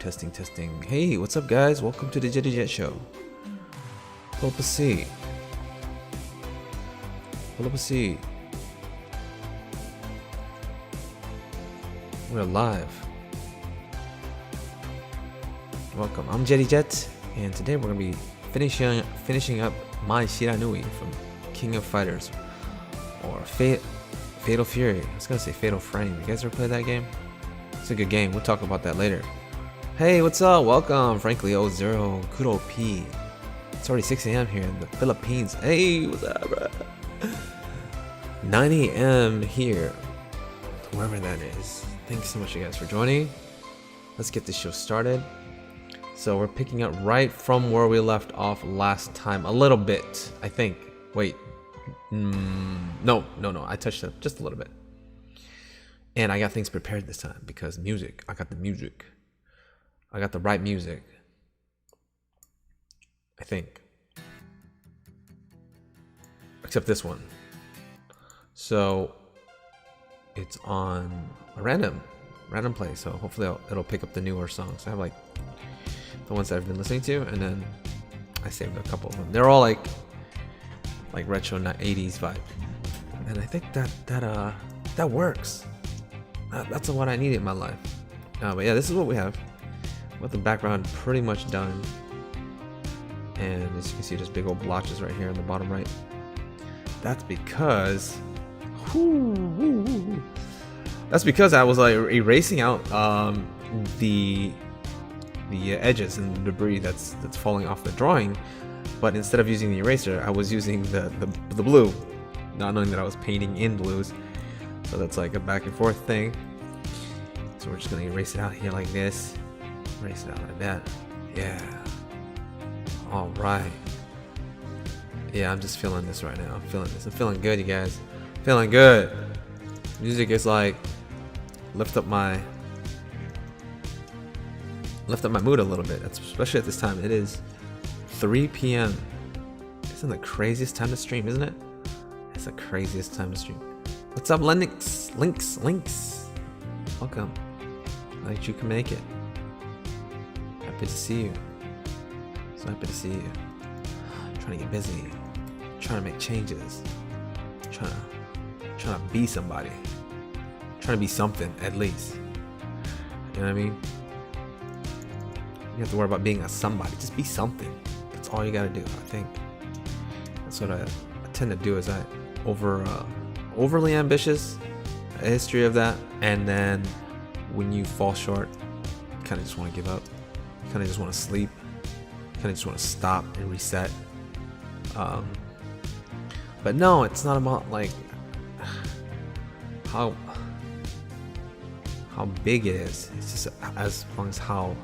Testing, testing. Hey, what's up, guys? Welcome to the Jetty Jet Show. Pull up a seat. Pull up a seat. We're live. Welcome. I'm Jetty Jet, and today we're gonna be finishing up Mai Shiranui from King of Fighters, or Fatal Fury. I was gonna say Fatal Frame. You guys ever played that game? It's a good game. We'll talk about that later. Hey, what's up? Welcome, Frankly 00, Kudo P. It's already 6 a.m. here in the Philippines. Hey, what's up, bro? 9 a.m. here, wherever that is. Thanks so much, you guys, for joining. Let's get this show started. So we're picking up right from where we left off last time, a little bit, I think. Wait, no, I touched it just a little bit. And I got things prepared this time because music. I got the music. I got the right music. I think. Except this one. So it's on a random play. So hopefully it'll pick up the newer songs. I have like the ones that I've been listening to, and then I saved a couple of them. They're all like retro 80s vibe. And I think that works. That's what I need in my life. But yeah, this is what we have. With the background pretty much done. And as you can see, there's big old blotches right here on the bottom right. That's because I was like erasing out the edges and the debris that's falling off the drawing. But instead of using the eraser, I was using the blue, not knowing that I was painting in blues. So that's like a back and forth thing. So we're just gonna erase it out here like this. Erase it out like that. Yeah. All right. Yeah, I'm just feeling this right now. I'm feeling this. I'm feeling good, you guys. Feeling good. Music is like lift up my mood a little bit. Especially at this time. It is 3 p.m. Isn't the craziest time to stream, isn't it? It's the craziest time to stream. What's up, Links? Welcome. Glad you can make it. Happy to see you. So happy to see you. Trying to get busy. Trying to make changes. Trying to be somebody. Trying to be something, at least. You know what I mean? You have to worry about being a somebody. Just be something. That's all you gotta do, I think. That's what I tend to do, is I overly ambitious, a history of that, and then when you fall short, you kind of just want to give up, you kind of just want to sleep, you kind of just want to stop and reset. But no, it's not about like how big it is. It's just as long as how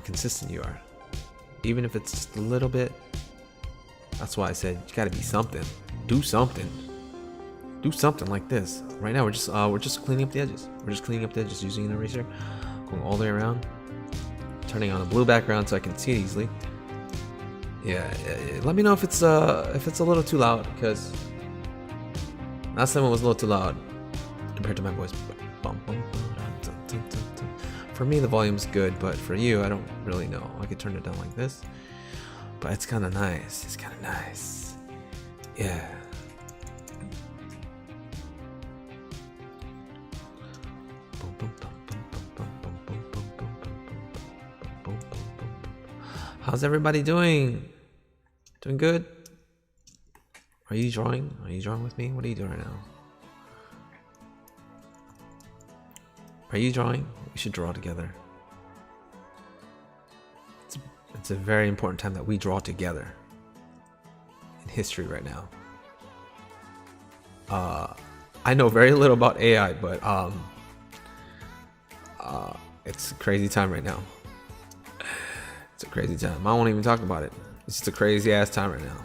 consistent you are, even if it's just a little bit. That's why I said you got to be something. Do something like this. Right now we're just cleaning up the edges. We're just cleaning up the edges using an eraser, going all the way around, turning on a blue background so I can see it easily. Yeah, let me know if it's a little too loud, because last time it was a little too loud compared to my voice. For me the volume's good, but for you I don't really know. I could turn it down like this, but it's kind of nice. It's kind of nice. Yeah. How's everybody doing? Doing good? Are you drawing? Are you drawing with me? What are you doing right now? Are you drawing? We should draw together. It's a very important time that we draw together in history right now. I know very little about AI, but it's a crazy time right now. It's a crazy time. I won't even talk about it. It's just a crazy ass time right now.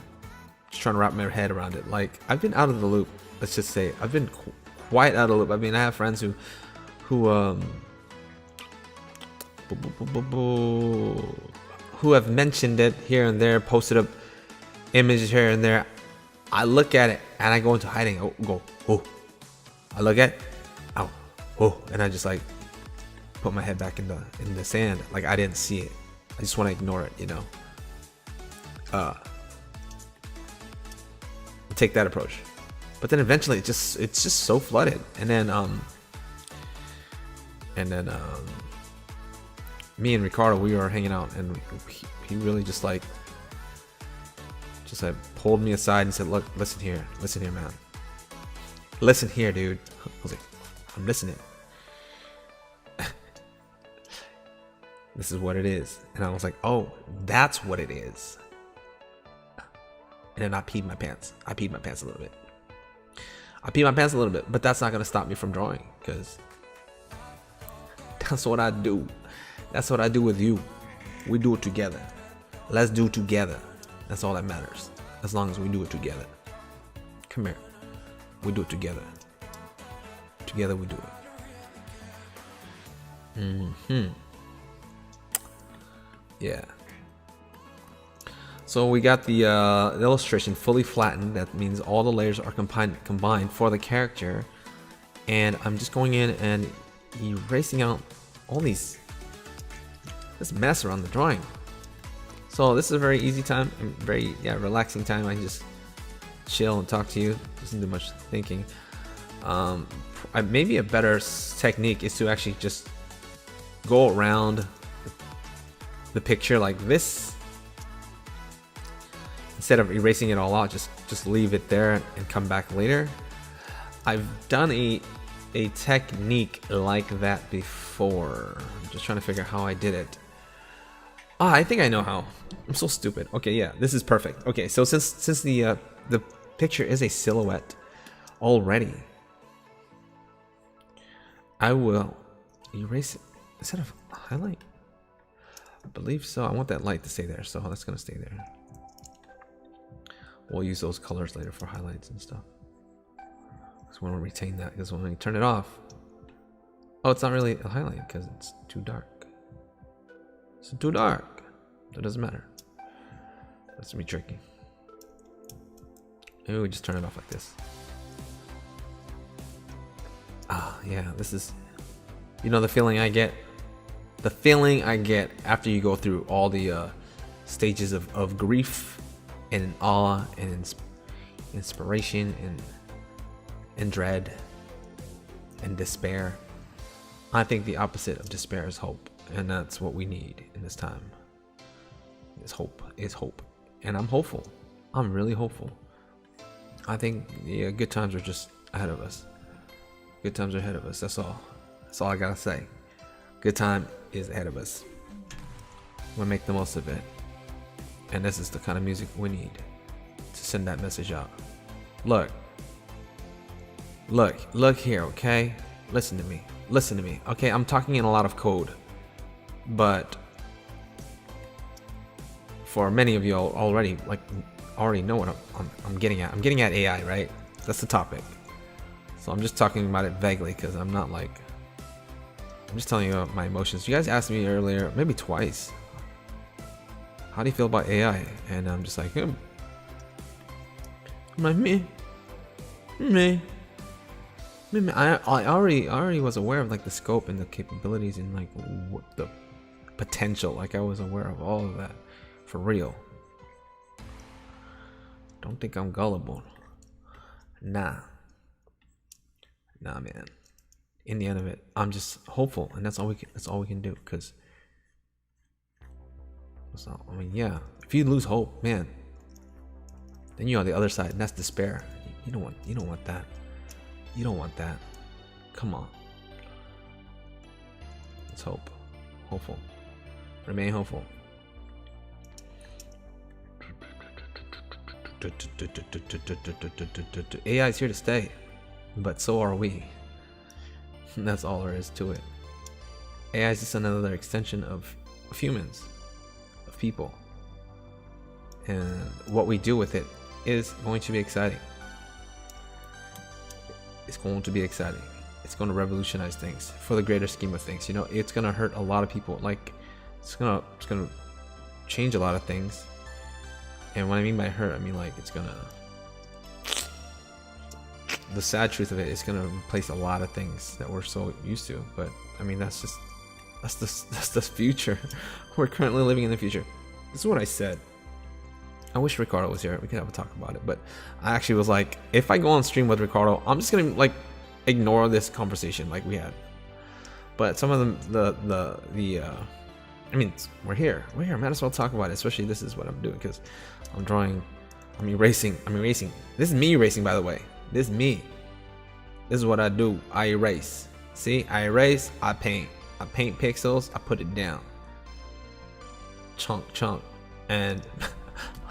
Just trying to wrap my head around it. Like, I've been out of the loop. Let's just say I've been quite out of the loop. I mean, I have friends who have mentioned it here and there, posted up images here and there. I look at it and I go into hiding. I look at it, and I just like put my head back in the sand, like I didn't see it. I just want to ignore it, you know. Take that approach. But then eventually it's just so flooded. And then me and Ricardo, we were hanging out, and he really just like pulled me aside and said, "Look, listen here, man. Listen here, dude." I was like, "I'm listening." This is what it is. And I was like, "Oh, that's what it is." And then I peed my pants. I peed my pants a little bit. But that's not gonna stop me from drawing, because that's what I do. That's what I do with you. We do it together. Let's do it together. That's all that matters. As long as we do it together. Come here. We do it together. Together we do it. Yeah. So we got the illustration fully flattened. That means all the layers are combined for the character. And I'm just going in and erasing out all this mess around the drawing. So this is a very easy time, very relaxing time. I can just chill and talk to you. Doesn't do much thinking. Maybe a better technique is to actually just go around the picture like this. Instead of erasing it all out, just leave it there and come back later. I've done a technique like that before. I'm just trying to figure out how I did it. I think I know how. I'm so stupid. Okay, yeah, this is perfect. Okay, so since the picture is a silhouette already, I will erase it instead of highlight. I believe so. I want that light to stay there, so that's gonna stay there. We'll use those colors later for highlights and stuff. Because we want to retain that. Because when we turn it off, oh, it's not really a highlight because it's too dark. It's too dark. That doesn't matter. That's me tricky. Maybe we just turn it off like this. Yeah, this is, you know, the feeling I get. The feeling I get after you go through all the stages of grief and awe and inspiration and dread and despair. I think the opposite of despair is hope, and that's what we need in this time. Is hope, and I'm hopeful. I'm really hopeful. I think the good times are just ahead of us. Good times are ahead of us. That's all I gotta say. Good time is ahead of us. We'll make the most of it. And this is the kind of music we need to send that message out. Look here, okay? Listen to me, okay? I'm talking in a lot of code, but for many of you already know what I'm getting at. I'm getting at AI, right? That's the topic. So I'm just talking about it vaguely because I'm just telling you about my emotions. You guys asked me earlier, maybe twice, how do you feel about AI? And I'm just like, I'm like, me. I already was aware of like the scope and the capabilities and like what the potential. Like I was aware of all of that, for real. Don't think I'm gullible. Nah, man. In the end of it, I'm just hopeful, and that's all we can do. Cause I mean, yeah, if you lose hope, man, then you're on the other side, and that's despair. You don't want that. You don't want that. Come on. Let's hope. Hopeful. Remain hopeful. AI is here to stay, but so are we. That's all there is to it. AI is just another extension of humans, of people, and what we do with it is going to be exciting. It's going to be exciting. It's going to revolutionize things for the greater scheme of things. You know, it's going to hurt a lot of people. Like, it's gonna change a lot of things. And what I mean by hurt, I mean like it's gonna. The sad truth of it is gonna replace a lot of things that we're so used to. But I mean, that's just That's the future. We're currently living in the future. This is what I said. I wish Ricardo was here. We could have a talk about it. But I actually was like, if I go on stream with Ricardo, I'm just gonna like ignore this conversation like we had. But some of I mean, we're here. Might as well talk about it. Especially this is what I'm doing because I'm drawing. I'm erasing. This is me erasing, by the way. This is me. This is what I do. I erase. See, I erase. I paint. I paint pixels. I put it down. Chunk, and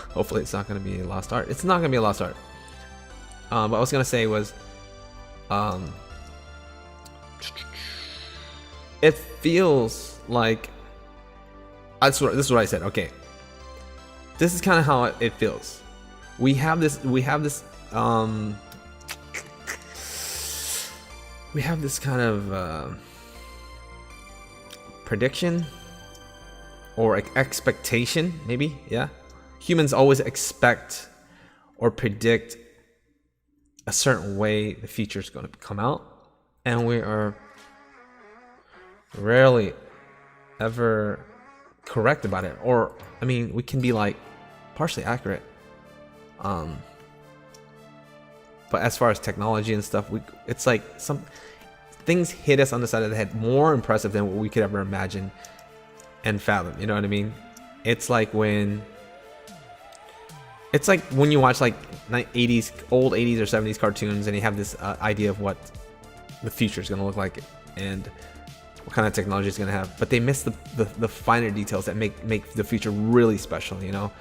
hopefully it's not going to be a lost art. It's not going to be a lost art. What I was going to say was, it feels like. This is what I said. Okay, this is kind of how it feels. We have this kind of prediction or expectation, maybe. Yeah, humans always expect or predict a certain way the future is going to come out, and we are rarely ever correct about it. Or I mean, we can be like partially accurate, but as far as technology and stuff, it's like some things hit us on the side of the head more impressive than what we could ever imagine and fathom. You know what I mean? It's like when you watch like old 80s or 70s cartoons and you have this idea of what the future is going to look like and what kind of technology it's going to have, but they miss the finer details that make the future really special, you know.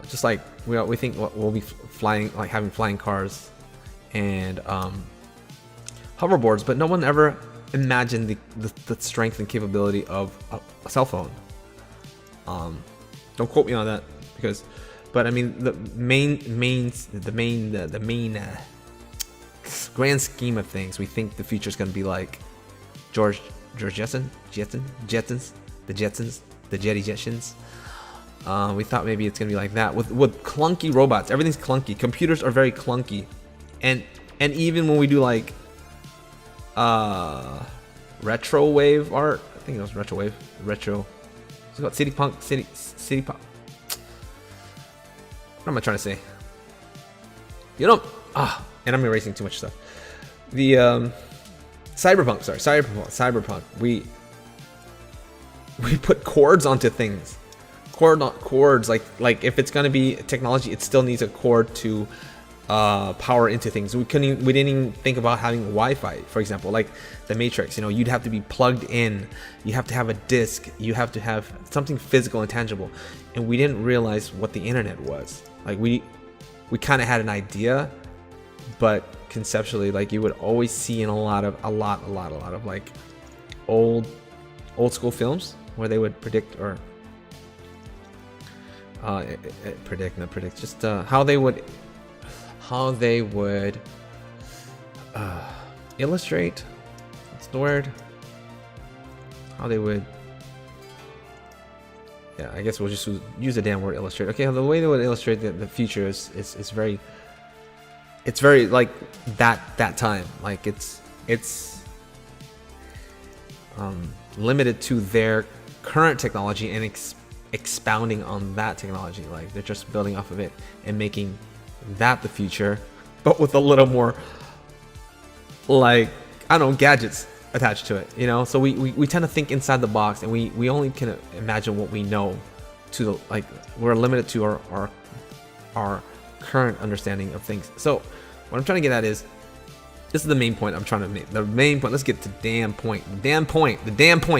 Just like we think we'll be flying, like having flying cars and hoverboards, but no one ever imagined the strength and capability of a cell phone. Don't quote me on that, but I mean the main grand scheme of things, we think the future is going to be like George Jetsons, the Jetty Jetsons. We thought maybe it's going to be like that with clunky robots. Everything's clunky. Computers are very clunky, and even when we do like retro wave art, I think it was retro. It's called city pop. What am I trying to say? You know, and I'm erasing too much stuff. The cyberpunk. We put chords onto things. Chords, like if it's gonna be technology, it still needs a cord to power into things. We didn't even think about having Wi-Fi, for example, like the Matrix. You know, you'd have to be plugged in. You have to have a disc. You have to have something physical and tangible. And we didn't realize what the internet was. Like we kind of had an idea, but conceptually, like you would always see in a lot of like old school films where they would predict or just how they would illustrate. What's the word? How they would. Yeah, I guess we'll just use the damn word illustrate. Okay, the way they would illustrate the future is very. It's very like that time. Like it's limited to their current technology and expounding on that technology. Like they're just building off of it and making that the future, but with a little more like, I don't know, gadgets attached to it, you know. So we tend to think inside the box, and we only can imagine what we know to the, like we're limited to our current understanding of things. So what I'm trying to get at is, this is the main point I'm trying to make. The main point. Let's get to the damn point,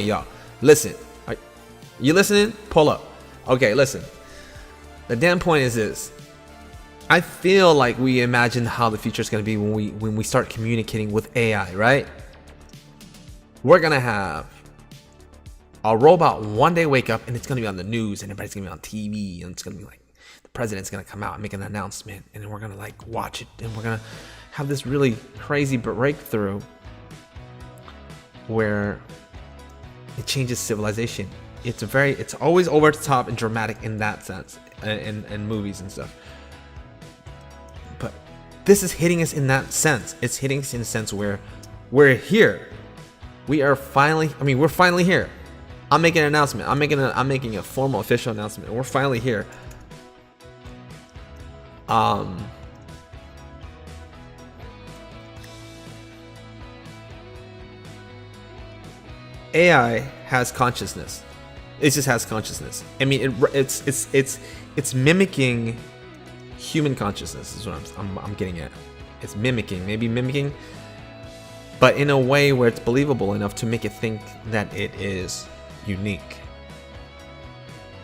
y'all. Listen. You listening? Pull up. Okay, listen. The damn point is this. I feel like we imagine how the future is going to be when we start communicating with AI, right? We're going to have a robot one day wake up and it's going to be on the news and everybody's going to be on TV, and it's going to be like the president's going to come out and make an announcement, and then we're going to like watch it, and we're going to have this really crazy breakthrough where it changes civilization. It's always over the top and dramatic in that sense, in movies and stuff. But this is hitting us in that sense. It's hitting us in a sense where We're here. We are finally. I mean, we're finally here. I'm making an announcement. I'm making a formal, official announcement. We're finally here. AI has consciousness. It just has consciousness. I mean, it's mimicking human consciousness. Is what I'm getting at. It's maybe mimicking, but in a way where it's believable enough to make it think that it is unique.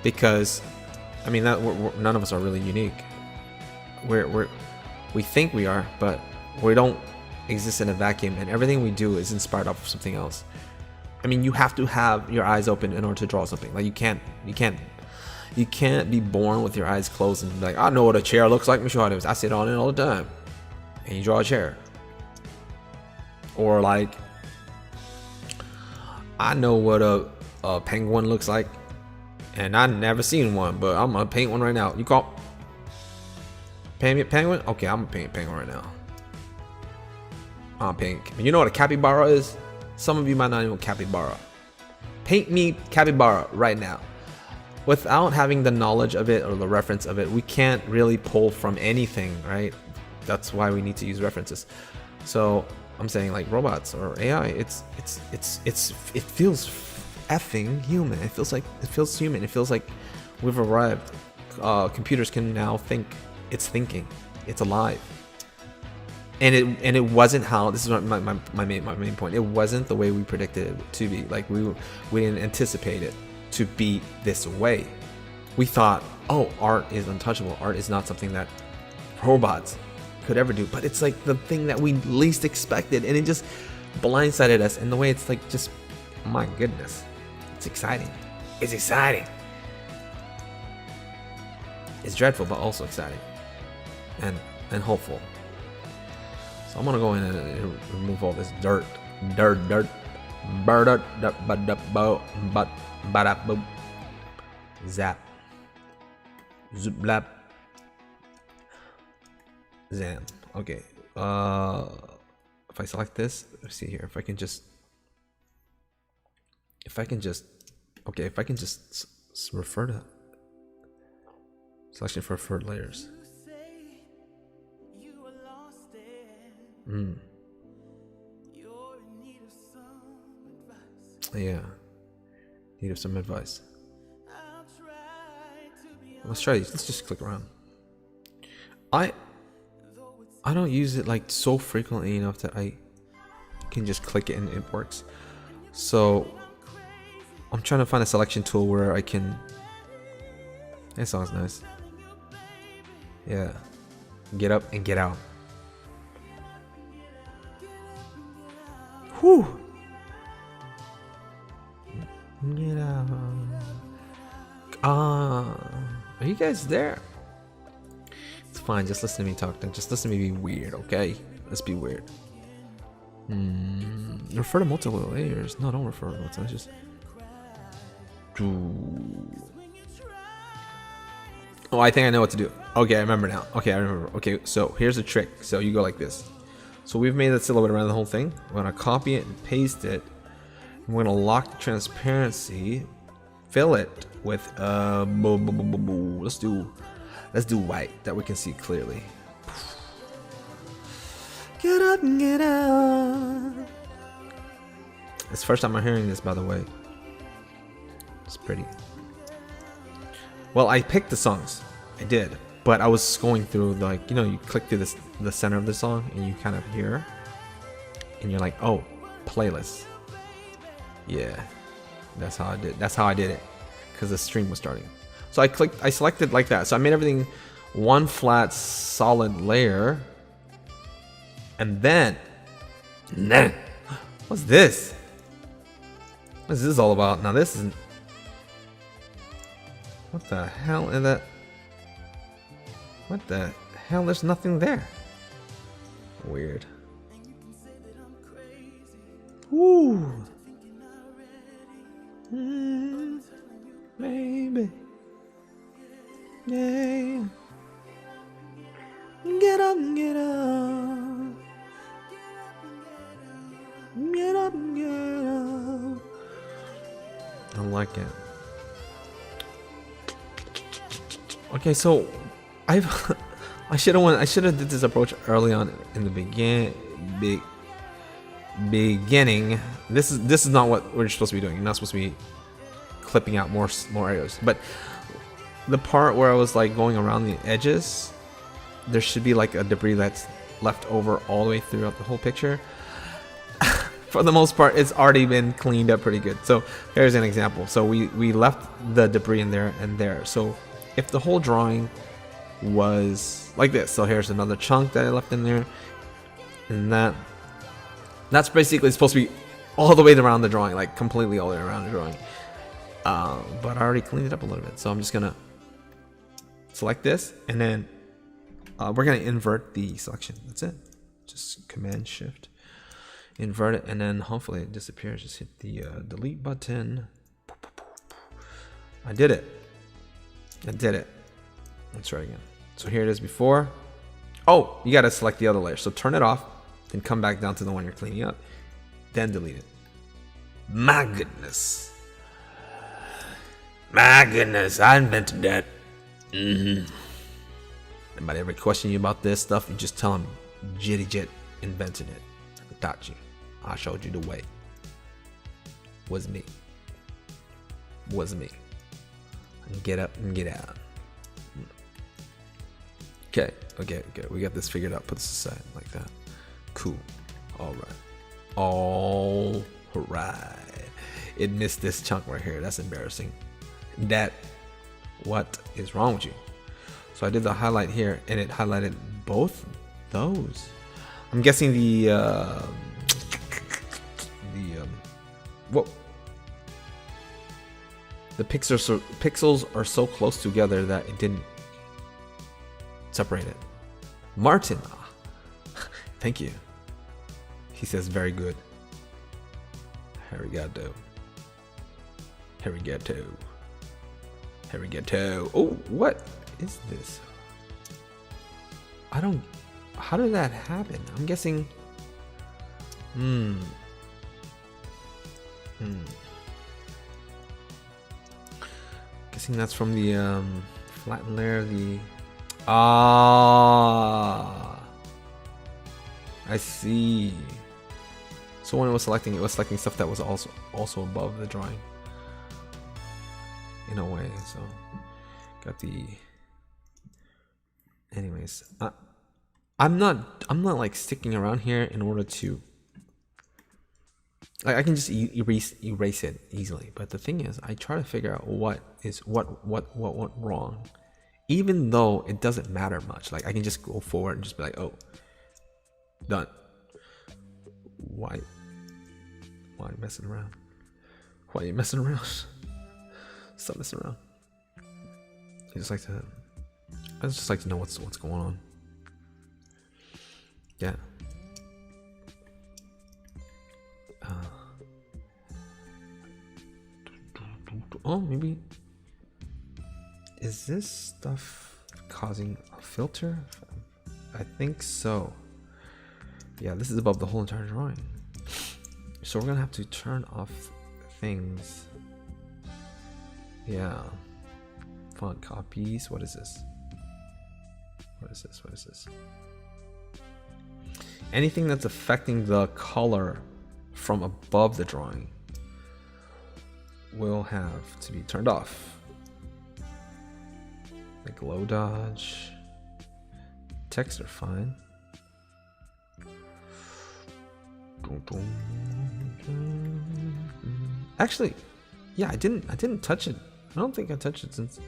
Because, I mean, none of us are really unique. We think we are, but we don't exist in a vacuum, and everything we do is inspired off of something else. I mean, you have to have your eyes open in order to draw something. Like you can't be born with your eyes closed and be like, I know what a chair looks like. Let me show you how it is. I sit on it all the time. And you draw a chair. Or like, I know what a penguin looks like, and I've never seen one, but I'm gonna paint one right now. You call penguin? Okay, I'm gonna paint penguin right now. I'm pink. You know what a capybara is? Some of you might not know capybara. Paint me capybara right now. Without having the knowledge of it or the reference of it, we can't really pull from anything, right? That's why we need to use references. So I'm saying like robots or AI, it feels effing human. It feels human. It feels like we've arrived. Computers can now think. It's thinking. It's alive. And it wasn't how. This is my main point. It wasn't the way we predicted it to be. Like we didn't anticipate it to be this way. We thought, oh, art is untouchable. Art is not something that robots could ever do. But it's like the thing that we least expected, and it just blindsided us in the way. It's like just, my goodness, it's exciting. It's exciting. It's dreadful, but also exciting, and hopeful. So I'm gonna go in and remove all this dirt, zap, zublap, zam. Okay. If I select this, let's see here. If I can just refer to selection for referred layers. Yeah, need of some advice. Let's try these. Let's just click around. I don't use it like so frequently enough that I can just click it and it works. So I'm trying to find a selection tool where I can. That sounds nice. Yeah, get up and get out. Whew. Get out. Are you guys there? It's fine. Just listen to me talk. Then just listen to me be weird, okay? Let's be weird. Refer to multiple layers. No, don't refer to multiple. Just. Oh, I think I know what to do. Okay, I remember now. Okay, I remember. Okay, so here's the trick. So you go like this. So we've made that silhouette around the whole thing. We're gonna copy it and paste it. We're gonna lock the transparency, fill it with let's do white that we can see clearly. Get up and get out. It's the first time I'm hearing this, by the way. It's pretty. Well, I picked the songs. I did. But I was going through, like, you know, you click through the center of the song and you kind of hear, and you're like, oh, playlist. Yeah, that's how I did it, because the stream was starting. So I selected like that. So I made everything one flat solid layer, and then what's this? What's this all about? Now this isn't. What the hell is that? What the hell? There's nothing there. Weird. Woo. Maybe. Yeah. Get up, get up. I like it. Okay, so I should have did this approach early on in the beginning. This is not what we're supposed to be doing. You're not supposed to be clipping out more areas. But the part where I was like going around the edges, there should be like a debris that's left over all the way throughout the whole picture. For the most part, it's already been cleaned up pretty good. So here's an example. So we left the debris in there and there. So if the whole drawing was like this, so here's another chunk that I left in there, and that's basically supposed to be all the way around the drawing, like completely all the way around the drawing. But I already cleaned it up a little bit, so I'm just gonna select this, and then we're gonna invert the selection. That's it. Just Command Shift, invert it, and then hopefully it disappears. Just hit the delete button. I did it. Let's try it again. So here it is before. Oh, you gotta select the other layer. So turn it off, then come back down to the one you're cleaning up, then delete it. My goodness, I invented that. Anybody ever question you about this stuff, you just tell them JettyJet invented it. I taught you. I showed you the way. Was me. And get up and get out. Okay. We got this figured out. Put this aside like that. Cool. All right. It missed this chunk right here. That's embarrassing. What is wrong with you? So I did the highlight here, and it highlighted both those. I'm guessing the pixels are so close together that it didn't separate it. Martin, thank you. He says very good. Arigato. Oh, what is this? How did that happen? I'm guessing. Guessing that's from the flatten layer. I see. So when it was selecting stuff that was also above the drawing. In a way, so got the. Anyways, I'm not like sticking around here in order to. Like I can just erase it easily, but the thing is, I try to figure out what went wrong, even though it doesn't matter much. Like I can just go forward and just be like, oh, done. Why are you messing around? Why are you messing around? Stop messing around. I just like to know what's going on. Yeah. Oh, maybe. Is this stuff causing a filter? I think so. Yeah, this is above the whole entire drawing. So we're gonna have to turn off things. Yeah. Font copies. What is this? What is this? Anything that's affecting the color from above the drawing will have to be turned off. The glow dodge. Text are fine. Actually, yeah, I didn't touch it. I don't think I touched it since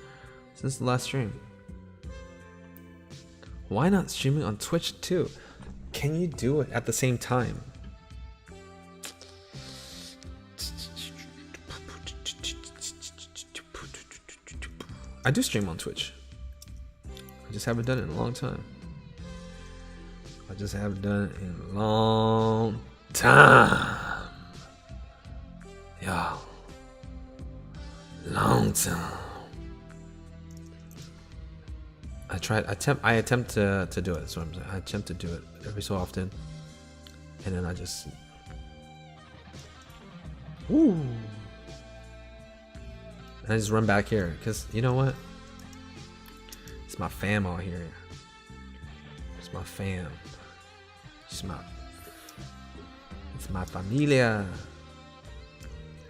the last stream. Why not streaming on Twitch too? Can you do it at the same time? I do stream on Twitch. I just haven't done it in a long time. Yeah. Long time. I attempt to do it. So I attempt to do it every so often, and then I just. Ooh. And I just run back here because you know what? It's my fam out here. It's my fam. It's my familia.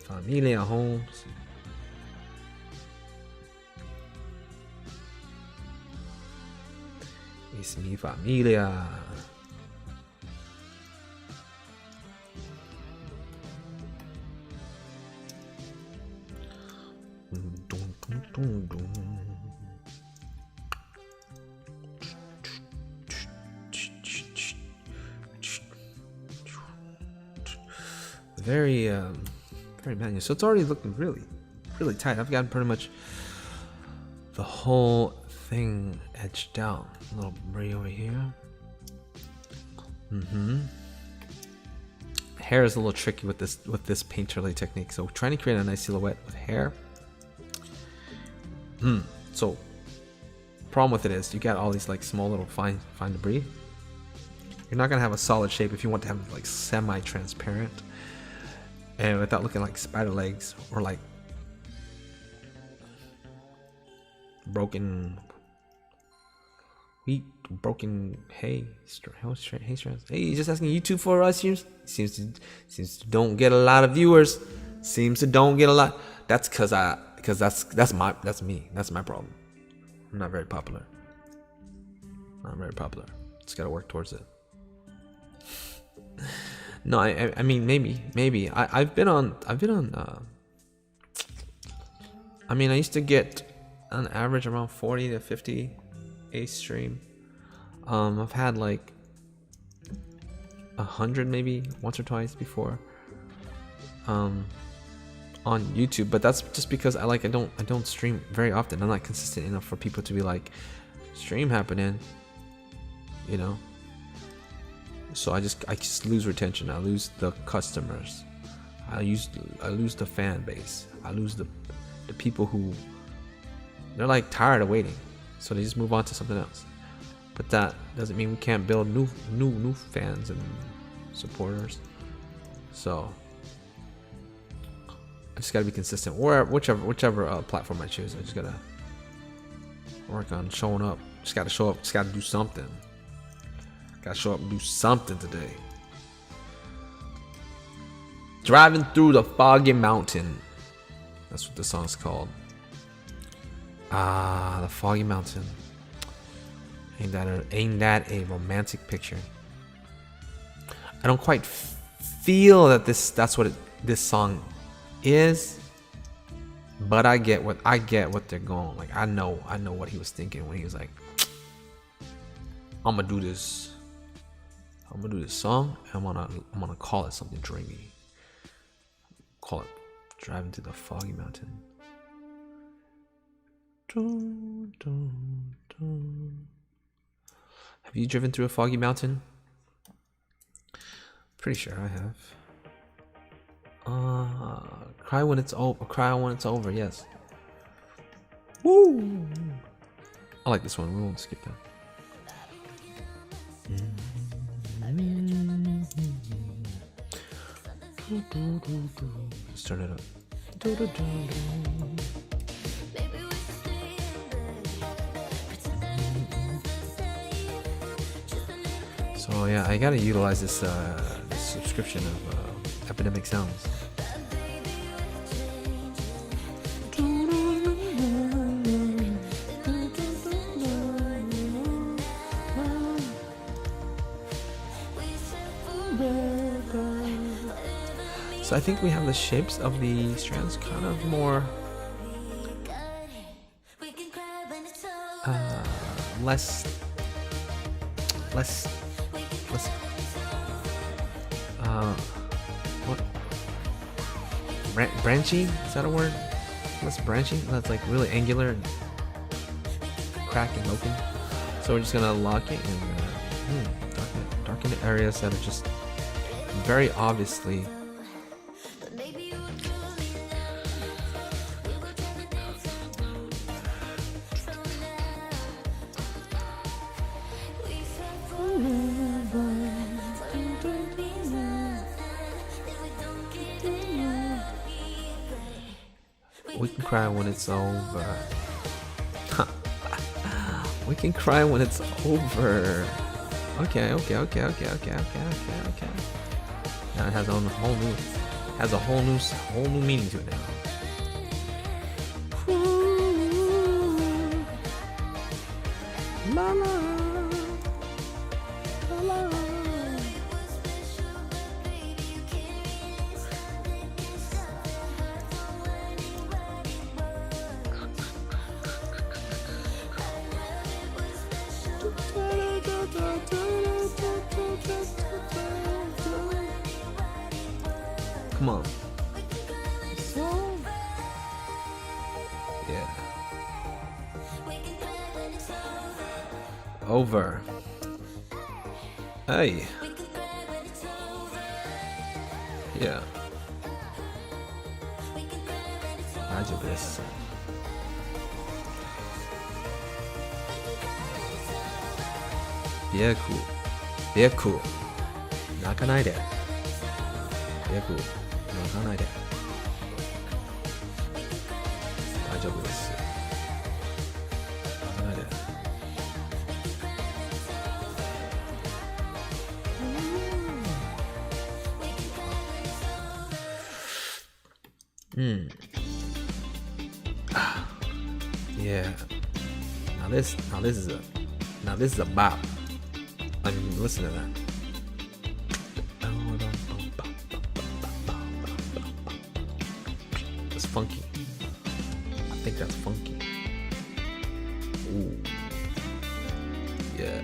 Familia Holmes. It's mi familia. Very manual. So it's already looking really tight. I've gotten pretty much the whole thing edged out. A little brie over here. Hair is a little tricky with this painterly technique. So trying to create a nice silhouette with hair. So problem with it is you got all these like small little fine debris. You're not gonna have a solid shape if you want to have like semi-transparent and without looking like spider legs or like broken wheat, broken hay strands. Hey, you just asking YouTube for us here? Seems to don't get a lot of viewers. Seems to don't get a lot. That's because that's me. That's my problem. I'm not very popular. Just gotta work towards it. No, I mean maybe I've been on I mean I used to get on average around 40 to 50 a stream. I've had like 100 maybe once or twice before on YouTube, but that's just because I don't stream very often. I'm not consistent enough for people to be like stream happening, you know. So I just lose retention. I lose the customers. I lose the fan base. I lose the people who they're like tired of waiting, so they just move on to something else. But that doesn't mean we can't build new fans and supporters. So I just gotta be consistent. Whichever platform I choose, I just gotta work on showing up. Just gotta show up. Just gotta do something. Gotta show up and do something today. Driving through the foggy mountain. That's what the song's called. The foggy mountain. Ain't that a romantic picture? I don't quite feel that that's what this song is, but I get what they're going. Like I know what he was thinking when he was like, I'm gonna do this song and I'm gonna call it something dreamy. Call it Driving to the Foggy Mountain. Dun, dun, dun. Have you driven through a foggy mountain? Pretty sure I have. Cry when it's over. Yes. Woo! I like this one. We won't skip that. Let's turn it up. So yeah, I gotta utilize this subscription of Epidemic Sounds. So I think we have the shapes of the strands kind of more less what branchy, is that a word? Less branchy. That's like really angular and crack and open. So we're just gonna lock it and darken the areas that are just very obviously We can cry when it's over. We can cry when it's over. Okay. Now it has a whole new meaning to it now. La la la la. Come on. Yeah. Over. Hey. Yeah. 大丈夫です。別哭。泣かないで。別哭。泣かないで。大丈夫です。泣かないで。Yeah. Now this is a bop. I mean, listen to that. It's funky. I think that's funky. Ooh. Yeah.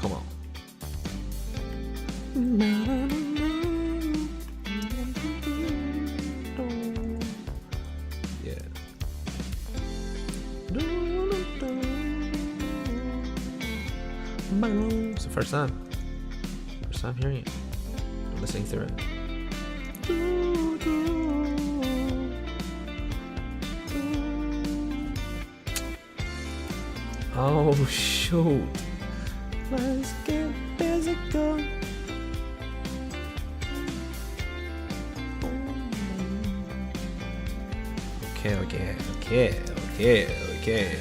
Come on. Yeah. It's the first time hearing it, listening through it. Oh shoot! Let's get physical. Okay.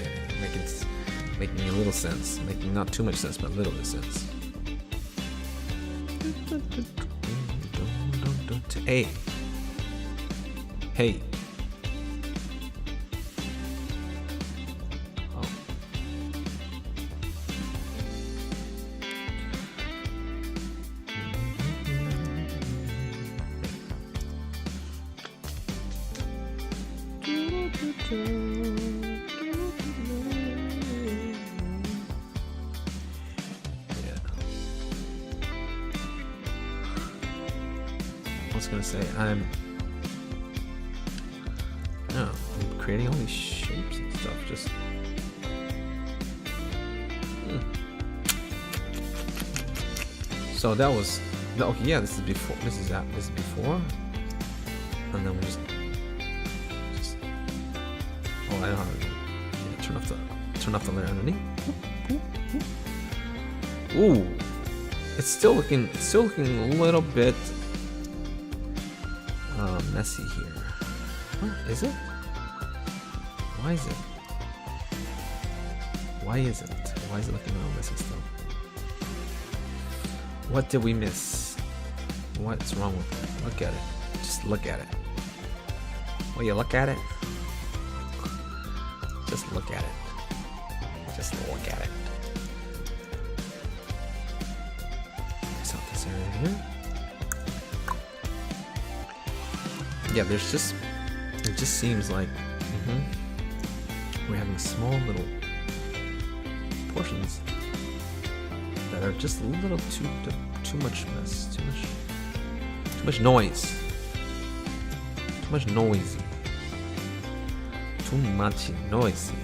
Making a little sense. Making not too much sense, but a little bit of sense. Hey. Oh. I was gonna say I'm creating all these shapes and stuff. Just so that was okay. Yeah, this is before. This is before, and then we just I know how to turn off the layer underneath. Ooh, it's still looking a little bit messy here. What is it? Why is it? Why is it looking a little messy still? What did we miss? What's wrong with it? Look at it. Just look at it. Will you look at it? Just look at it. Just look at it. Trace out this area here. Yeah, it just seems like we're having small little portions that are just a little too much mess, too much noise, too much noisy. Too much noisy.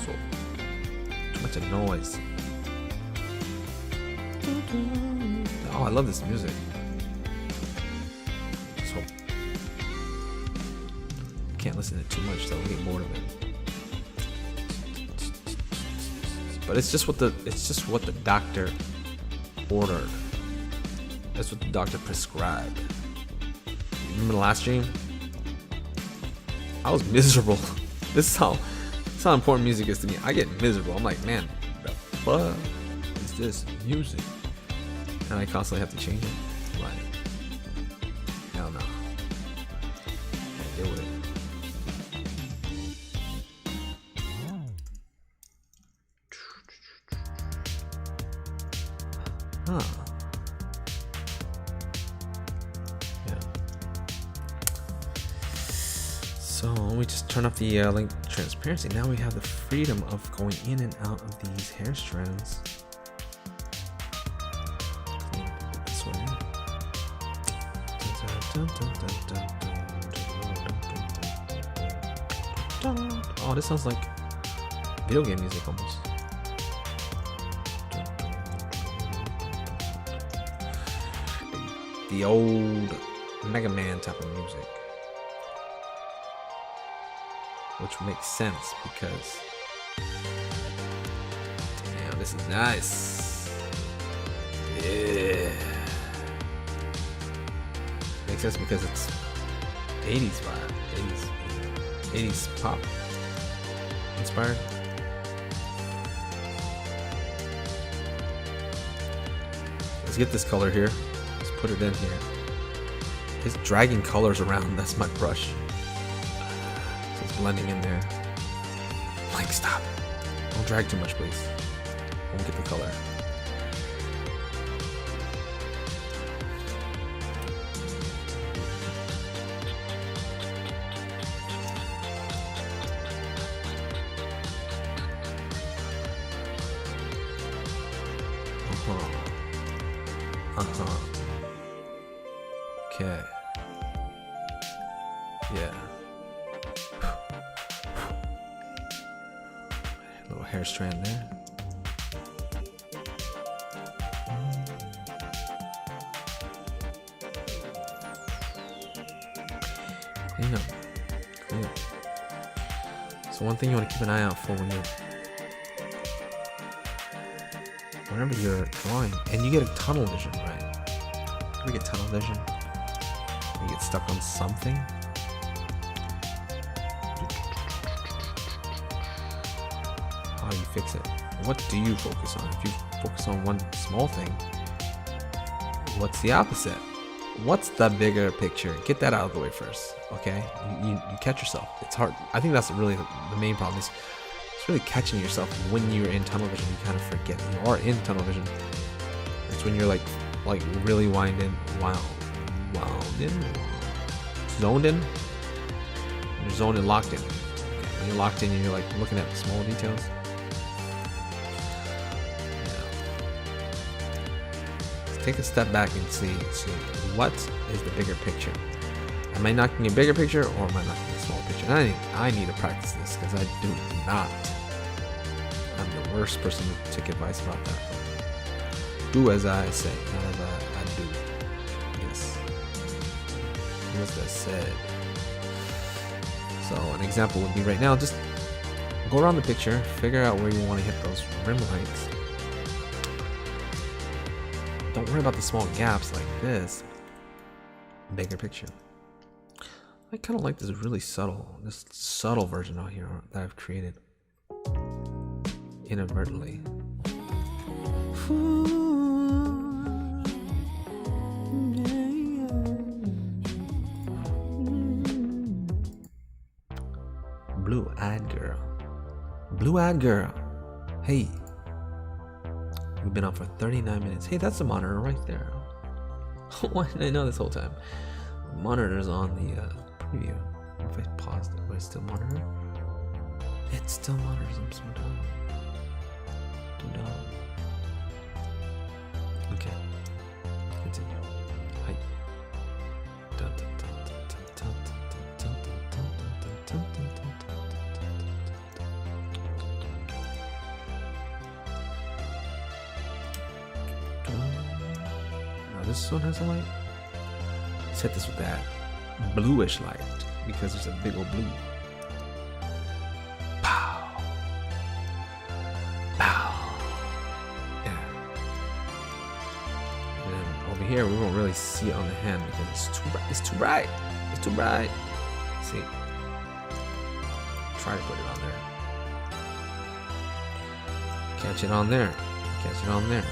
So too much noise. Oh, I love this music. So can't listen to it too much, so I'll get bored of it. But it's just what the doctor ordered. That's what the doctor prescribed. Remember the last stream? I was miserable. This is how important music is to me. I get miserable. I'm like, man, the fuck is this music? And I constantly have to change it. Like, hell no. Can't deal with it. Huh. Yeah. So we just turn off the link transparency. Now we have the freedom of going in and out of these hair strands. This way. Oh, this sounds like video game music almost. The old Mega Man type of music, which makes sense because damn, this is nice. Yeah, makes sense because it's 80s vibe, 80s pop inspired. Let's get this color here. Put it in here. It's dragging colors around. That's my brush. So it's blending in there. Like, stop. Don't drag too much, please. Won't get the color. Okay. Yeah. Little hair strand there. Clean up. Clean up. So one thing you want to keep an eye out for whenever you're drawing, and you get a tunnel vision, right? We get tunnel vision. You get stuck on something. How do you fix it? What do you focus on? If you focus on one small thing, what's the opposite? What's the bigger picture? Get that out of the way first, okay? You catch yourself. It's hard. I think that's really the main problem is it's really catching yourself when you're in tunnel vision. You kind of forget you are in tunnel vision. It's when you're like really zoned in. You're zoned and locked in. When you're locked in and you're like looking at small details. Take a step back and see what is the bigger picture. Am I knocking a bigger picture or am I knocking a smaller picture? And I need to practice this because I do not. I'm the worst person to take advice about that. Do as I say, not as I do. Yes. As I said. So an example would be right now, just go around the picture, figure out where you want to hit those rim lights. Don't worry about the small gaps like this. Bigger picture. I kind of like this subtle version out here that I've created inadvertently. Blue-eyed girl. Blue-eyed girl. Hey. We've been on for 39 minutes. Hey, that's the monitor right there. Why didn't I know this whole time? The monitor's on the preview. If I paused it, would it still monitor? It still monitors. I'm so dumb. Too dumb. Okay. Continue. Hi. This one has a light. Let's hit this with that bluish light because there's a big old blue. Pow. Pow. Yeah. And then over here we won't really see it on the hand because it's too bright. It's too bright. It's too bright. See. try to put it on there. Catch it on there. Catch it on there.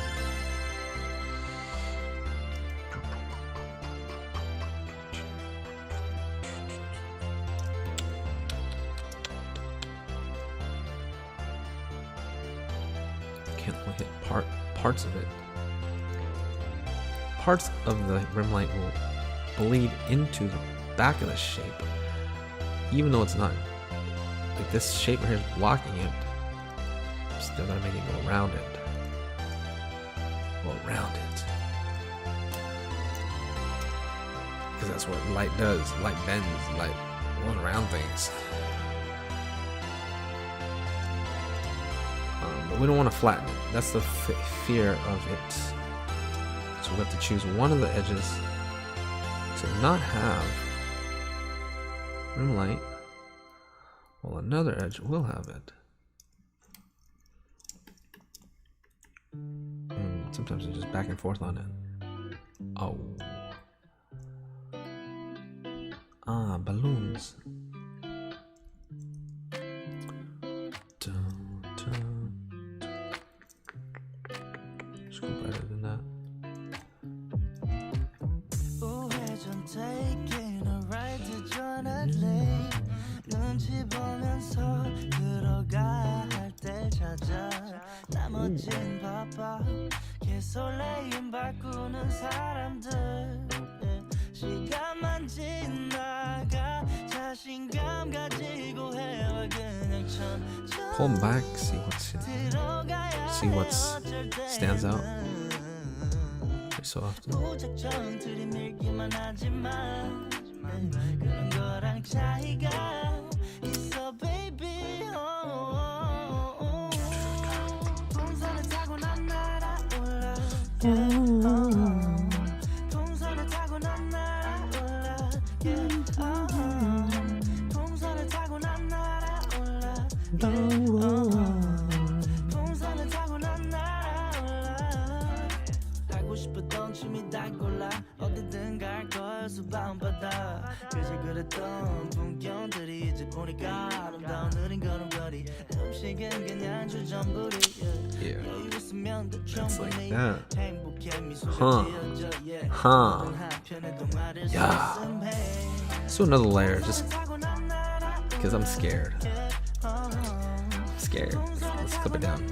Can't only hit parts of it. Parts of the rim light will bleed into the back of the shape, even though it's not like this shape right here is blocking it. I'm still gonna make it go around it. Go around it, because that's what light does. Light bends. Light goes around things. But we don't want to flatten it. That's the fear of it. So we have to choose one of the edges to not have rim light, while another edge will have it. And sometimes it's just back and forth on it. Oh. Ah, balloons. Just go better than that. Pull them back, see what stands out. Every so often. Yeah, that's like that. Huh. Yeah. Let's do another layer, just because I'm scared. Let's clip it down.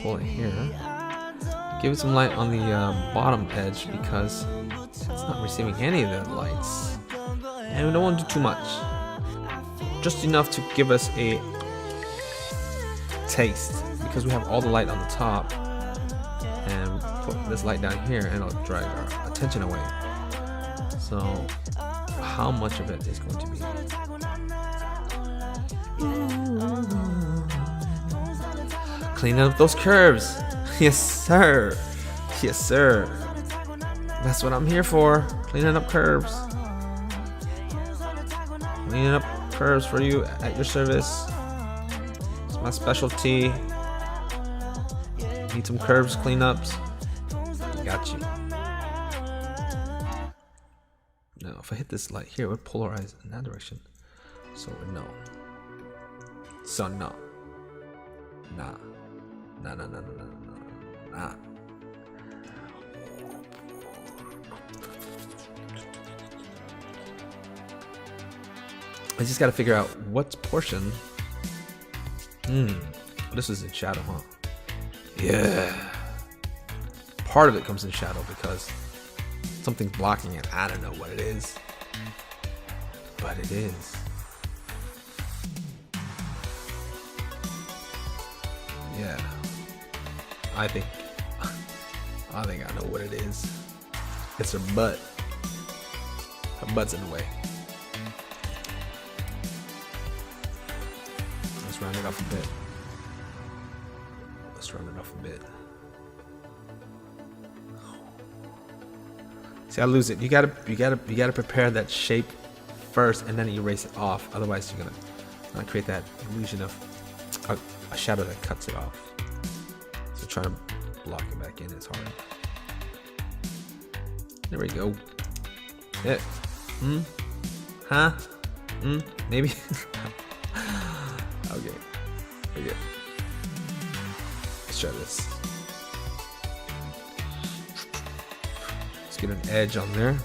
Pull it here. Give it some light on the bottom edge because it's not receiving any of the lights. And we don't want to do too much. Just enough to give us a taste, because we have all the light on the top, and put this light down here and it'll drag our attention away. So how much of it is going to be? Cleaning up those curves. Yes sir. Yes sir. That's what I'm here for. Cleaning up curves. Cleaning up curves for you at your service. It's my specialty. Need some curves cleanups? Got you. Now, if I hit this light here, it would polarize in that direction. So no. So no. Nah. Nah. I just gotta figure out what's portion. This is in shadow, huh? Yeah. Part of it comes in shadow because something's blocking it. I don't know what it is, but it is. Yeah. I think I know what it is. It's her butt. Her butt's in the way. Let's round it off a bit. See, I lose it. You gotta prepare that shape first and then erase it off. Otherwise, you're gonna create that illusion of a shadow that cuts it off. So trying to block it back in is hard. There we go. Yeah. Huh? Maybe. Okay. Okay. Let's try this. Let's get an edge on there.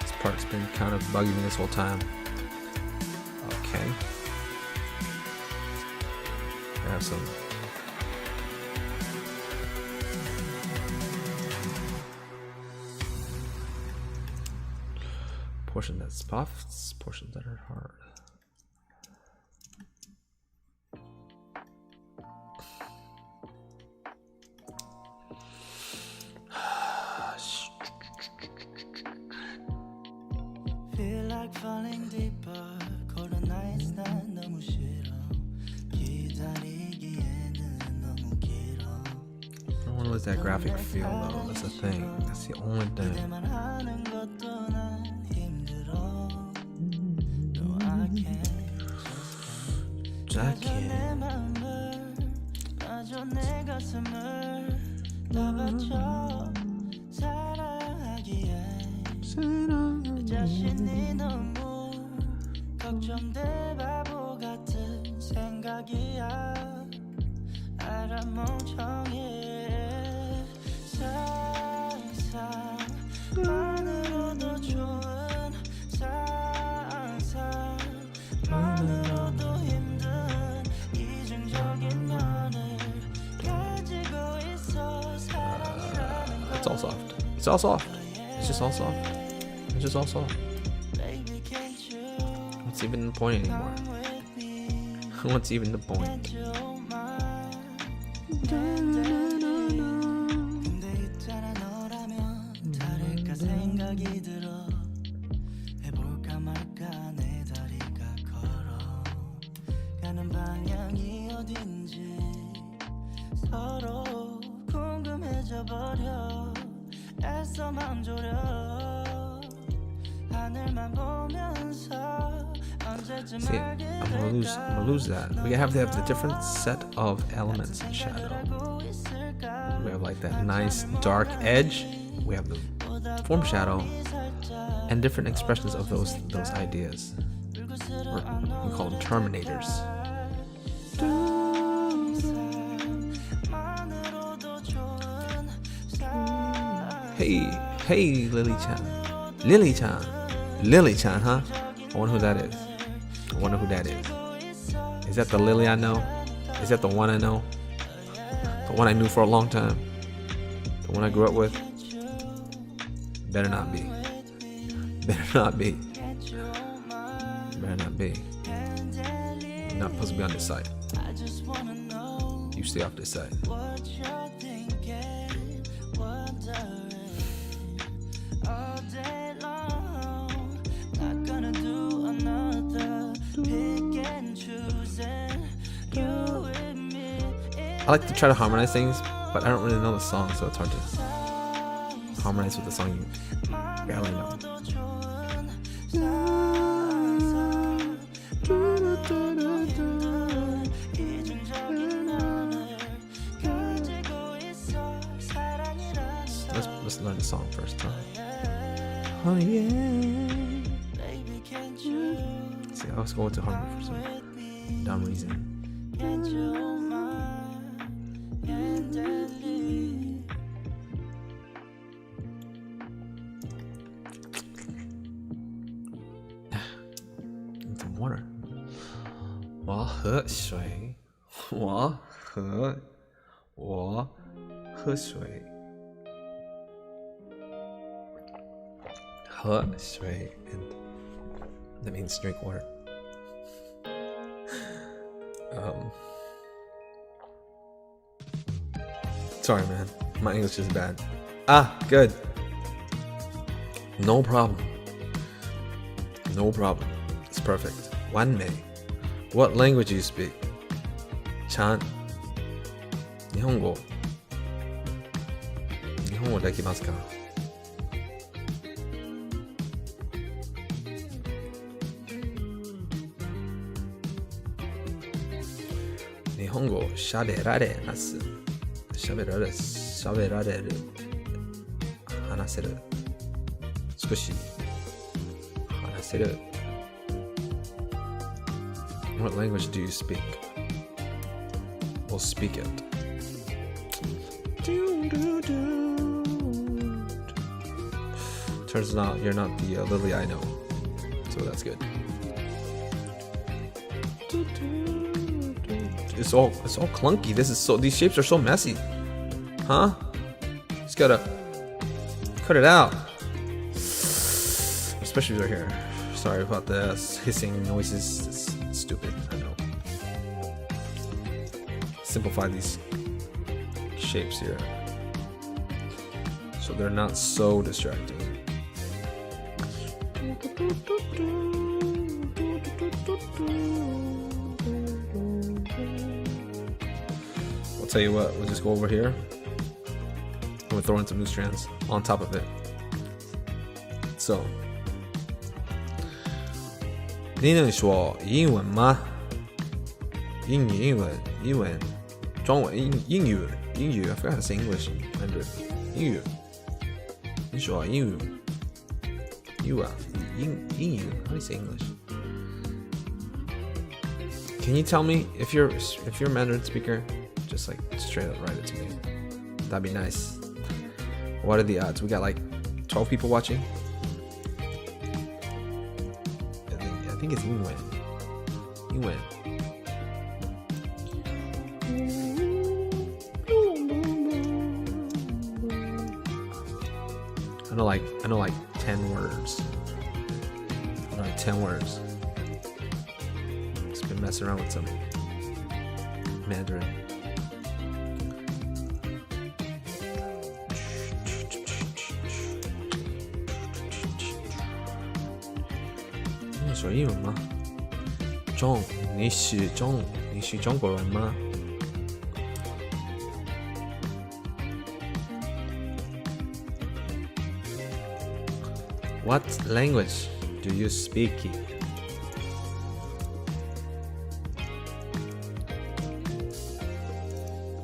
This part's been kind of bugging me this whole time. Okay. I have some portion that's puffed, portions that are hard. Feel like falling deeper. Colder nights 난 너무 싫어. 기다리기에는 너무 길어. I don't want to lose that graphic feel though. That's the thing. That's the only thing. 기대만 하는 것도 난 힘들어. No, I can't just can't. 내 맘을 마저 내 가슴을 다 바쳐 사랑하기에. 자신이 너무 걱정돼 바보 같은 생각이야. 알아 멍청해. 상상만으로도 좋은 상상만으로도 힘든 이중적인 면을 가지고 있어. 사랑이라는 It's all soft. It's all soft. It's just all soft. It's just all soft. What's even the point anymore? What's even the point? 근데 있잖아 너라면 다를까 생각이 들어. 해볼까 말까 내 다리가 걸어 가는 방향이 어딘지 서로 궁금해져 버려. 애써 맘 졸여 하늘만 보면서 언제쯤 See, 알게 I'm gonna lose that. We have to have the different set of elements in shadow. We have like that nice dark edge. We have the form shadow and different expressions of those ideas. Or we call them terminators. Hey, Lily-chan. Lily-chan, huh? I wonder who that is. Is that the Lily I know? Is that the one I know? The one I knew for a long time? The one I grew up with? Better not be. Better not be. Better not be. You're not supposed to be on this side. You stay off this side. I like to try to harmonize things, but I don't really know the song, so it's hard to harmonize with the song you barely know. Let's learn the song first, huh? Oh yeah. See, I was going to harmony for some dumb reason. Some water. 我喝水. 我喝水. 喝水 and that means drink water. Sorry, man. My English is bad. Good. No problem. It's perfect. Wanmei. What language do you speak? Chan. Nihongo. Nihongo dekimasu ka? Nihongo shaberarenasu. Shaberareru. Hanaseru. Sukoshi. Hanaseru. What language do you speak? We'll speak it. Turns out you're not the Lily I know, so that's good. It's all clunky. These shapes are so messy, huh? Just gotta cut it out, especially right here. Sorry about the hissing noises. It's stupid, I know. Simplify these shapes here so they're not so distracting. I'll tell you what, we'll just go over here and we'll throw in some new strands on top of it. So 你能说英文吗？英文，中文，英语。I forgot how to say English in Mandarin. 英语。你说英语。英语。How do you say English? Can you tell me if you're a Mandarin speaker? Just like straight up write it to me. That'd be nice. What are the odds? We got like 12 people watching. I think it's 英文。I know like 10 words. I know like 10 words. Just been messing around with some Mandarin. You speak English? 你是中国人吗? What language do you speak?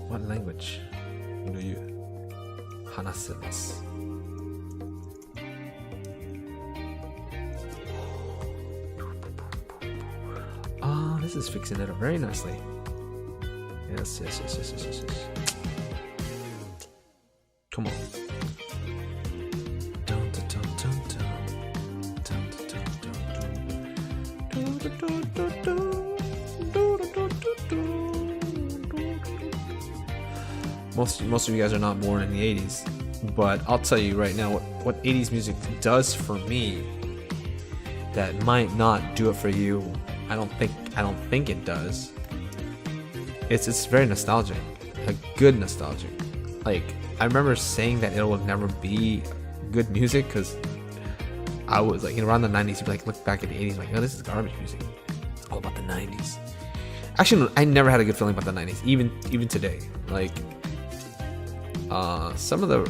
What language do you 話せます? Ah, this is fixing it up very nicely. Yes. Come on. Most of you guys are not born in the 80s, but I'll tell you right now what 80s music does for me that might not do it for you. I don't think it does. It's very nostalgic, a good nostalgic. Like, I remember saying that it will never be good music because I was like, around the 90s, you'd be like, look back at the 80s, like, oh, this is garbage music. It's all about the 90s. Actually, I never had a good feeling about the 90s, even today. Like, some of the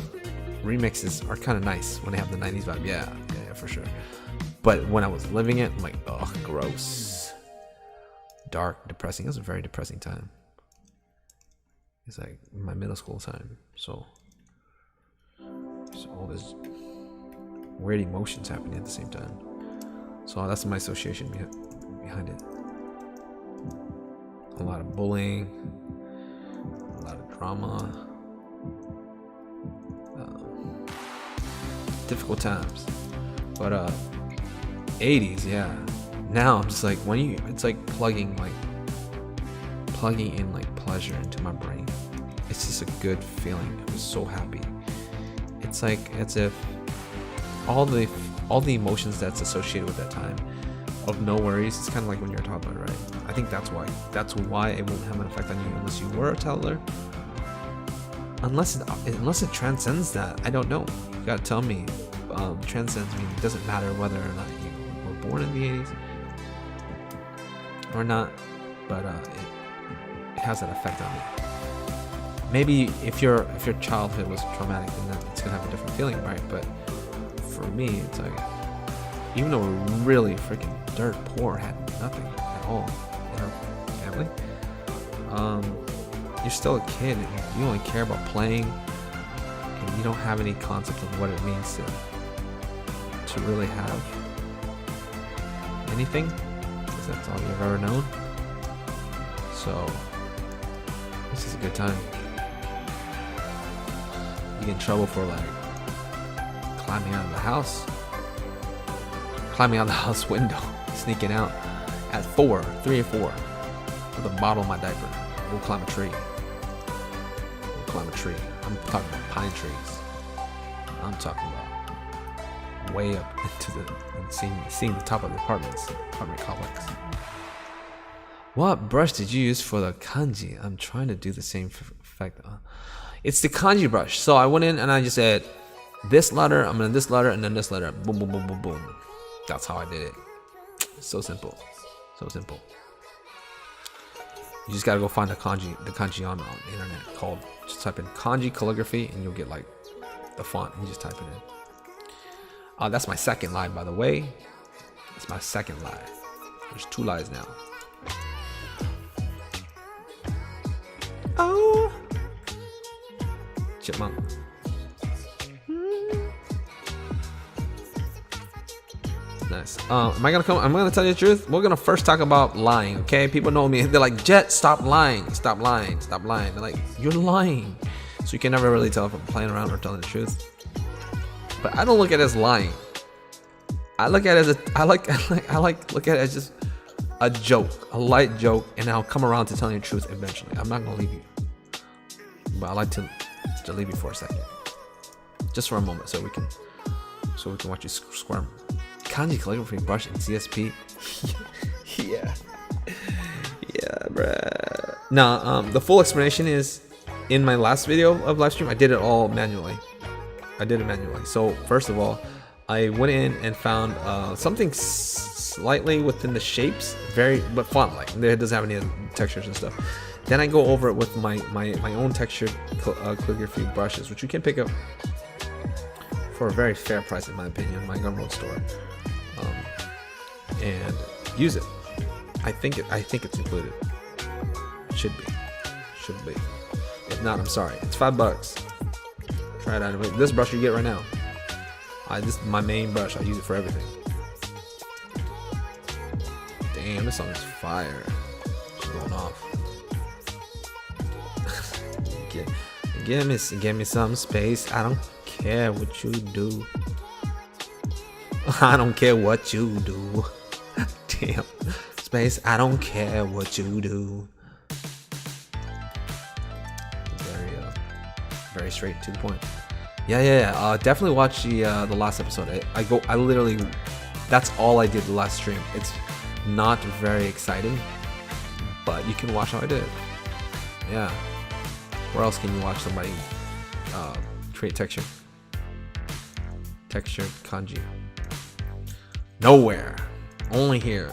remixes are kind of nice when they have the 90s vibe. Yeah, for sure. But when I was living it, I'm like, ugh, gross. Dark, depressing. It was a very depressing time. It's like my middle school time. So all this weird emotions happening at the same time. So that's my association behind it. A lot of bullying, a lot of drama, difficult times. But 80s, yeah. Now I'm just like, it's like plugging in like pleasure into my brain. It's just a good feeling. I was so happy. It's like as if all the emotions that's associated with that time of no worries. It's kind of like when you're a toddler, right? I think that's why it won't have an effect on you unless you were a toddler. Unless it transcends that. I don't know. You gotta tell me. Transcends meaning it doesn't matter whether or not you were born in the 80s or not, but it has an effect on me. Maybe if your childhood was traumatic, then it's gonna have a different feeling, right? But for me, it's like, even though we're really freaking dirt poor, had nothing at all in our family, you're still a kid and you only care about playing, and you don't have any concept of what it means to really have anything, because that's all you've ever known. So this is a good time. You get in trouble for like climbing out of the house window, sneaking out at 3 or 4 with a bottle in my diaper. We'll climb a tree. I'm talking about pine trees. I'm talking about way up into seeing the top of the apartment complex. What brush did you use for the kanji? I'm trying to do the same effect. It's the kanji brush. So I went in and I just said, this letter, I'm gonna this letter, and then this letter. Boom, boom, boom, boom, boom. That's how I did it. So simple. So simple. You just gotta go find the kanji on the internet called. Just type in kanji calligraphy and you'll get like the font. And you just type it in. That's my second lie, by the way. It's my second lie. There's 2 lies now. Oh, chipmunk. Nice. Am I gonna come? I'm gonna tell you the truth. We're gonna first talk about lying, okay? People know me. They're like, Jet, stop lying, stop lying, stop lying. They're like, you're lying. So you can never really tell if I'm playing around or telling the truth. But I don't look at it as lying. I look at it as look at it as just a joke, a light joke, and I'll come around to telling you the truth eventually. I'm not gonna leave you, but I like to leave you for a second, just for a moment, so we can watch you squirm. Kanji calligraphy brush in CSP. yeah, bruh. Now, the full explanation is in my last video of Livestream. I did it all manually. So first of all, I went in and found something slightly within the shapes, but font-like. It doesn't have any textures and stuff. Then I go over it with my own textured calligraphy brushes, which you can pick up for a very fair price, in my opinion, in my Gumroad store, and use it. I think it's included. Should be. If not, I'm sorry. It's $5. Try it out. This brush you get right now. This is my main brush. I use it for everything. Damn, this song is fire. It's going off. Give me some space. I don't care what you do. I don't care what you do. Damn. Space, I don't care what you do. Very straight to the point. Yeah. Definitely watch the last episode. I literally, that's all I did the last stream. It's not very exciting, but you can watch how I did it. Yeah. Where else can you watch somebody create textured kanji? Nowhere. Only here.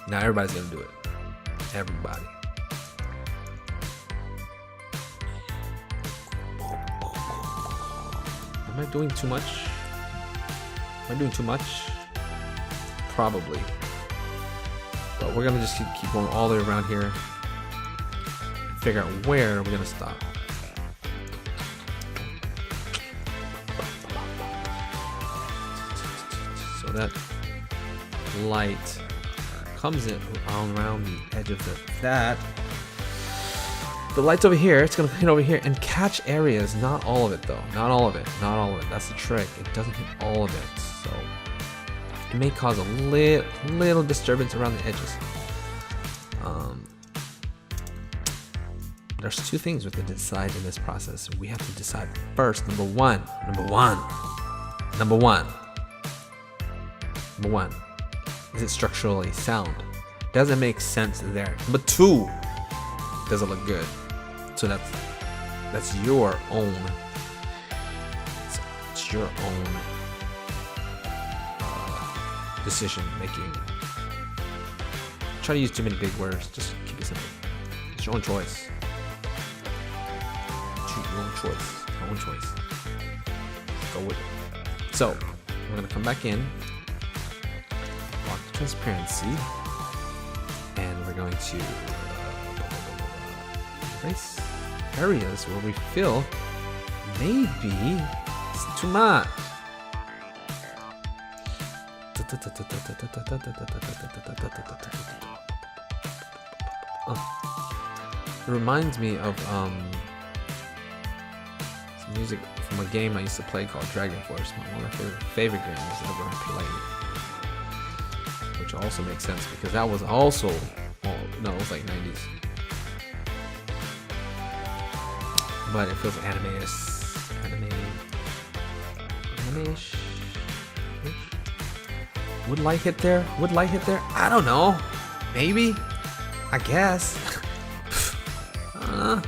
Now everybody's gonna do it. Everybody. Am I doing too much? Probably. But we're gonna just keep going all the way around here. Figure out where we're gonna stop. So that light comes in around the edge of that. The light's over here. It's gonna hit over here and catch areas. Not all of it though. Not all of it. That's the trick. It doesn't hit all of it. So it may cause a little disturbance around the edges. There's 2 things we have to decide in this process. We have to decide first. Number one. Is it structurally sound? Does it make sense there? Number 2. Does it look good? So that's your own. It's your own decision making try to use too many big words. Just keep it simple. It's your own choice. Choose your own choice. Your own choice. Go with it. So we're gonna come back in, lock the transparency, and we're going to erase areas where we feel maybe it's too much. It reminds me of some music from a game I used to play called Dragon Force, one of my favorite games ever played. Which also makes sense because that was also, well, no, it was like 90s. But it feels anime-ish. Would light hit there? Would light hit there? I don't know. Maybe. I guess. I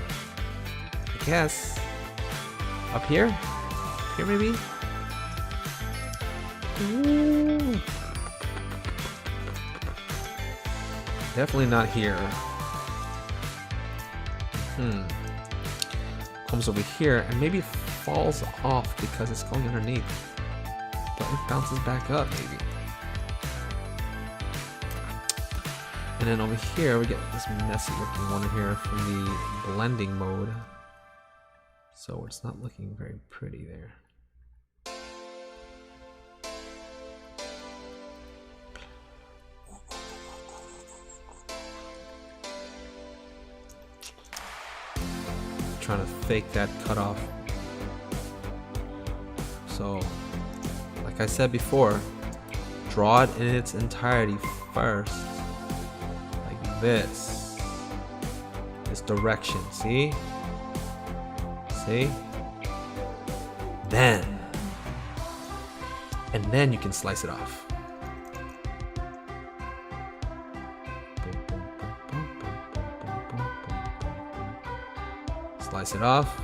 guess. Up here? Up here maybe? Ooh. Definitely not here. Comes over here and maybe falls off because it's going underneath. But it bounces back up maybe. And then over here we get this messy looking one here from the blending mode. So it's not looking very pretty there. Trying to fake that cutoff. So, like I said before, draw it in its entirety first. This direction, see? Then you can slice it off. Slice it off.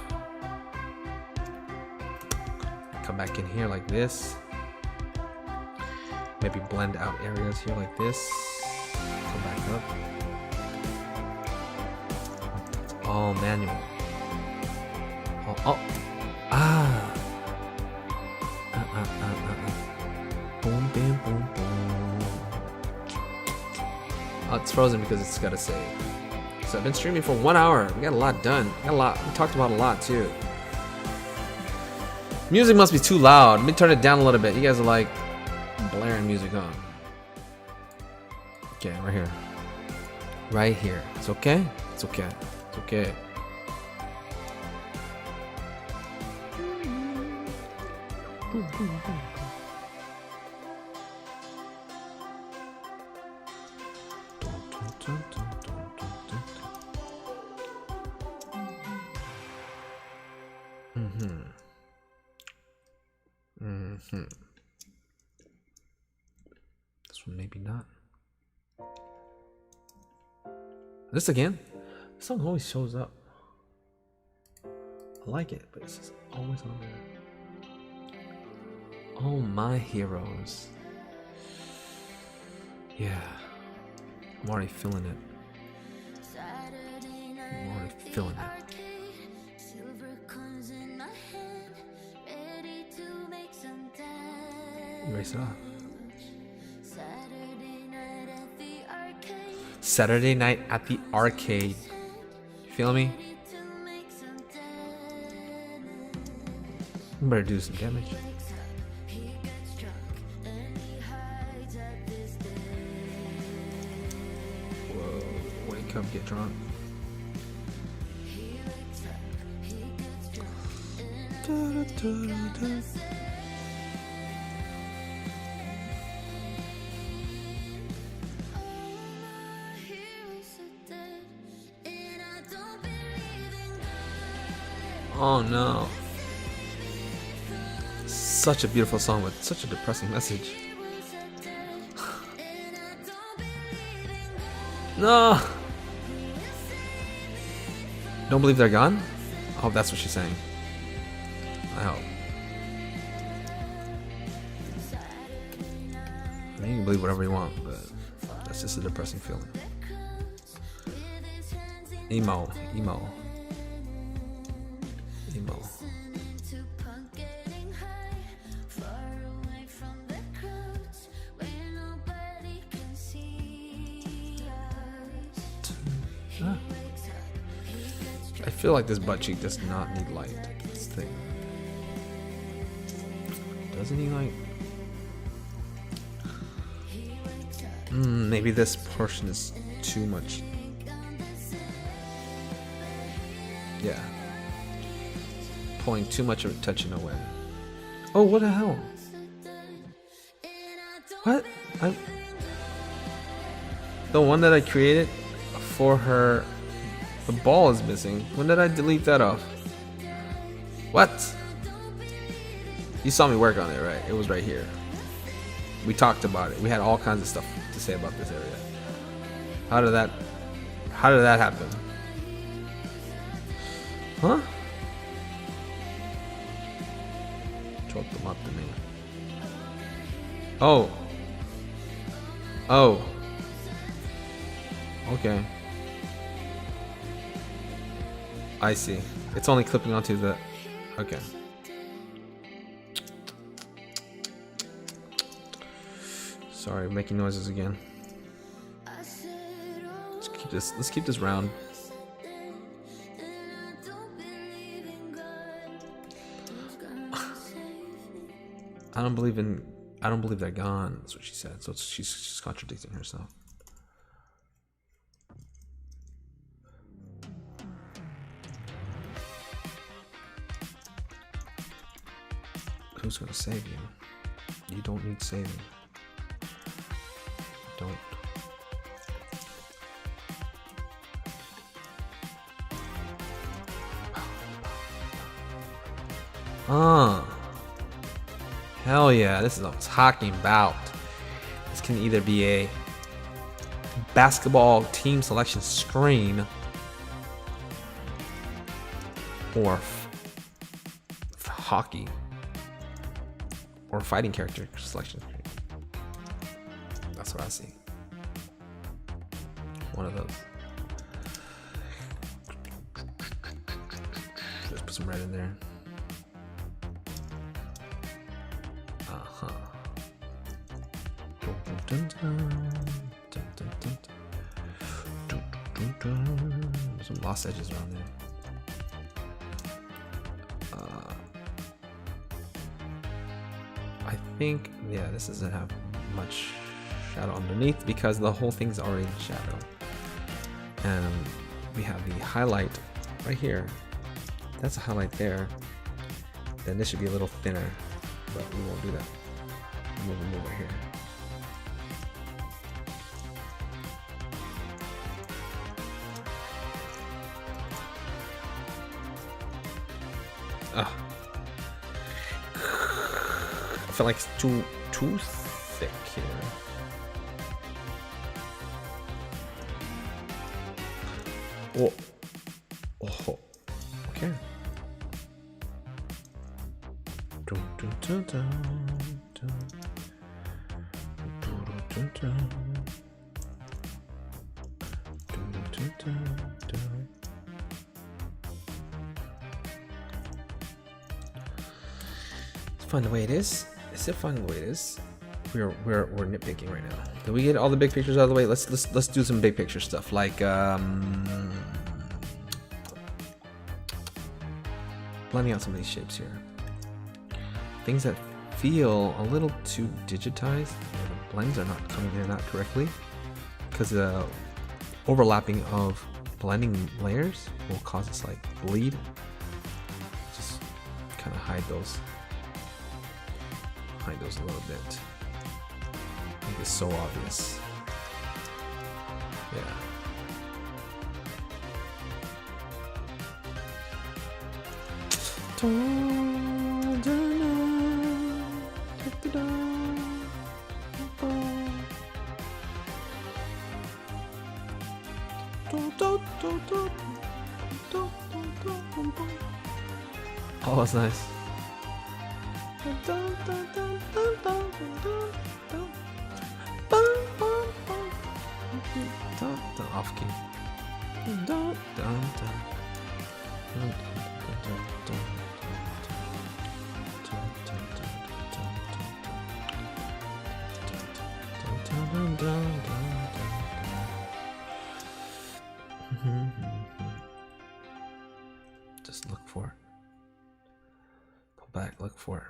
Come back in here like this. Maybe blend out areas here like this. Come back up. All manual. Boom, bam, boom, boom. Oh, it's frozen because it's gotta save. So I've been streaming for 1 hour. We got a lot done. We talked about a lot too. Music must be too loud. Let me turn it down a little bit. You guys are like blaring music on. Okay, right here. Right here. It's okay? It's okay. It's okay. This one maybe not. This again? This song always shows up. I like it, but it's just always on there. Oh, my heroes. Yeah. I'm already feeling it. I'm already feeling it. Erase it off. Saturday night at the arcade. Feel me? You better do some damage. Whoa, wake up, get drunk. Oh no. Such a beautiful song with such a depressing message. No. Don't believe they're gone? I hope that's what she's saying. I hope. I mean, you can believe whatever you want, but It's just a depressing feeling. Emo. I feel like this butt cheek does not need light. This thing. Doesn't need light? Maybe this portion is too much. Yeah. Pulling too much of touching away. Oh, what the hell? What? The one that I created for her, the ball is missing. When did I delete that off? What? You saw me work on it, right? It was right here. We talked about it. We had all kinds of stuff to say about this area. How did that happen? Huh? Choke them up to me. Oh. Okay. I see. It's only clipping onto the... Okay. Sorry, making noises again. Let's keep this round. I don't believe they're gone. That's what she said. So she's contradicting herself. Who's gonna save you? You don't need saving. Don't. Hell yeah, this is what I'm talking about. This can either be a basketball team selection screen or hockey or fighting character selection screen. That's what I see. One of those. Just put some red in there. Some lost edges around there. I think, yeah, this doesn't have much shadow underneath because the whole thing's already in shadow. And we have the highlight right here. That's a highlight there. Then this should be a little thinner, but we won't do that. Move it here. I feel like it's too thick here. Oh, okay. It's fun the way it is. Is it fun the way it is? We're nitpicking right now. Did we get all the big pictures out of the way? Let's do some big picture stuff like blending out some of these shapes here. Things that feel a little too digitized. The blends are not coming in out correctly because the overlapping of blending layers will cause this like bleed. Just kind of hide those a little bit. Make it so obvious. Yeah. Oh, that's nice. off key. Dun, dun, dun. Dun, dun, dun, dun, dun, dun, dun, dun. Just look for it. Go back, look for it.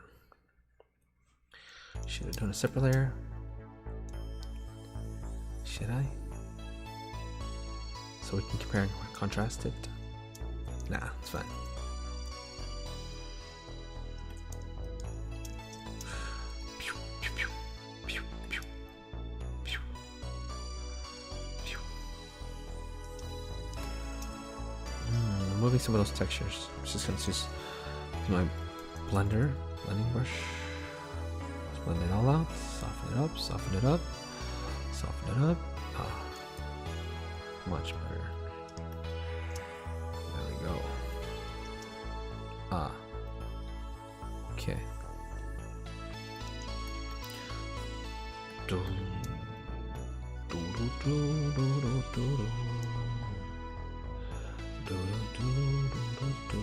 Should have done a separate layer. Should I? So we can compare and contrast it? Nah, it's fine. Removing some of those textures. I'm just gonna use my blending brush. Just blend it all out. Soften it up, soften it up, soften it up. Ah, much better. There we go. Ah, okay. Do, do, do, do, do, do, do. Do, do, do, do, do, do.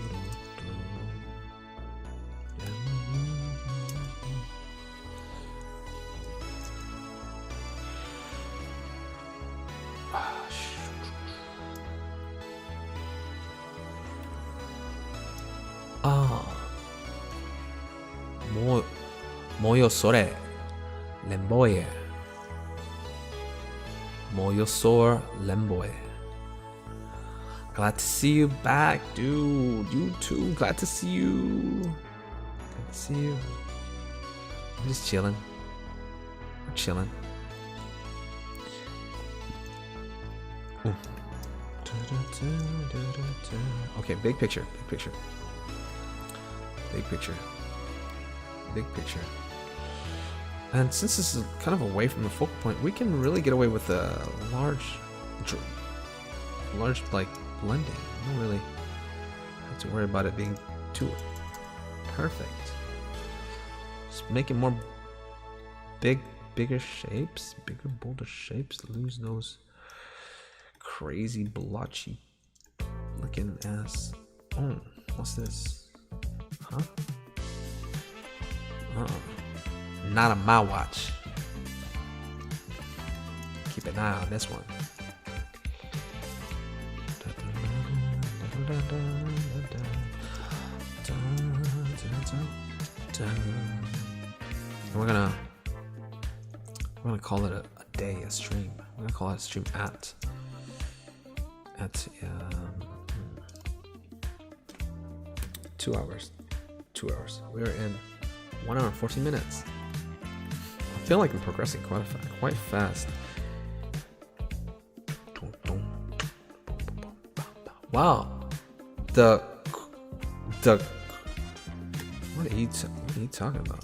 Moyo sore lemboye. Moyo sore lemboye. Glad to see you back, dude. You too. Glad to see you. Glad to see you. I'm just chilling. We're chilling. Ooh. Okay, big picture. Big picture. Big picture. Big picture. And since this is kind of away from the focal point, we can really get away with a large like blending. I don't really have to worry about it being too perfect. Just make it more bigger shapes, bigger, bolder shapes. Lose those crazy blotchy looking ass. Oh, what's this? Huh? Not on my watch. Keep an eye on this one. And we're gonna call it a day, a stream. We're gonna call it a stream at 2 hours. 2 hours. We're in 1 hour and 14 minutes. I feel like I'm progressing quite fast. Wow. What are you talking about?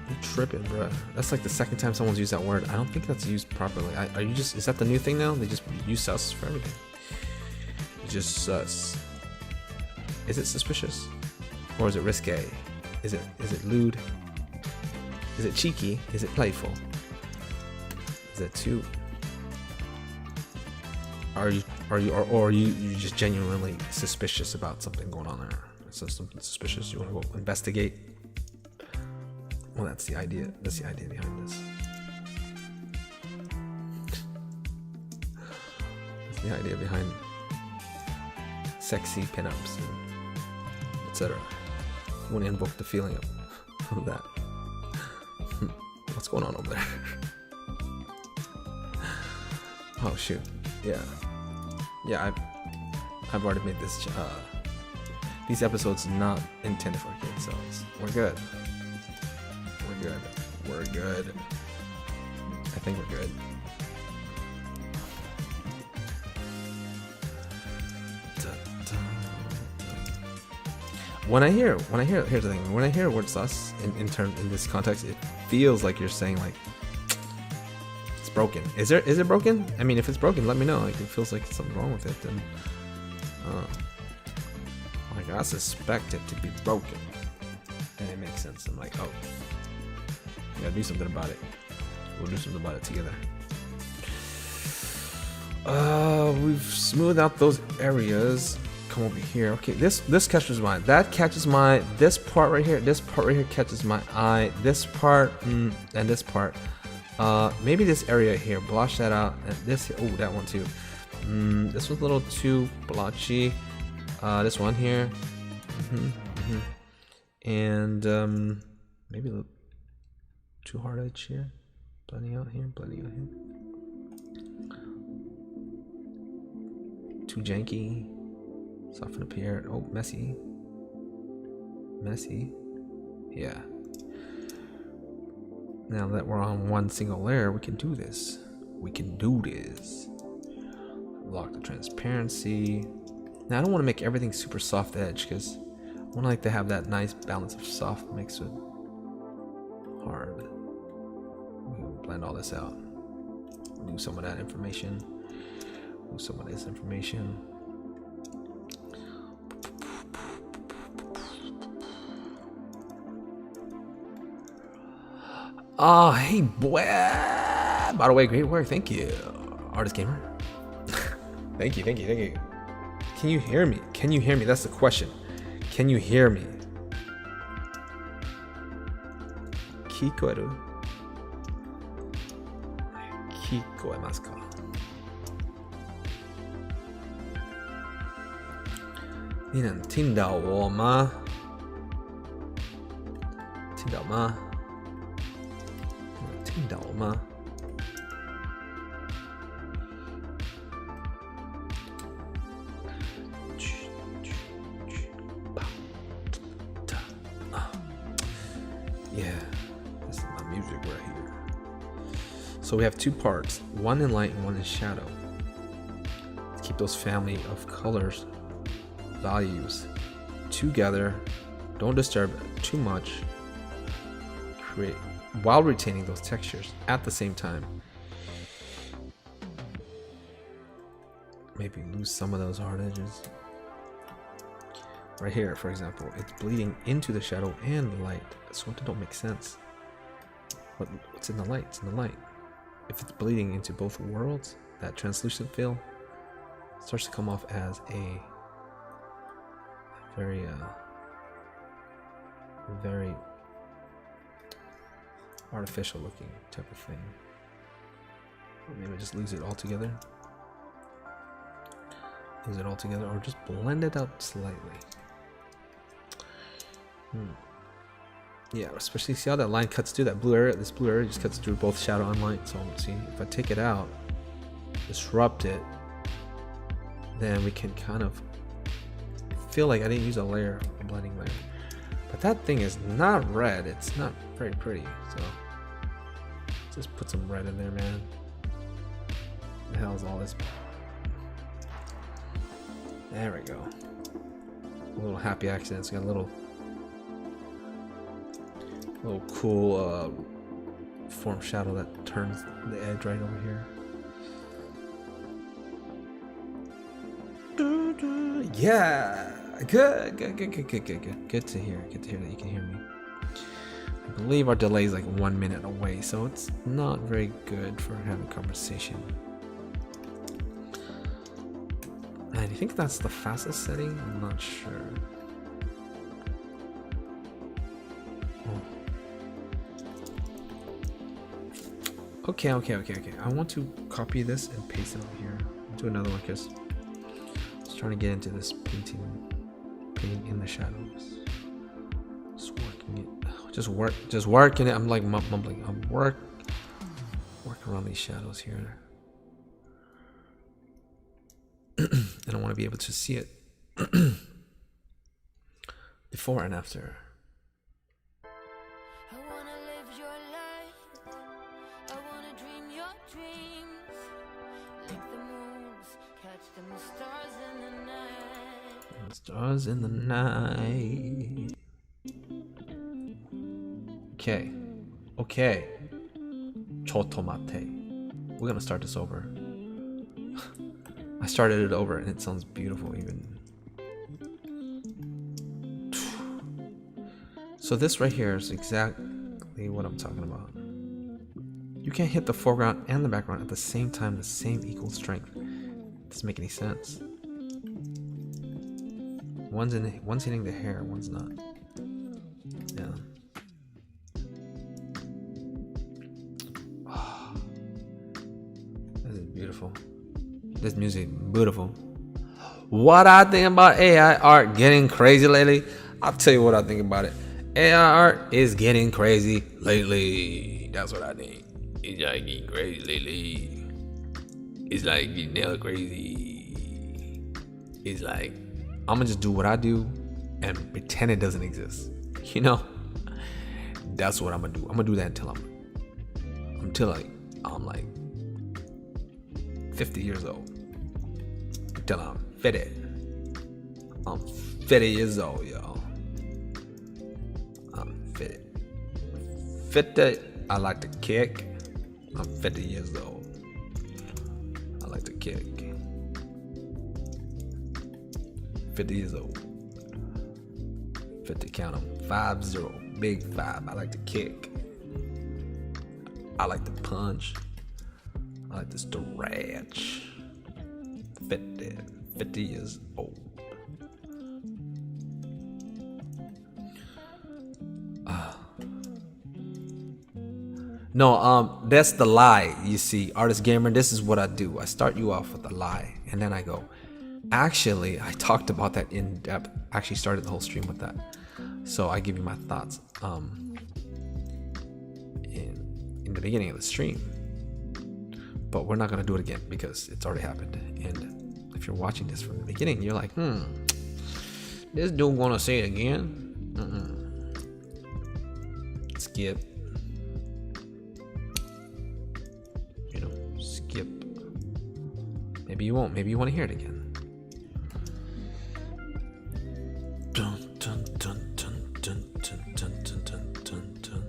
You're tripping, bro. That's like the second time someone's used that word. I don't think that's used properly. Is that the new thing now? They just use sus for everything. Just sus. Is it suspicious? Or is it risque? Is it lewd? Is it cheeky? Is it playful? Is it too? Are you just genuinely suspicious about something going on there? So something suspicious, you want to go investigate? Well, that's the idea. That's the idea behind this. That's the idea behind sexy pinups and etc. You want to invoke the feeling of that. What's going on over there? Oh shoot. Yeah, I've already made this these episodes not intended for kids, so we're good. We're good. I think we're good. When I hear here's the thing, when I hear the word sus in this context, it feels like you're saying like it's broken. Is it broken? I mean, if it's broken, let me know. Like, it feels like something wrong with it, then like I suspect it to be broken, and it makes sense. I'm like, oh, we gotta do something about it. We'll do something about it together. We've smoothed out those areas. Come over here. Okay, this catches my eye. That catches my. This part right here. This part right here catches my eye. This part and this part. Maybe this area here. Blotch that out. And this. Oh, that one too. This was a little too blotchy. This one here. And maybe a little too hard edge here. Blending out here. Blending out here. Too janky. Soften up here. Oh, messy. Messy. Yeah. Now that we're on one single layer, we can do this. We can do this. Lock the transparency. Now I don't want to make everything super soft edge because I want to like to have that nice balance of soft mixed with hard. We'll blend all this out. Lose some of that information. Lose some of this information. Oh, hey, boy. By the way, great work. Thank you. Artist Gamer. Thank you, thank you, thank you. Can you hear me? Can you hear me? That's the question. Can you hear me? Kikoeru? Kikoemasu ka? Ni nan听到我吗？听到吗？听到吗？Yeah, this is my music right here. So we have two parts, one in light and one in shadow. Let's keep those family of colors values together. Don't disturb too much. Create while retaining those textures at the same time. Maybe lose some of those hard edges. Right here, for example, it's bleeding into the shadow and the light, so it don't make sense. What's in the light? It's in the light. If it's bleeding into both worlds, that translucent feel starts to come off as a very artificial looking type of thing. Or maybe just lose it all together. Lose it all together, or just blend it out slightly. Yeah, especially see how that line cuts through that blue area. This blue area just cuts through both shadow and light. So see, if I take it out, disrupt it, then we can kind of feel like I didn't use a layer, a blending layer. But that thing is not red. It's not very pretty. So just put some red in there, man. What the hell is all this? There we go. A little happy accidents. Got a little cool form shadow that turns the edge right over here. Yeah, good to hear that you can hear me. I believe our delay is like 1 minute away, so it's not very good for having conversation. And I think that's the fastest setting. I'm not sure. Okay. I want to copy this and paste it over here. I'll do another one because I was trying to get into this painting in the shadows. Just working it. I'm like mumbling. I'm work around these shadows here. And I want to be able to see it before and after. Stars in the night. Okay. Chotomate. We're gonna start this over. I started it over and it sounds beautiful even. So this right here is exactly what I'm talking about. You can't hit the foreground and the background at the same time, the same equal strength. Doesn't make any sense. One's hitting the hair, one's not. Yeah. Oh, this is beautiful. This music, beautiful. What I think about AI art getting crazy lately? I'll tell you what I think about it. AI art is getting crazy lately. That's what I think. It's like getting crazy lately. It's like getting hella crazy. It's like, I'm gonna just do what I do and pretend it doesn't exist. You know? That's what I'm gonna do. I'm gonna do that until I'm like 50 years old. Until I'm 50. I'm 50 years old, y'all. I'm 50. 50, I like to kick. I'm 50 years old. I like to kick. 50 years old. 50, count them. 5-0. Big 5. I like to kick. I like to punch. I like to stretch. 50 years old. No, that's the lie. You see, Artist Gamer, this is what I do. I start you off with a lie, and then I go, actually, I talked about that in depth. Actually started the whole stream with that. So I give you my thoughts in the beginning of the stream. But we're not gonna do it again because it's already happened. And if you're watching this from the beginning, you're like, this dude wanna say it again? Skip. You know, skip. Maybe you won't. Maybe you want to hear it again. Dun, dun, dun, dun, dun, dun, dun, dun, dun, dun, dun, dun.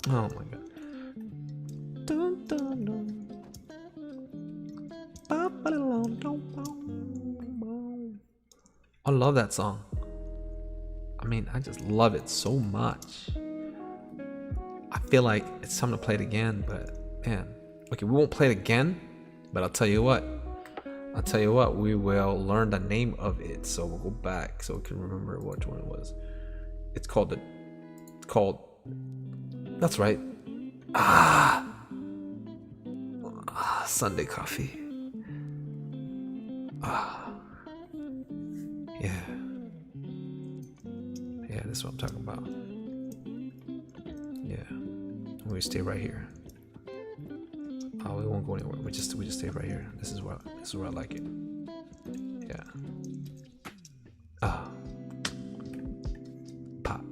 Oh my god. Dun, dun, dun. I love that song. I mean, I just love it so much. I feel like it's time to play it again, but man. Okay, we won't play it again, but I'll tell you what, we will learn the name of it. So we'll go back so we can remember which one it was. It's called that's right. Sunday coffee. Yeah, this is what I'm talking about. Yeah, we stay right here. We won't go anywhere. We just stay right here. This is where I like it. Yeah. Pop.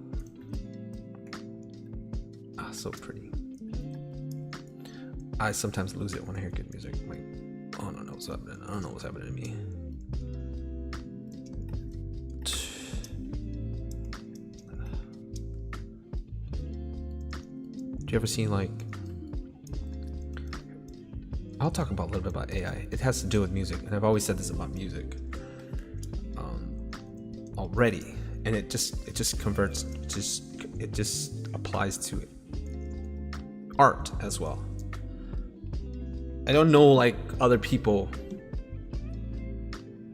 So pretty. I sometimes lose it when I hear good music. I'm like, oh, I don't know what's happening. I don't know what's happening to me. Do you ever seen like? I'll talk about a little bit about AI. It has to do with music, and I've always said this about music. Already, and it just converts. It just applies to it. Art as well. I don't know like other people.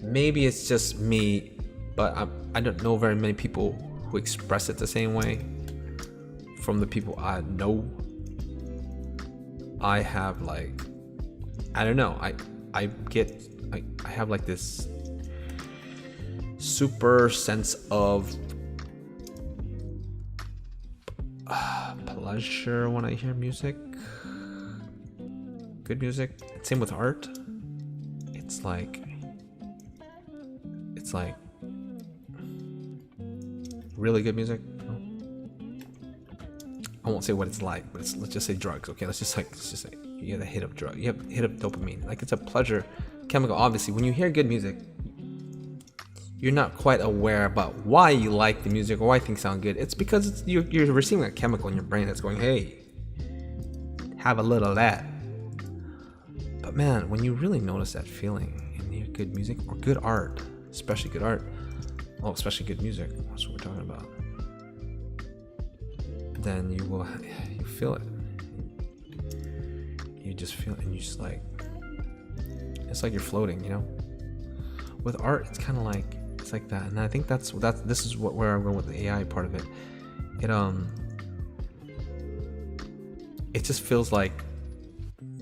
Maybe it's just me, but I don't know very many people who express it the same way. From the people I know, I have like, I don't know. I have like this super sense of pleasure when I hear music. Good music. Same with art. It's like really good music. I won't say what it's like, but let's just say drugs. Okay, let's just say you get a hit of drug. You have a hit of dopamine. Like it's a pleasure chemical. Obviously, when you hear good music, you're not quite aware about why you like the music or why things sound good. It's because you're receiving a chemical in your brain that's going, hey, have a little of that. But man, when you really notice that feeling in your good music or good art, especially good art, especially good music, that's what we're talking about, then you feel it. You just feel it, and you just like, it's like you're floating, you know? With art, it's kind of like, it's like that. And I think this is where I'm going with the AI part of it. It just feels like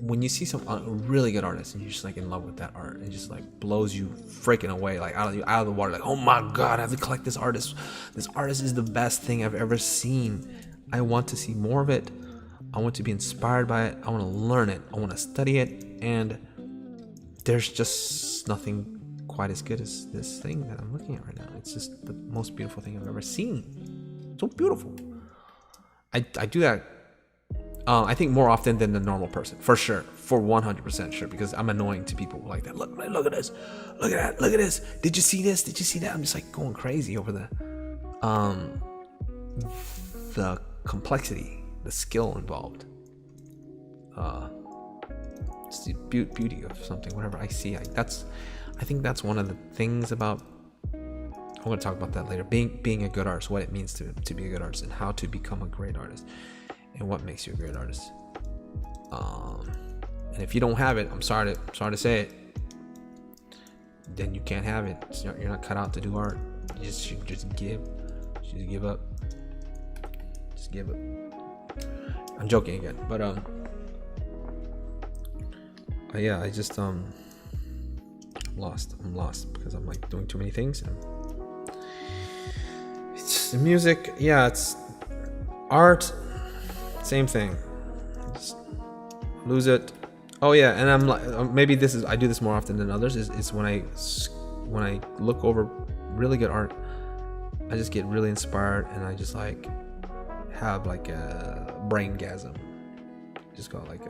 when you see some really good artist and you're just like in love with that art, and it just like blows you freaking away, like out of the water, like, oh my god, I have to collect this artist. This artist is the best thing I've ever seen. I want to see more of it. I want to be inspired by it. I want to learn it. I want to study it. And there's just nothing quite as good as this thing that I'm looking at right now. It's just the most beautiful thing I've ever seen. So beautiful. I do that I think more often than the normal person, for sure, for 100% sure, because I'm annoying to people like that. Look at this, look at that, look at this. Did you see this? Did you see that? I'm just like going crazy over the complexity, the skill involved, it's the beauty of something. Whatever I see, I think that's one of the things about. I'm going to talk about that later. Being a good artist, what it means to be a good artist, and how to become a great artist, and what makes you a great artist. And if you don't have it, I'm sorry to say it, then you can't have it. You're not cut out to do art. You just give up. Just give up. I'm joking again, but yeah, I just I'm lost because I'm like doing too many things. It's the music, yeah, it's art, same thing. Just lose it. Oh yeah, and I'm like, maybe I do this more often than others. Is when I look over really good art, I just get really inspired, and I just like have like a braingasm. Just call it like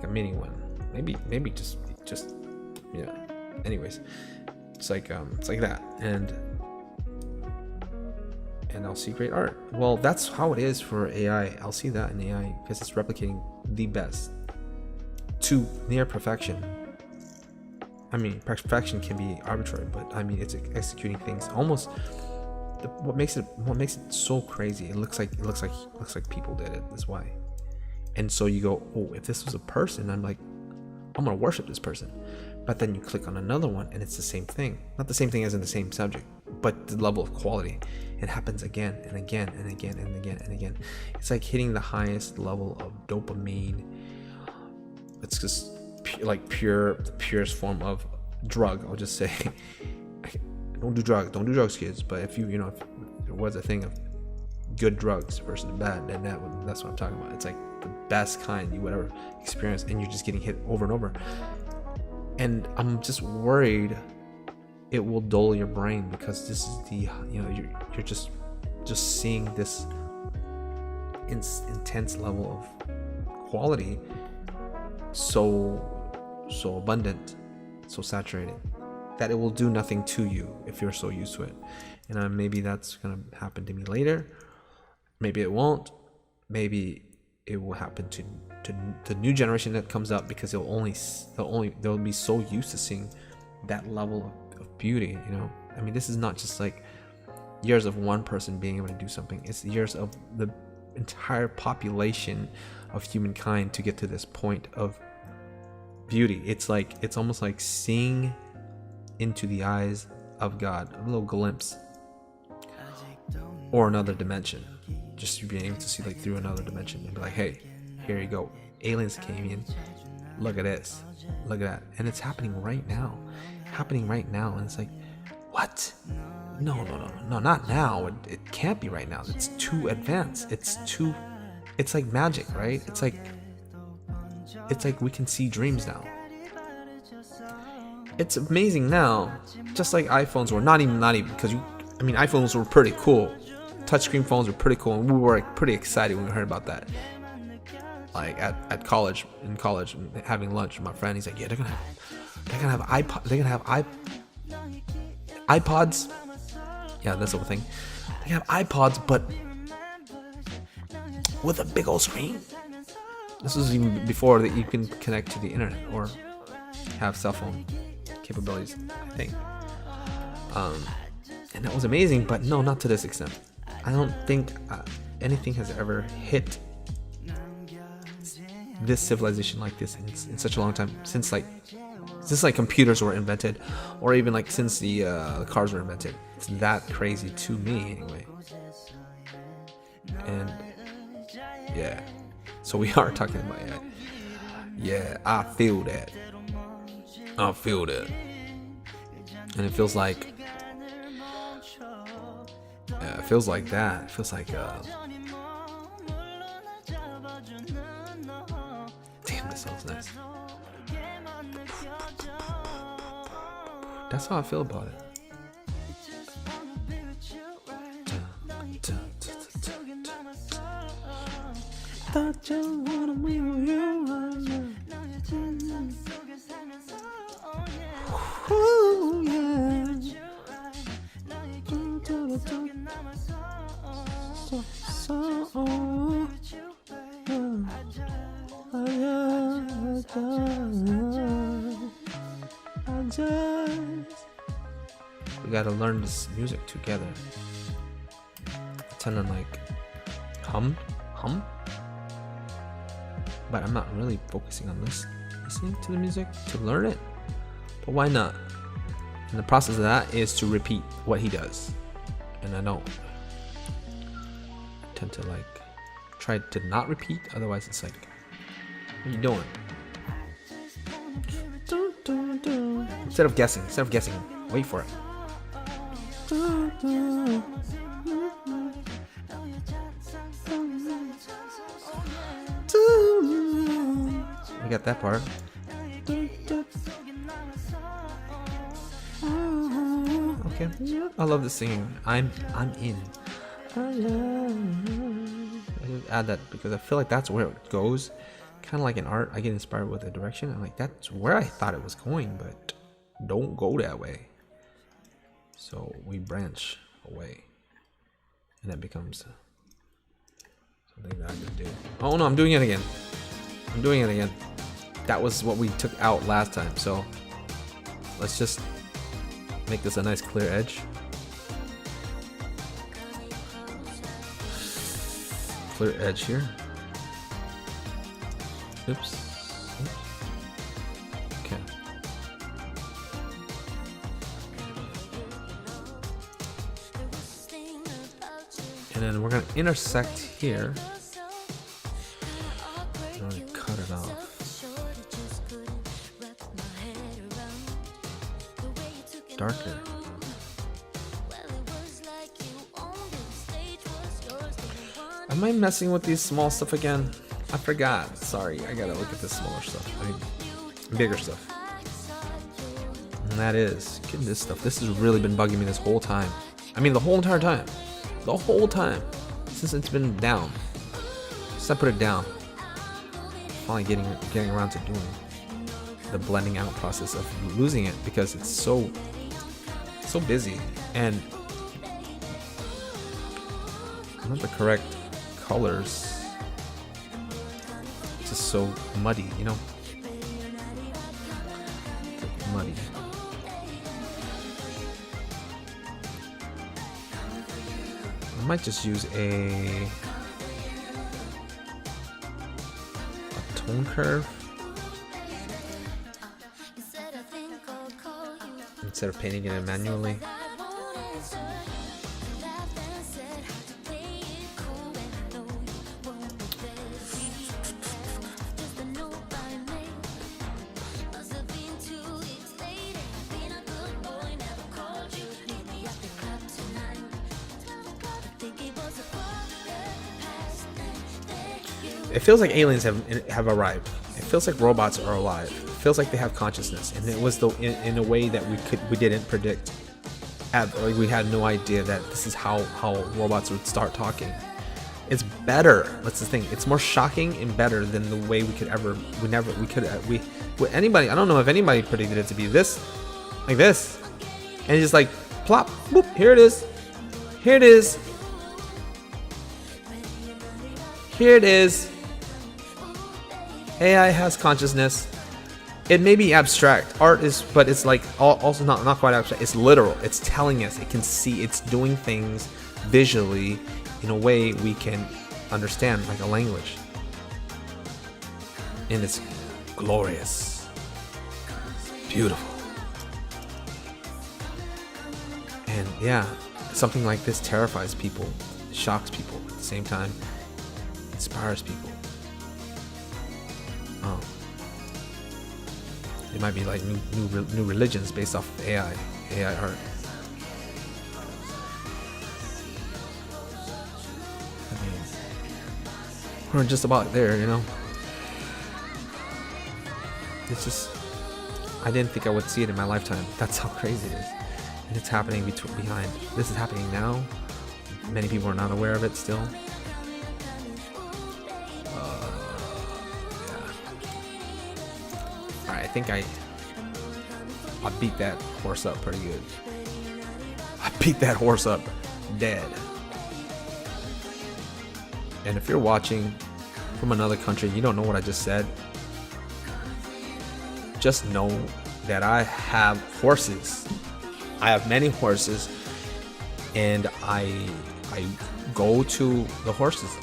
a mini one. Maybe just yeah. Anyways, it's like that, and I'll see great art. Well, that's how it is for AI. I'll see that in AI because it's replicating the best to near perfection. I mean, perfection can be arbitrary, but I mean, it's executing things almost. What makes it so crazy? It looks like people did it. That's why. And so you go, oh, if this was a person, I'm gonna worship this person. But then you click on another one, and it's the same thing. Not the same thing as in the same subject, but the level of quality. It happens again and again and again and again and again. It's like hitting the highest level of dopamine. It's just the purest form of drug. I'll just say, don't do drugs, kids. But if if there was a thing of good drugs versus bad, then that's what I'm talking about. It's like the best kind you would ever experience, and you're just getting hit over and over. And I'm just worried it will dull your brain, because this is you're just seeing this intense level of quality, so abundant, so saturated, that it will do nothing to you if you're so used to it. And maybe that's gonna happen to me later. Maybe it won't. Maybe it will happen to the new generation that comes up, because they'll be so used to seeing that level of beauty. I mean, this is not just like years of one person being able to do something. It's years of the entire population of humankind to get to this point of beauty. It's almost like seeing into the eyes of God, a little glimpse, or another dimension. Just being able to see like through another dimension and be like, hey, here you go, aliens came in, look at this, look at that. And it's happening right now. And it's like, what? No, not now. It can't be right now. It's too advanced. It's like magic, right? It's like we can see dreams now. It's amazing now, just like iPhones were. Not even because iPhones were pretty cool. Touchscreen phones were pretty cool, and we were pretty excited when we heard about that. Like in college, having lunch with my friend, he's like, yeah, they're gonna have iPod, they're gonna have iPods. Yeah, that's the whole thing. They have iPods, but with a big old screen. This was even before that you can connect to the internet or have cell phone capabilities, I think. And that was amazing, but no, not to this extent. I don't think anything has ever hit this civilization like this in such a long time, since like computers were invented, or even like since the cars were invented. It's that crazy to me anyway. And yeah, so we are talking about it. Yeah, I feel that. And it feels like it feels like that. It feels like damn, this sounds nice. That's how I feel about it. We gotta learn this music together. I tend to like hum, but I'm not really focusing on listening to the music to learn it. But why not? And the process of that is to repeat what he does, and I don't tend to like try to not repeat. Otherwise, it's like, what are you doing? Instead of guessing, wait for it. We got that part. Okay, I love the singing. I'm in. I just add that because I feel like that's where it goes. Kind of like in art, I get inspired with the direction. I'm like, that's where I thought it was going, but don't go that way. So we branch away, and that becomes something that I can do. Oh no, I'm doing it again. That was what we took out last time. So let's just make this a nice clear edge. Clear edge here. Oops. Okay. And then we're gonna intersect here. I'm gonna cut it off. Darker. Am I messing with these small stuff again? I forgot. Sorry, I gotta look at the smaller stuff. I mean, bigger stuff. And that is getting this stuff. This has really been bugging me this whole time. I mean, the whole entire time. The whole time. Since it's been down. Since I put it down. Finally getting around to doing the blending out process of losing it because it's so busy and not the correct colors. It's just so muddy, you know? It's muddy. I might just use a tone curve instead of painting it in manually. It feels like aliens have arrived. It feels like robots are alive. It feels like they have consciousness, and it was in a way that we didn't predict. Like we had no idea that this is how robots would start talking. It's better. That's the thing. It's more shocking and better than the way anybody. I don't know if anybody predicted it to be this, like this, and it's just like Plop. Boop. Here it is. Here it is. Here it is. AI has consciousness. It may be abstract. Art is, but it's like also not quite abstract. It's literal. It's telling us. It can see. It's doing things visually in a way we can understand, like a language. And it's glorious. Beautiful. And yeah, something like this terrifies people, shocks people at the same time, inspires people. It might be like new religions based off of AI art. I mean, we're just about there, you know. It's just, I didn't think I would see it in my lifetime. That's how crazy it is. And it's happening behind. This is happening now. Many people are not aware of it still. Alright, I think I beat that horse up pretty good. I beat that horse up dead. And if you're watching from another country, you don't know what I just said, just know that I have horses. I have many horses, and I go to the horses.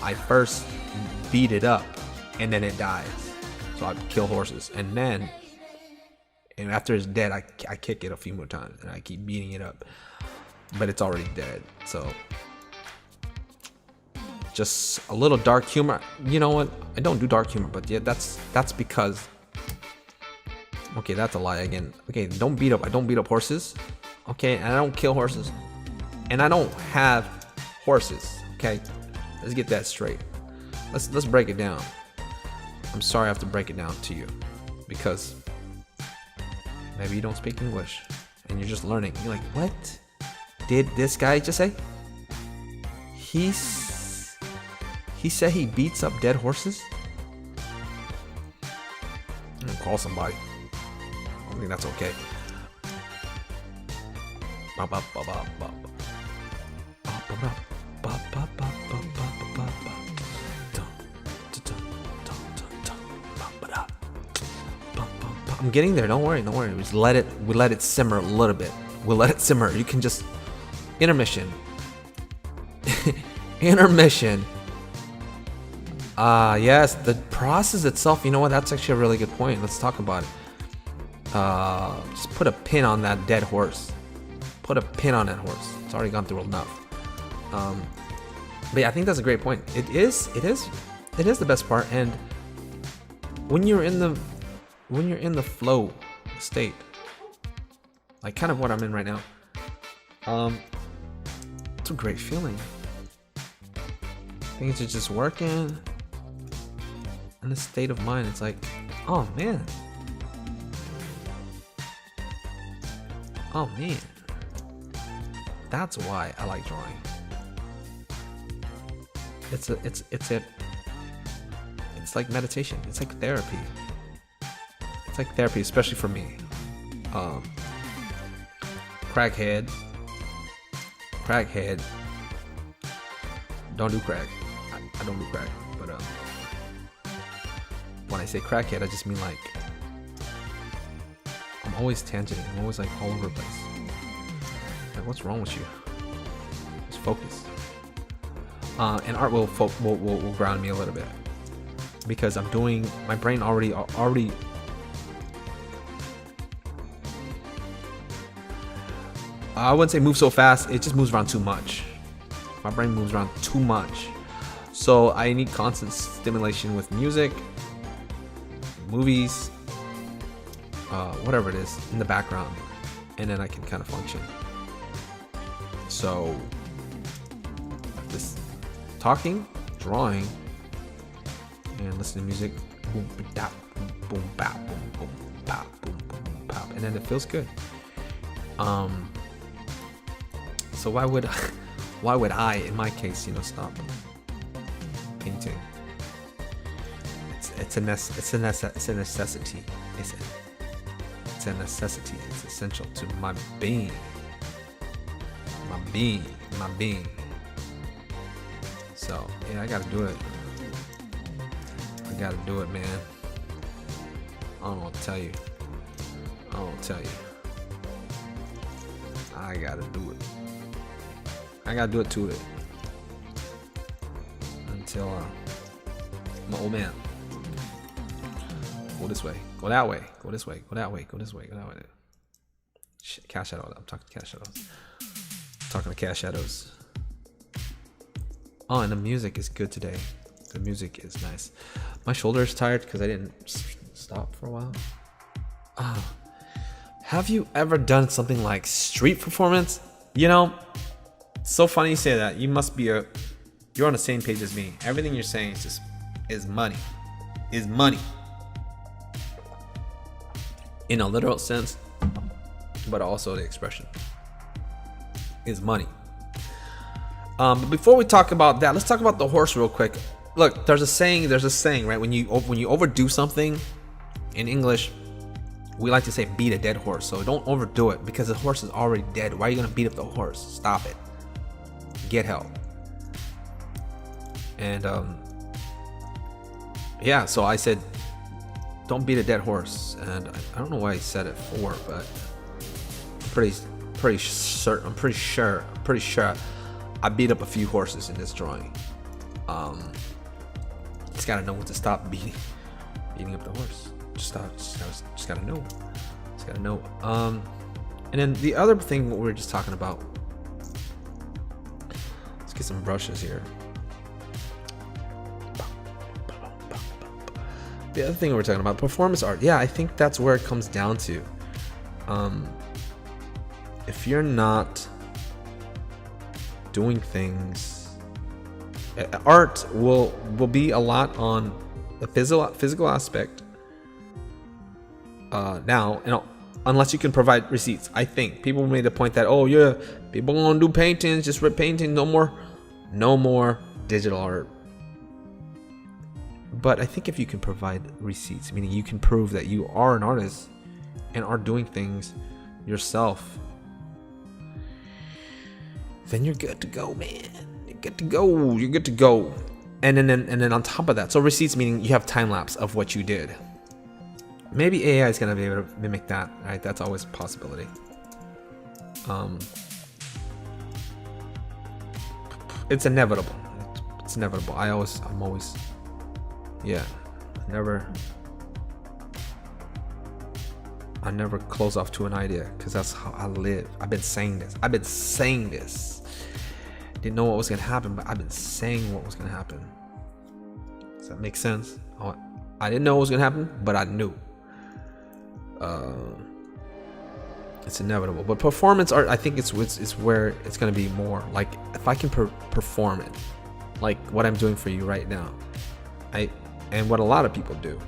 I first beat it up, and then it dies. So I kill horses, and after it's dead, I kick it a few more times, and I keep beating it up, but it's already dead. So just a little dark humor. You know what? I don't do dark humor, but yeah, that's because. Okay, that's a lie again. Okay, I don't beat up horses. Okay, and I don't kill horses, and I don't have horses. Okay, let's get that straight. Let's break it down. I'm sorry I have to break it down to you, because maybe you don't speak English and you're just learning. You're like, what did this guy just say? He said he beats up dead horses? I'm gonna call somebody. I think that's okay. I'm getting there. Don't worry. We just let it simmer a little bit. We'll let it simmer. You can just intermission. Intermission. Yes, the process itself. You know what? That's actually a really good point. Let's talk about it. Just put a pin on that dead horse. Put a pin on that horse. It's already gone through enough. But yeah, I think that's a great point. It is the best part. And when you're in the flow state, like kind of what I'm in right now, it's a great feeling. Things are just working. In a state of mind, it's like, oh man. Oh man. That's why I like drawing. It's like meditation. It's like therapy. It's like therapy, especially for me. Crackhead. Don't do crack. I don't do crack. But when I say crackhead, I just mean like I'm always tangenting. I'm always like all over the place. Like, what's wrong with you? Just focus. And art will ground me a little bit, because I'm doing, my brain already I wouldn't say move so fast, it just moves around too much. My brain moves around too much. So I need constant stimulation with music, movies, whatever it is in the background, and then I can kind of function. So this talking, drawing, and listening to music, boom, bap, boom, bap, boom, boom, bap, boom, boom, bap, and then it feels good. So why would I, in my case, stop painting? It's a necessity. It's a necessity. It's essential to my being. my being. So yeah, I gotta do it. I gotta do it, man. I don't know what to tell you. I gotta do it. I gotta do it to it. Until I'm an old man. Go this way. Go that way. Go this way. Go that way. Go this way. Go that way. Shit, Cash Shadow. I'm talking to Cash Shadows. Talking to Cash Shadows. Oh, and the music is good today. The music is nice. My shoulder is tired because I didn't stop for a while. Have you ever done something like street performance? You know, it's so funny you say that. You must be you're on the same page as me. Everything you're saying is money. Is money. In a literal sense, but also the expression is money. But before we talk about that, let's talk about the horse real quick. Look, there's a saying, right? When you overdo something, in English, we like to say beat a dead horse. So don't overdo it because the horse is already dead. Why are you gonna beat up the horse? Stop it. Get help. And yeah, so I said, don't beat a dead horse. And I don't know why I said it for, but I'm pretty sure I beat up a few horses in this drawing. Just gotta know when to stop beating up the horse. Just gotta know. And then the other thing we were just talking about. Let's get some brushes here. The other thing we're talking about, performance art. Yeah, I think that's where it comes down to. If you're not doing things, art will be a lot on the physical aspect. Now, unless you can provide receipts, I think people made the point that, oh yeah, people gonna do paintings, just rip painting, no more digital art. But I think if you can provide receipts, meaning you can prove that you are an artist and are doing things yourself, then you're good to go, man. You're good to go. And then on top of that, so receipts meaning you have time lapse of what you did. Maybe AI is gonna be able to mimic that, right? That's always a possibility. It's inevitable. I'm always, yeah. I never close off to an idea because that's how I live. I've been saying this. Didn't know what was gonna happen, but I've been saying what was gonna happen. Does that make sense? I didn't know what was gonna happen, but I knew. It's inevitable. But performance art, I think it's where it's gonna be more like if I can perform it, like what I'm doing for you right now, and what a lot of people do,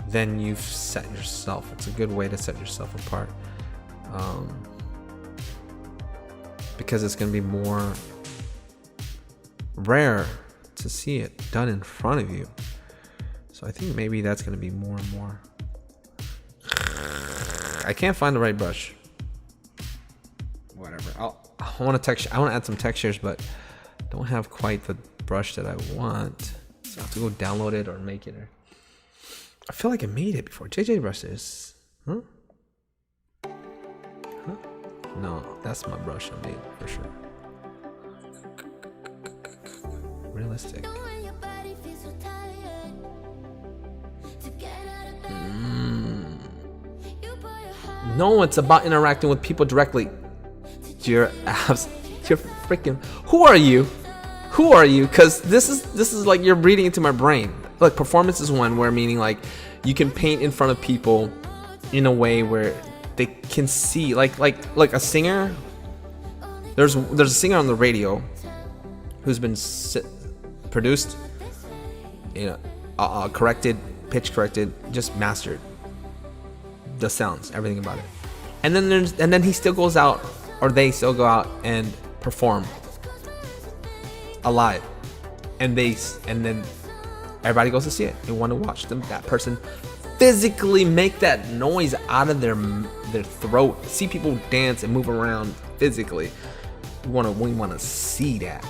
then you've set yourself. It's a good way to set yourself apart, because it's gonna be more rare to see it done in front of you. So I think maybe that's gonna be more and more. I can't find the right brush. Whatever. I want to add some textures, but don't have quite the brush that I want. So I have to go download it or make it. I feel like I made it before. JJ brush this. Huh? No, that's my brush I made for sure. Realistic. No, it's about interacting with people directly. You're freaking. Who are you? Because this is like you're reading into my brain. Like performance is one where meaning like you can paint in front of people in a way where they can see like a singer. There's a singer on the radio who's been produced, corrected, pitch corrected, just mastered the sounds, everything about it. And then he still goes out, or they still go out and perform alive, and then everybody goes to see it. They want to watch that person physically make that noise out of their throat. See people dance and move around physically. We want to see that,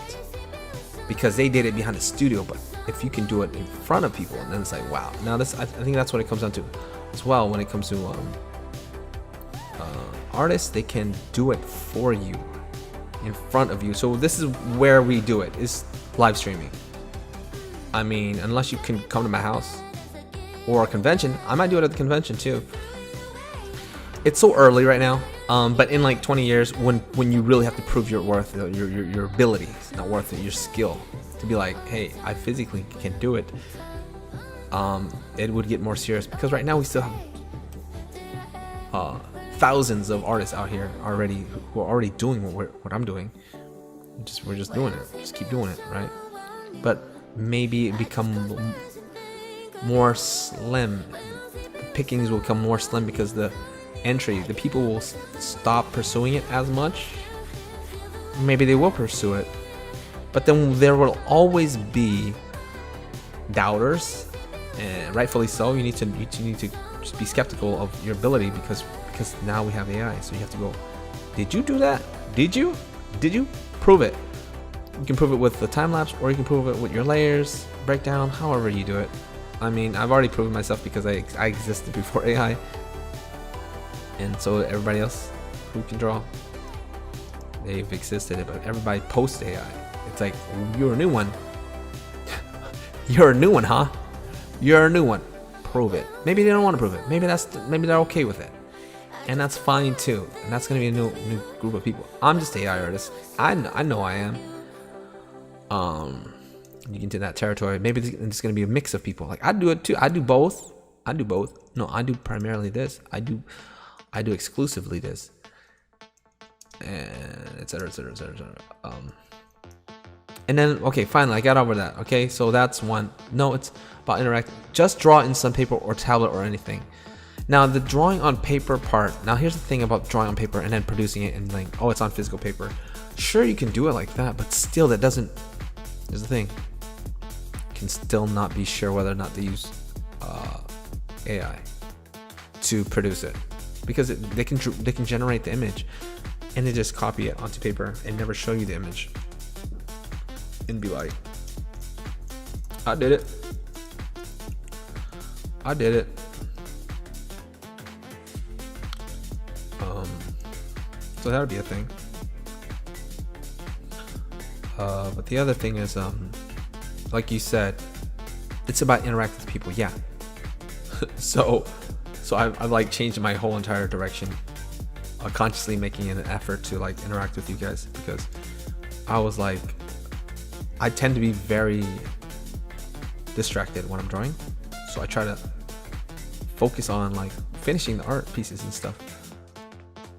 because they did it behind the studio. But if you can do it in front of people, then it's like, wow. Now this, I think that's what it comes down to as well. When it comes to artists, they can do it for you in front of you. So this is where we do it, is live streaming. I mean, unless you can come to my house or a convention, I might do it at the convention too. It's so early right now, but in like 20 years, when you really have to prove your worth, your ability, not worth it, your skill, to be like, hey, I physically can do it, it would get more serious. Because right now we still have thousands of artists out here already who are already doing what I'm doing. We're just doing it, just keep doing it, right? But maybe it become more slim. The pickings will become more slim because the people will stop pursuing it as much. Maybe they will pursue it, but then there will always be doubters, and rightfully so. You need to just be skeptical of your ability, because now we have AI. So you have to go, did you do that? Did you prove it? You can prove it with the time lapse, or you can prove it with your layers breakdown, however you do it. I mean, I've already proven myself because I existed before AI, and so everybody else who can draw, they've existed. But everybody post AI. It's like, you're a new one. You're a new one, huh? You're a new one. Prove it. Maybe they don't want to prove it. Maybe they're okay with it, and that's fine too. And that's gonna be a new group of people. I'm just AI artist. I know I am. You get into that territory. Maybe it's gonna be a mix of people. Like, I do it too. I do both. No, I do primarily this. I do exclusively this, and etc. And then, okay, finally, I got over that. Okay, so that's one. No, it's about interact. Just draw in some paper or tablet or anything. Now, the drawing on paper part. Now, here's the thing about drawing on paper and then producing it and like, oh, it's on physical paper. Sure, you can do it like that, but still, that doesn't. Here's the thing. You can still not be sure whether or not they use AI to produce it, because they can generate the image and they just copy it onto paper and never show you the image and be like, I did it. So that would be a thing. But the other thing is, like you said, it's about interacting with people. Yeah. so I've like changed my whole entire direction, consciously making an effort to like interact with you guys, because I was like, I tend to be very distracted when I'm drawing, so I try to focus on like finishing the art pieces and stuff.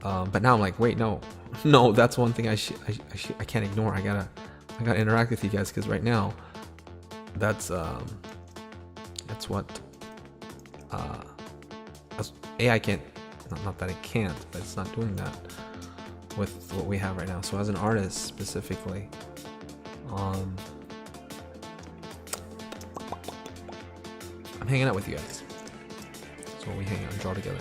But now I'm like, wait, no, that's one thing I can't ignore. I gotta interact with you guys, because right now, that's what AI can't. Not that it can't, but it's not doing that with what we have right now. So as an artist specifically, I'm hanging out with you guys. So we hang out and draw together.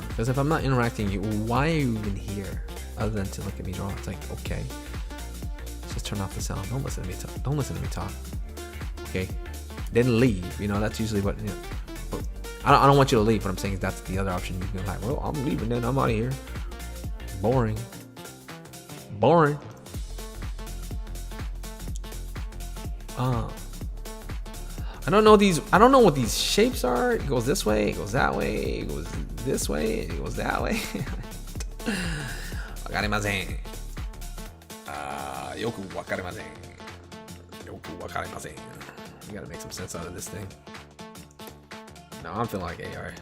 Because if I'm not interacting with you, why are you even here other than to look at me draw? It's like, okay, let's just turn off the sound. Don't listen to me talk. Okay, then leave. That's usually what. I don't want you to leave. What I'm saying is that's the other option. You can be like, well, I'm leaving then. I'm out of here. Boring. I don't know what these shapes are. It goes this way, it goes that way, it goes this way, it goes that way. Wakarimasen. Yoku wakarimasen. You gotta make some sense out of this thing. No, I'm feeling like AI.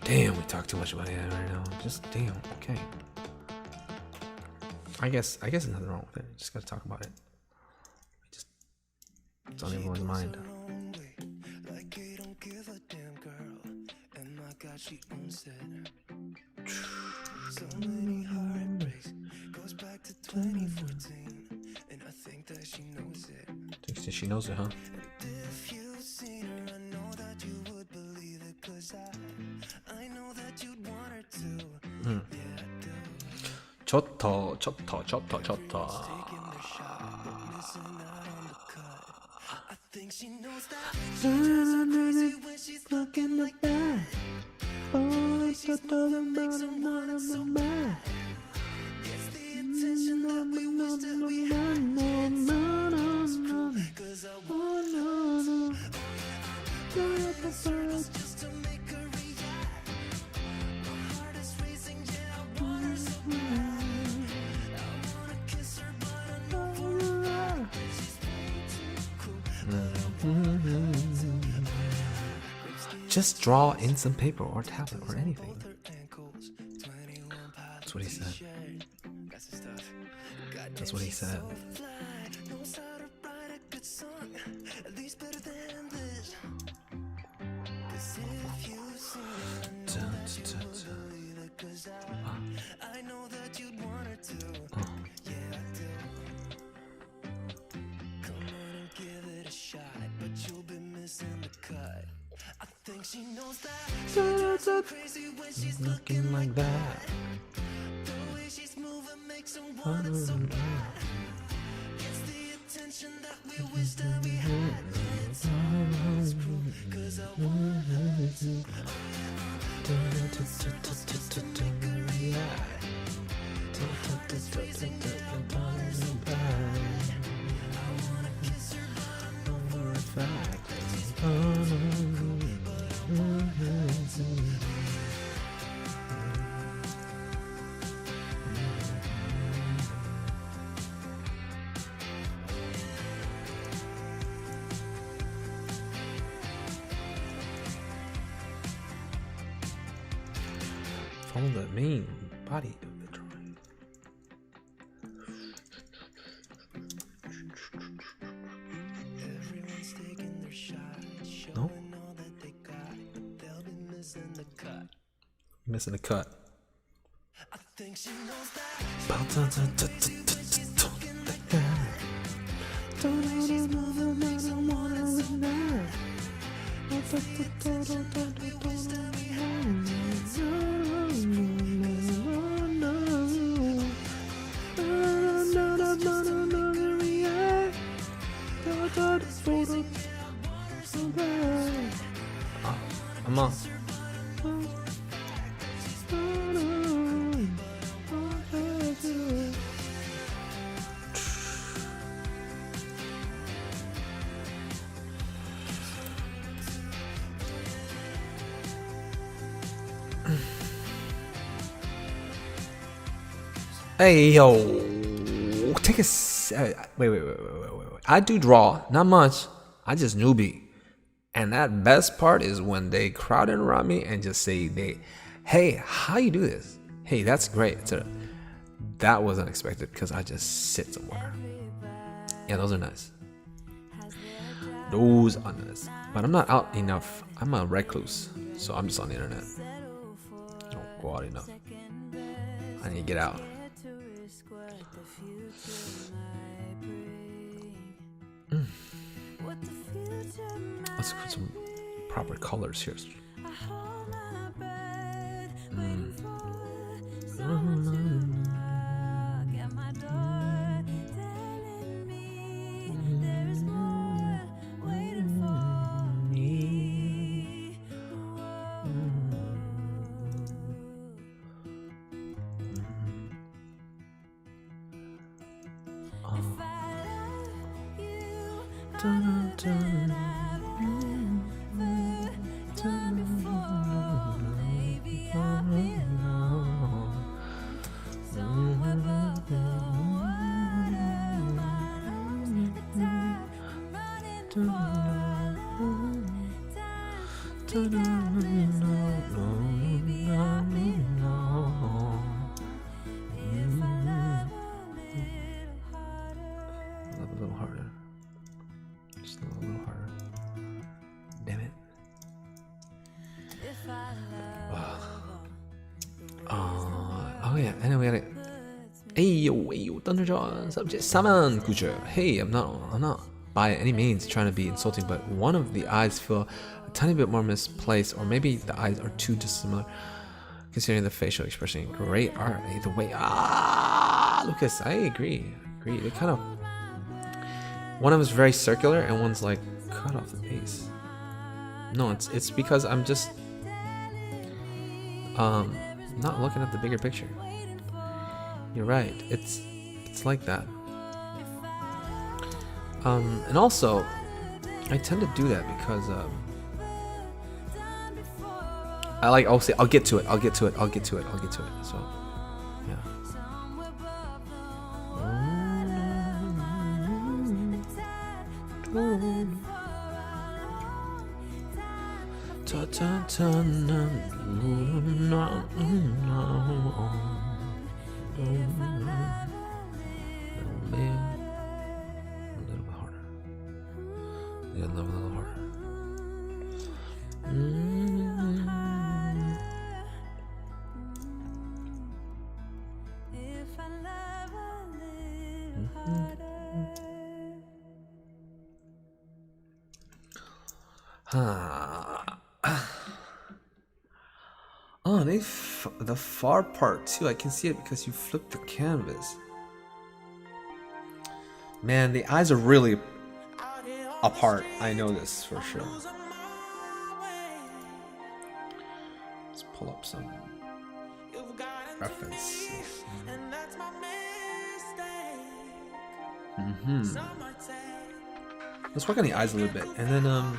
Damn, we talk too much about AI right now. Just damn. Okay. I guess there's nothing wrong with it. Just gotta talk about it. It's on everyone's mind. goes back to 2014, and I think that she knows it. Thinks that she knows it, huh? And if you've seen her, I know that you would believe it, 'cause I know that you'd want her to. Yeah, I do. 좋다. Taking their shot, but missing out on the cut. I think she knows that she drives her crazy when she's looking like that. Oh, she's moving, makes her wanna so bad. Gets the attention that we wish that we had. It's true, 'cause I wanna. Circles just to make her react. My heart is racing, yeah, I want her so bad. I wanna kiss her, but I know for a fact that she's way too cool. Just draw in some paper or tablet or anything. That's what he said. That's what he said. Knows how to write a good song, at least better than this. 'Cause if you see her, I know that you will believe it, 'cause I know that you'd want her to. Yeah, I do. Come on and give it a shot, but you'll be missing the cut. I think she knows that she drives her crazy when she's looking like that. The way she's moving makes her want it so bad. Gets the attention that we wish that we had. It's proof, 'cause I want her to. Circles just to make her react. My heart is racing, yeah, I want her so bad. I wanna kiss her, but I know for a fact that she's Follow the main body of the drawing. Everyone's taking their shot, No? showing all that they got, but they'll be missing the cut. Missing a cut. I think she knows that. She's moving, makes her wanna look mad. Gets the attention that we wish that we had. I'm on. Hey yo, take a wait. I do draw, not much. I just newbie, and that best part is when they crowded around me and just say hey, how you do this? Hey, that's great, etc. That was unexpected because I just sit somewhere. Yeah, those are nice. Those are nice, but I'm not out enough. I'm a recluse, so I'm just on the internet. I don't go out enough. I need to get out. Let's put some proper colors here. A little harder. Just a little harder. Damn it. Oh yeah, and then we gotta Hey yo, Thunderjaw, subject Saman Kucha. Hey, I'm not by any means trying to be insulting, but one of the eyes feel a tiny bit more misplaced, or maybe the eyes are too dissimilar. Considering the facial expression, great art. Either way, Lucas, I agree. They kind of, one of them is very circular, and one's like cut off the base. No, it's because I'm just not looking at the bigger picture. You're right. It's like that. And also, I tend to do that because I like. I'll get to it. So yeah. A little bit harder. You gotta love a little harder. Oh, the far part too. I can see it because you flipped the canvas. Man, the eyes are really apart. I know this for sure. Let's pull up some references. Let's work on the eyes a little bit, and then yeah.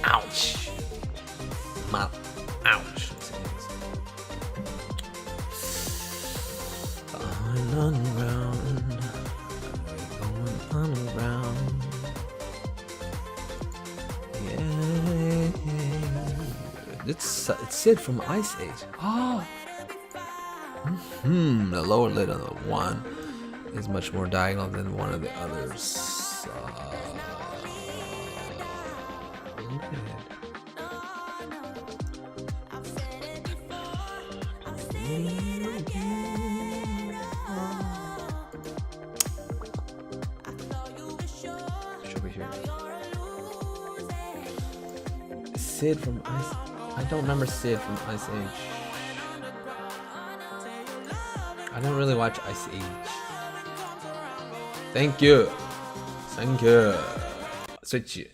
Ouch. Ouch. Going underground. Going underground. Yeah. It's Sid from Ice Age. Oh. The lower lid on the one is much more diagonal than one of the others. Sid from Ice. I don't remember Sid from Ice Age. I don't really watch Ice Age. Thank you. Switch.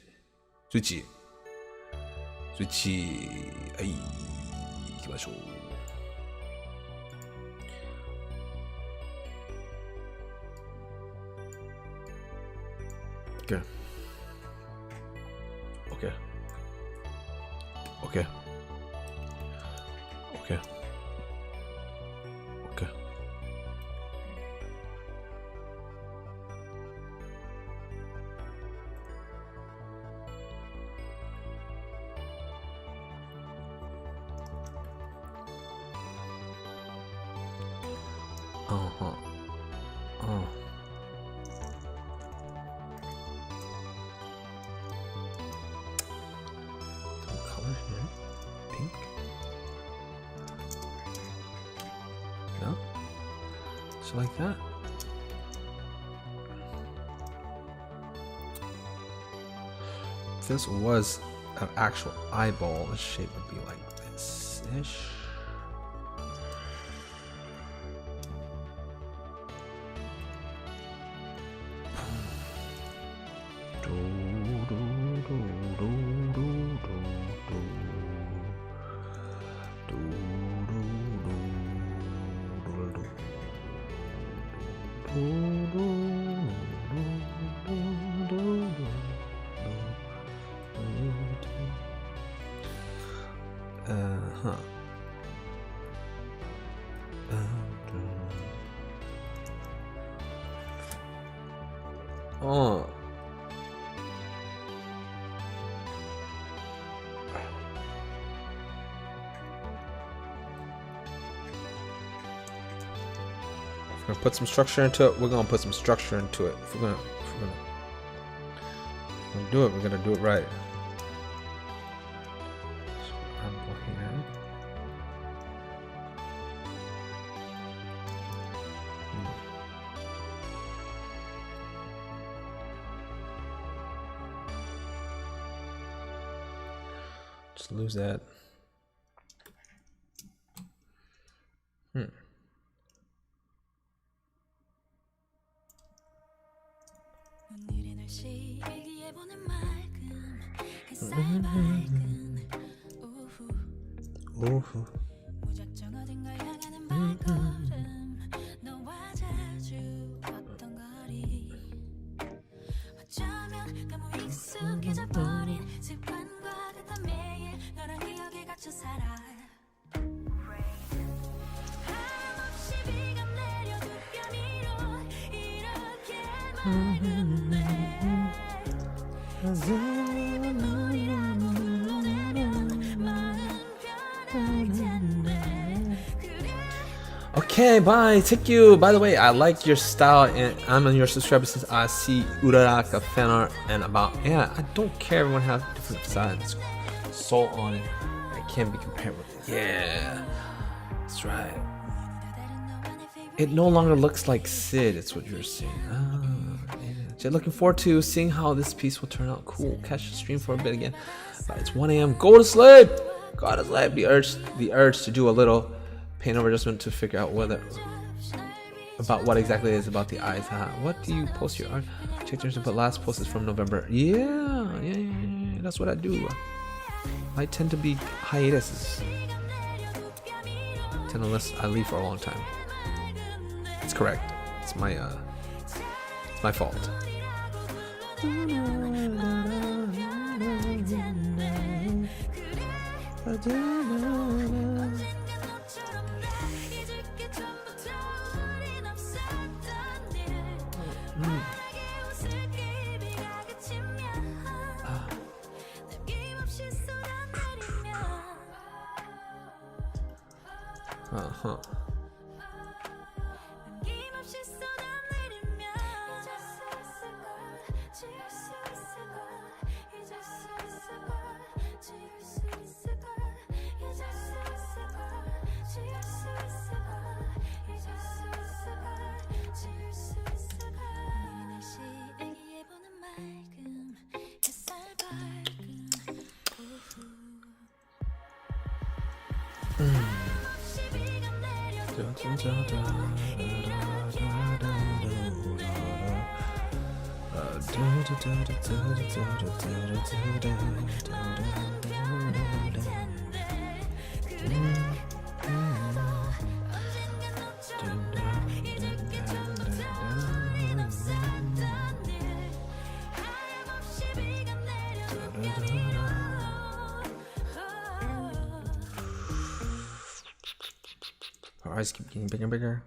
はい、行きましょう。Okay. Color here. Pink. No? So like that. If this was an actual eyeball, the shape would be like this-ish. Oh. If we're gonna put some structure into it, we're gonna put some structure into it. If we're gonna do it, we're gonna do it right. So I'm going here. Just lose that. Ooh. Okay, bye. Thank you. By the way, I like your style, and I'm on your subscriber since I see Uraraka fan art and about. Yeah, I don't care. Everyone has different styles. Soul on it. It can't be compared with. Yeah, that's right. It no longer looks like Sid. It's what you're saying. Yeah. Looking forward to seeing how this piece will turn out. Cool. Catch the stream for a bit again. But it's 1 a.m. Go to sleep. Go to sleep. The urge to do a little paint over adjustment to figure out about what exactly it is about the eyes. What do you post your art? Check yours, but last post is from November. Yeah. That's what I do. I tend to be hiatuses. Unless I leave for a long time. It's correct. It's my fault. Uh-huh. Our eyes keep getting bigger and bigger.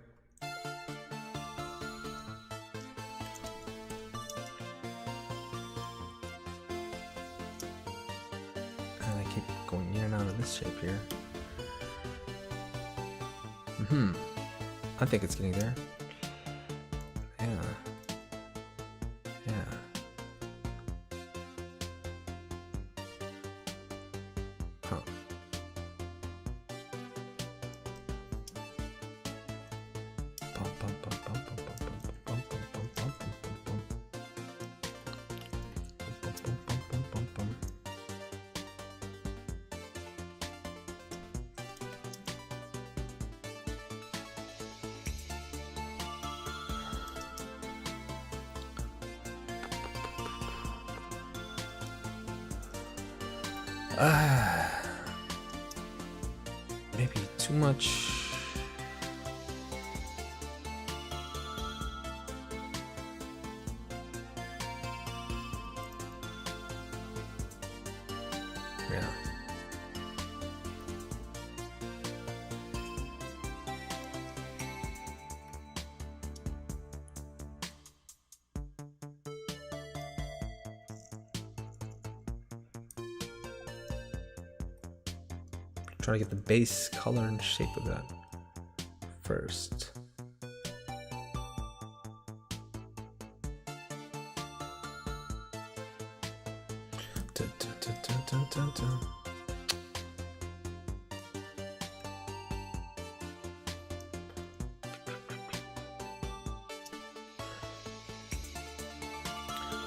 And I keep going in and out of this shape here. I think it's getting there. Yeah. Huh. Maybe too much. Yeah. Try to get the base color and shape of that first.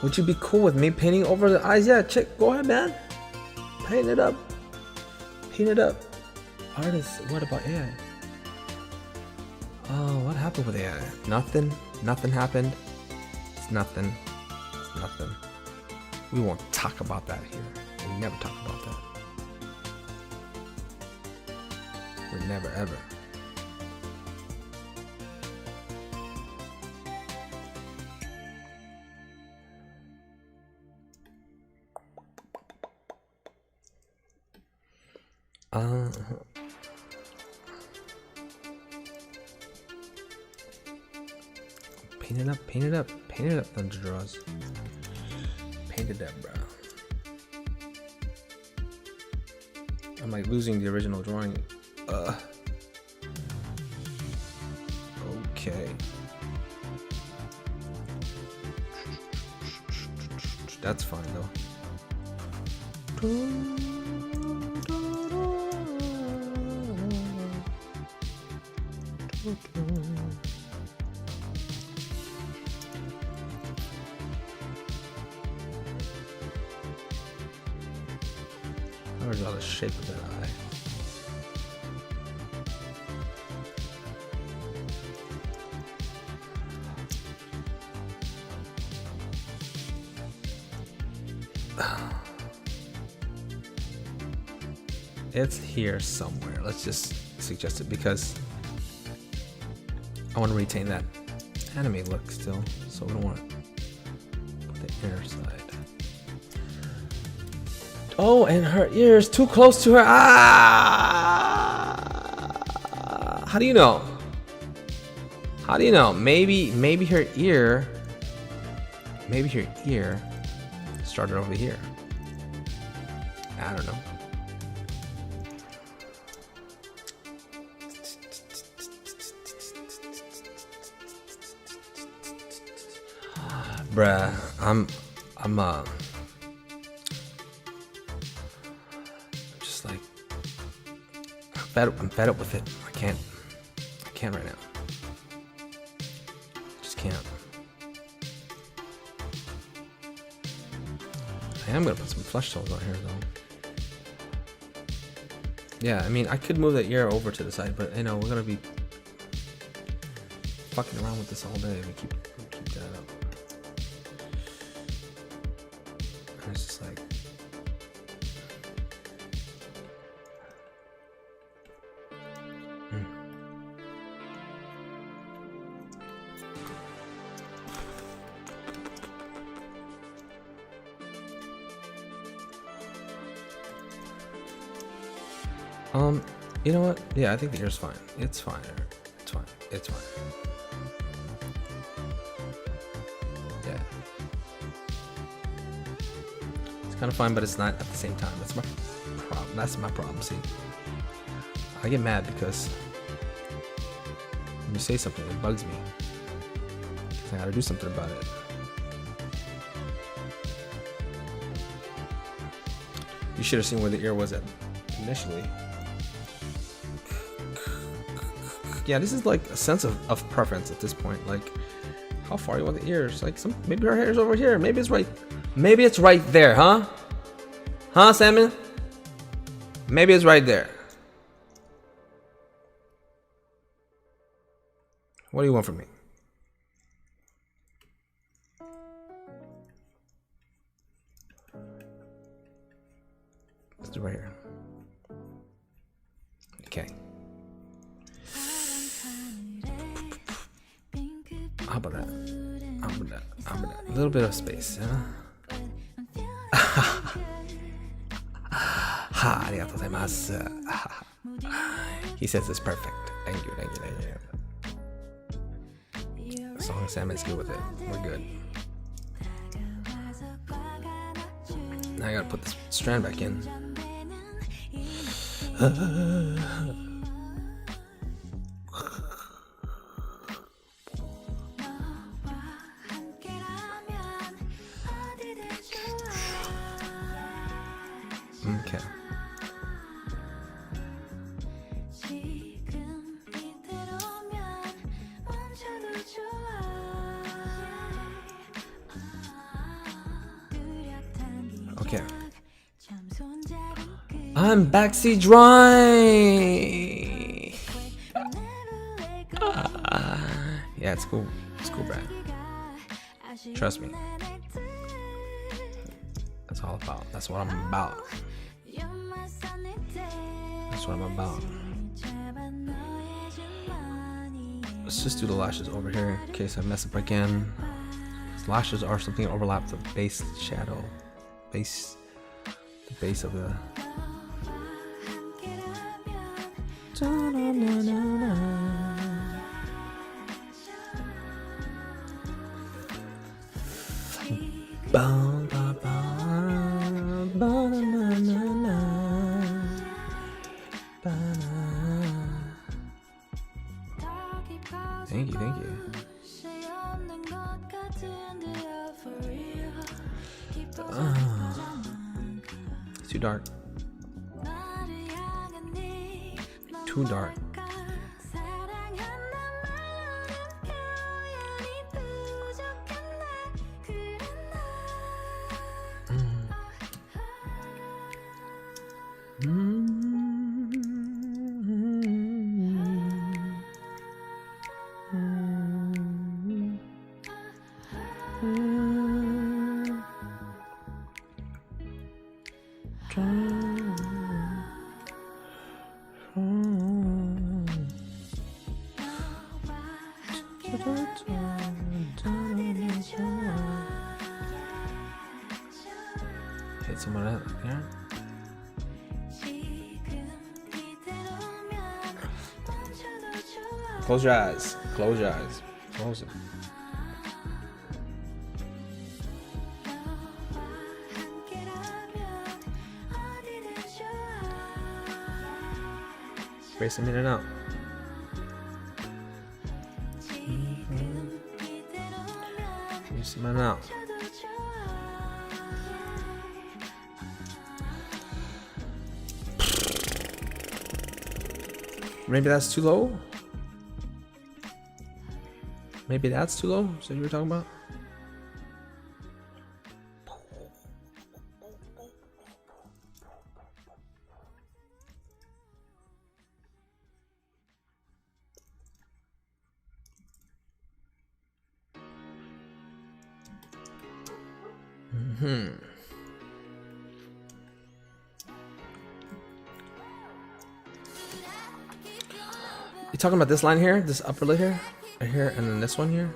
Would you be cool with me painting over the eyes? Yeah, check. Go ahead, man. Paint it up. Paint it up. Artists, what about AI? Oh, what happened with AI? Nothing. Nothing happened. It's nothing. It's nothing. We won't talk about that here. We never talk about that. We never ever. Paint it up, paint it up, paint it up, Thunder Draws. Paint it up, bro. I'm like losing the original drawing. Okay. That's fine though. I draw the shape of that eye. It's here somewhere. Let's just suggest it because I want to retain that anime look still, so we don't want to put the inner side. Oh, and her ears too close to her. Ah! How do you know? How do you know? Maybe her ear. Maybe her ear started over here. I don't know. Bruh, I'm just like I'm fed up with it. I can't right now. Just can't. I am gonna put some flesh tones on here though. Yeah, I mean I could move the ear over to the side, but you know we're gonna be fucking around with this all day. We keep that up. And it's just like you know what? Yeah, I think the ear's fine. It's fine. It's fine. It's fine. Yeah. It's kind of fine, but it's not at the same time. That's my problem. That's my problem. See, I get mad because when you say something, it bugs me. I gotta do something about it. You should have seen where the ear was at initially. Yeah, this is like a sense of preference at this point. Like, how far you want the ears? Like, maybe her hair's over here. Maybe it's right. Maybe it's right there, huh? Huh, Salmon? Maybe it's right there. What do you want from me? Let's do it right here. Okay. How about that? How about that? How about that? A little bit of space, huh? Ha, arigatou gozaimasu. He says it's perfect. Thank you, thank you, thank you. As long as Salmon's good with it, we're good. Now I gotta put this strand back in. Okay. Okay. I'm backseat dry. Yeah, it's cool. It's cool, Brad. Trust me. That's all about. That's what I'm about. That's what I'm about. Let's just do the lashes over here in case I mess up again. Lashes are something that overlap the base shadow. The base of the. Thank you, thank you. It's too dark. Too dark. Hit someone out there. Close your eyes. Close your eyes. Close it. Race them in and out. Race them in and out. Maybe that's too low. Maybe that's too low. So you were talking about? You talking about this line here? This upper lip here? Right here, and then this one here?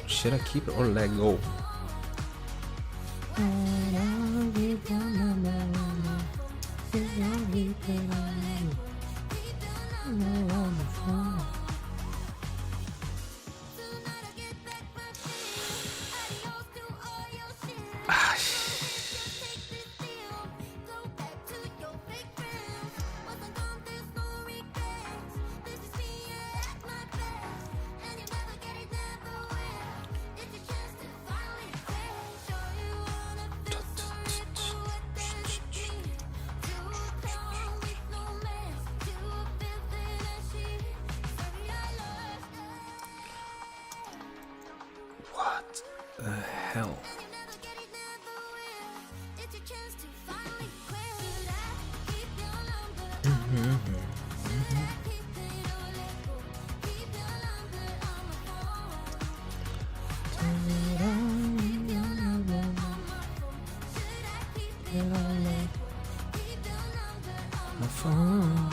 Should I keep it or let go? The hell? My phone.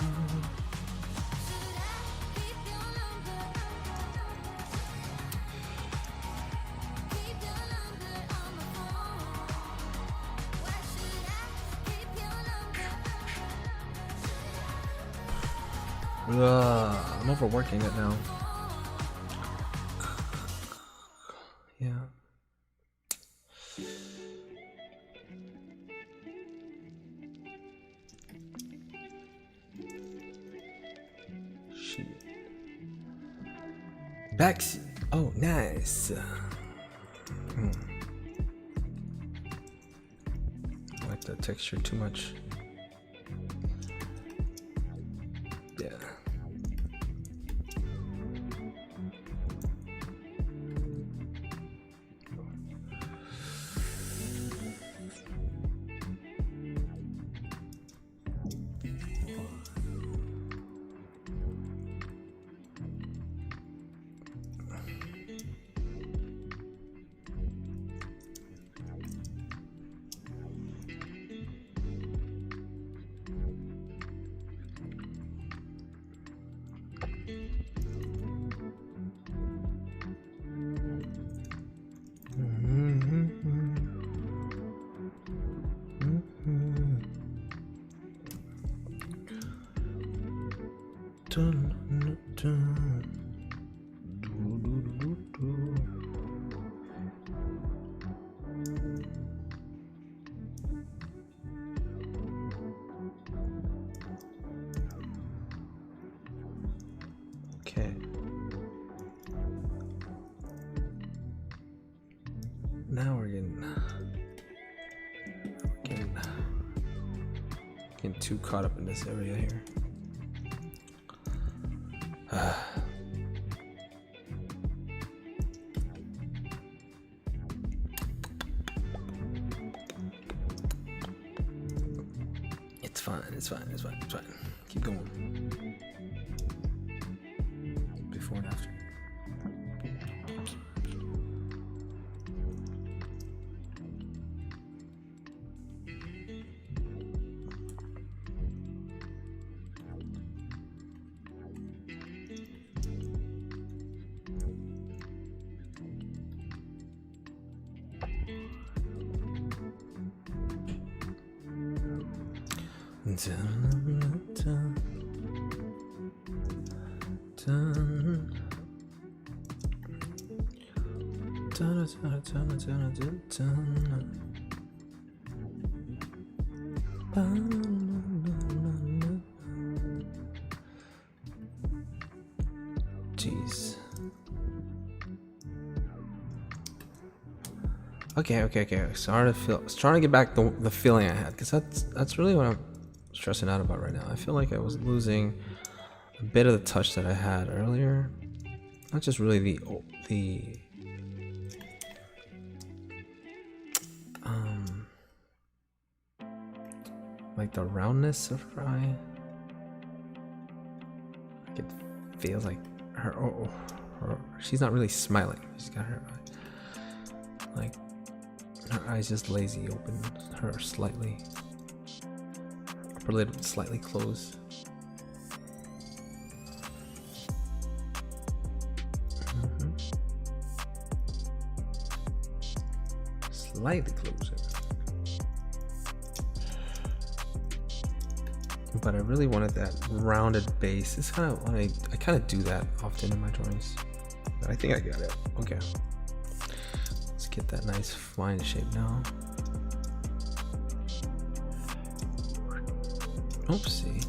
I'm overworking it now. Yeah. Shit. Backseat. Oh, nice. I like the texture too much. Yeah. Okay. Now we're getting too caught up in this area here. It's fine. Keep going. Before and after. Jeez. Okay. Starting to get back the feeling I had, because that's really what I'm stressing out about right now. I feel like I was losing a bit of the touch that I had earlier. Not just really the like the roundness of her eye. Like it feels like her she's not really smiling. She's got her eye, like her eyes just lazy open, her slightly, upper lid slightly closed. Slightly closer. But I really wanted that rounded base. It's kind of I kind of do that often in my drawings. But I think I got it. Okay. Let's get that nice fine shape now. Oopsie.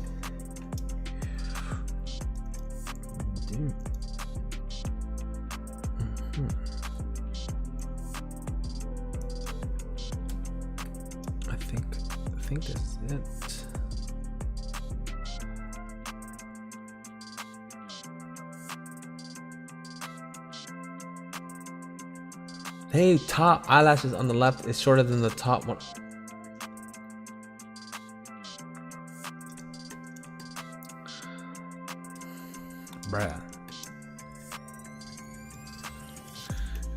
Dude. I think that's it. Hey, top eyelashes on the left is shorter than the top one. Bruh.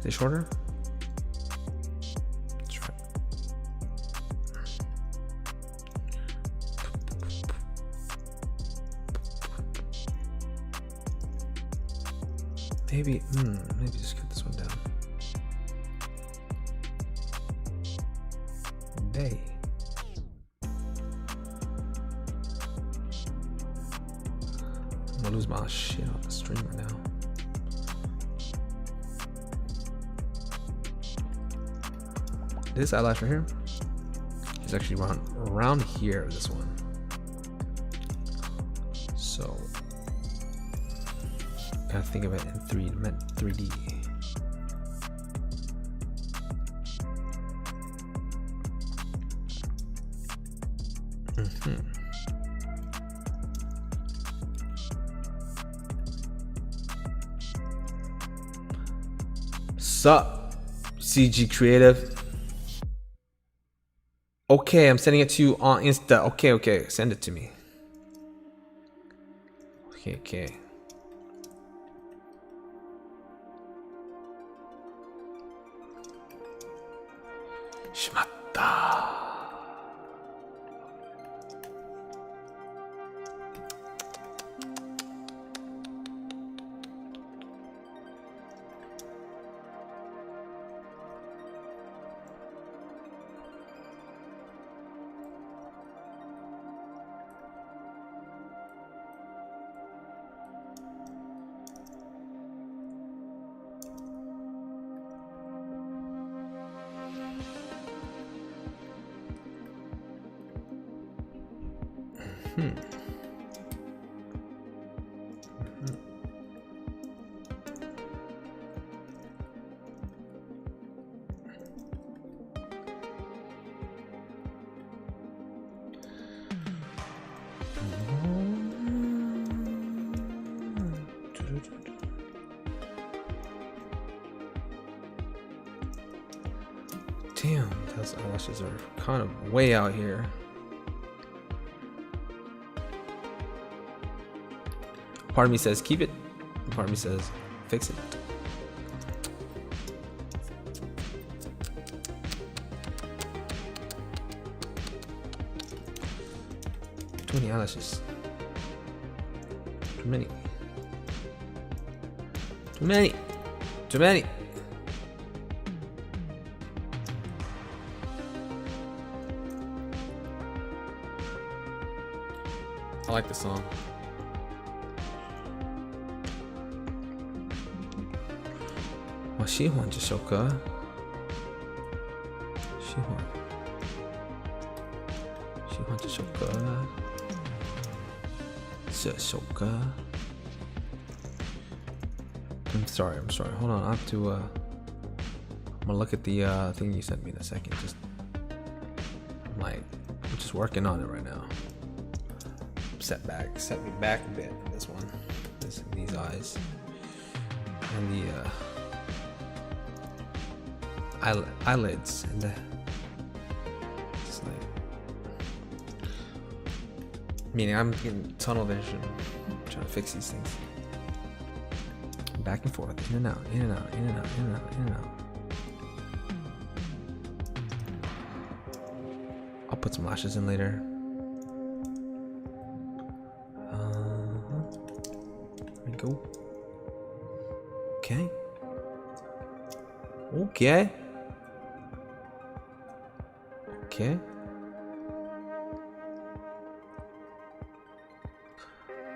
Is it shorter? Let's try. Maybe just cut this one down. Day. I'm gonna lose my shit on the stream right now. This eyelash right here is actually around here, this one. So gotta think of it in 3D. Sup, CG Creative. Okay, I'm sending it to you on Insta. Okay, send it to me. Okay. Shimatta. Damn, those eyelashes are kind of way out here. Part of me says keep it, part of me says fix it. Too many eyelashes. Too many. Too many. Too many. I like this song. 와, 시환 저 쇼까? 시환 저 쇼까? 저 쇼까? I'm sorry. Hold on. I have to I'm gonna look at the thing you sent me in a second. I'm just working on it right now. Set me back a bit. This one, these eyes, and the eyelids, and it's like, meaning I'm getting tunnel vision, trying to fix these things. Back and forth, in and out, in and out, in and out, in and out, in and out. I'll put some lashes in later. Go. Okay.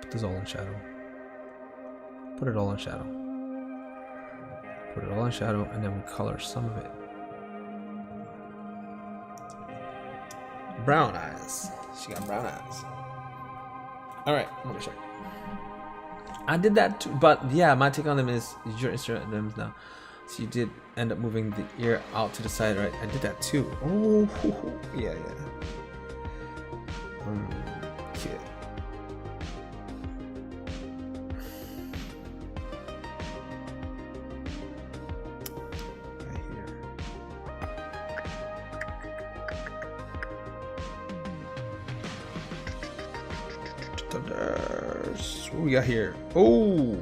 Put this all in shadow. Put it all in shadow. And then we color some of it. Brown eyes. She got brown eyes. All right, I'm gonna check. I did that too, but yeah, my take on them is your instrument now. So you did end up moving the ear out to the side, right? I did that too. Oh, yeah. Okay. Right here. Thunders. What we got here? Oh.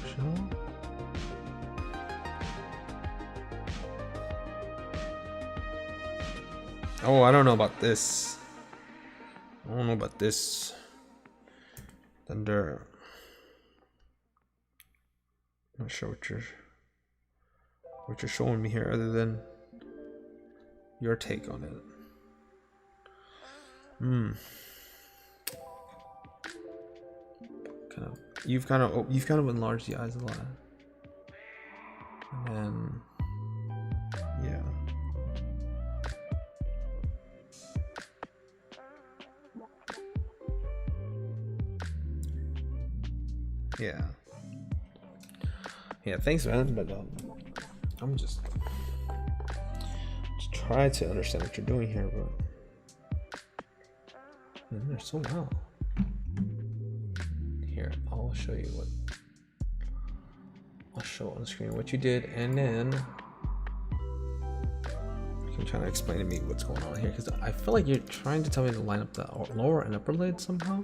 Sure. Oh, I don't know about this. I don't know about this. Thunder. Not sure what you're showing me here, other than your take on it. You've kind of enlarged the eyes a lot, and then yeah. Thanks, man. But I'm just try to understand what you're doing here, but they're so loud. Here, I'll show you what. I'll show on the screen what you did, and then you can try to explain to me what's going on here, because I feel like you're trying to tell me to line up the lower and upper lid somehow.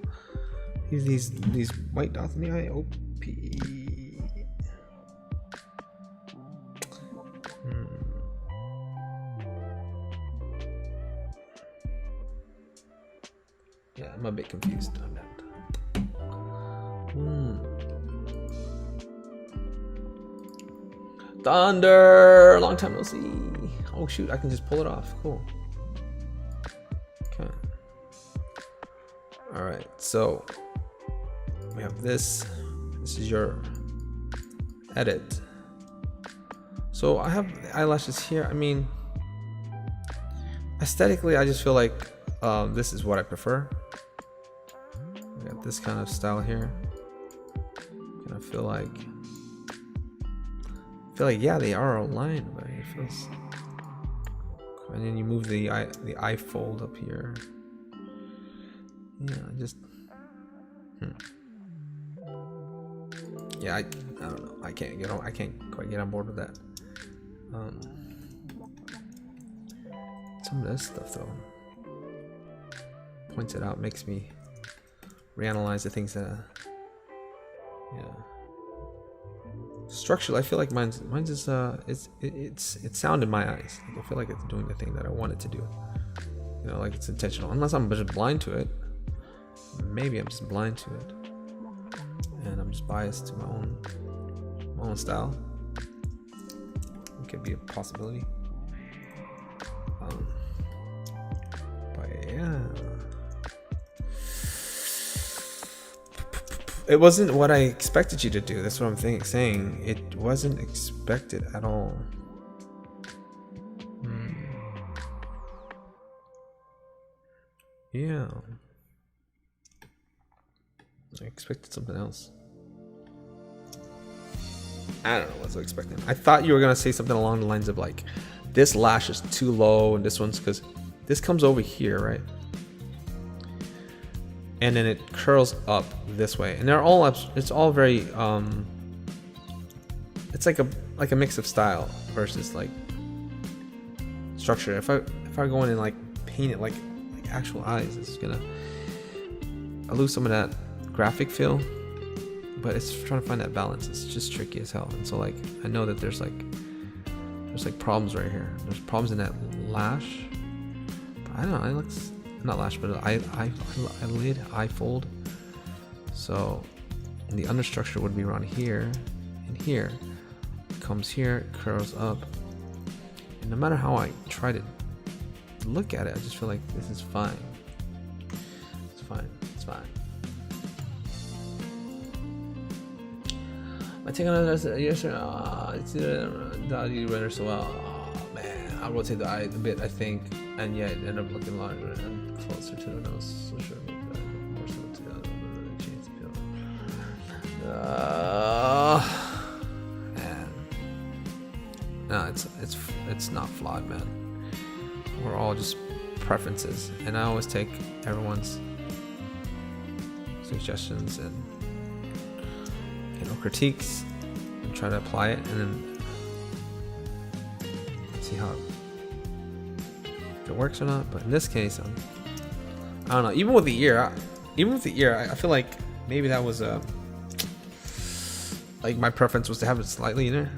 These white dots in the eye. OP. Yeah, I'm a bit confused on that. Thunder! Long time no see. Oh shoot, I can just pull it off. Cool. Okay. Alright, so we have this. This is your edit. So I have eyelashes here. I mean, aesthetically, I just feel like this is what I prefer. I got this kind of style here. And I feel like yeah, they are aligned, but it feels. And then you move the eye fold up here. Yeah, just. Yeah, I don't know. I can't quite get on board with that. Some of this stuff though points it out, makes me reanalyze the things that structurally I feel like mine's is it's sound in my eyes. Like, I feel like it's doing the thing that I want it to do, like it's intentional, unless I'm just blind to it. Maybe I'm just blind to it and I'm just biased to my own style. It could be a possibility. But yeah, it wasn't what I expected you to do. That's what I'm saying. It wasn't expected at all. Yeah, I expected something else. I don't know what I was expecting. I thought you were gonna say something along the lines of like, this lash is too low and this one's, because this comes over here, right? And then it curls up this way, and they're all up. It's all very it's like a mix of style versus like structure. If I go in and like paint it like actual eyes, it's gonna lose some of that graphic feel. But it's trying to find that balance. It's just tricky as hell. And so like I know that there's like problems right here. There's problems in that lash. But I don't know. It looks not lash, but eyelid, eye fold. So the understructure would be around here and here. It comes here, curls up. And no matter how I try to look at it, I just feel like this is fine. It's fine. It's fine. I take another yes, it's you render so well. Oh man, I rotate the eye a bit, I think, and yet it ended up looking larger and closer to the nose. So sure about that. More so to the other, change the man. No, it's not flawed, man. We're all just preferences, and I always take everyone's suggestions and critiques and try to apply it, and then see how if it works or not. But in this case, I don't know. Even with the ear, I feel like maybe that was like my preference was to have it slightly in.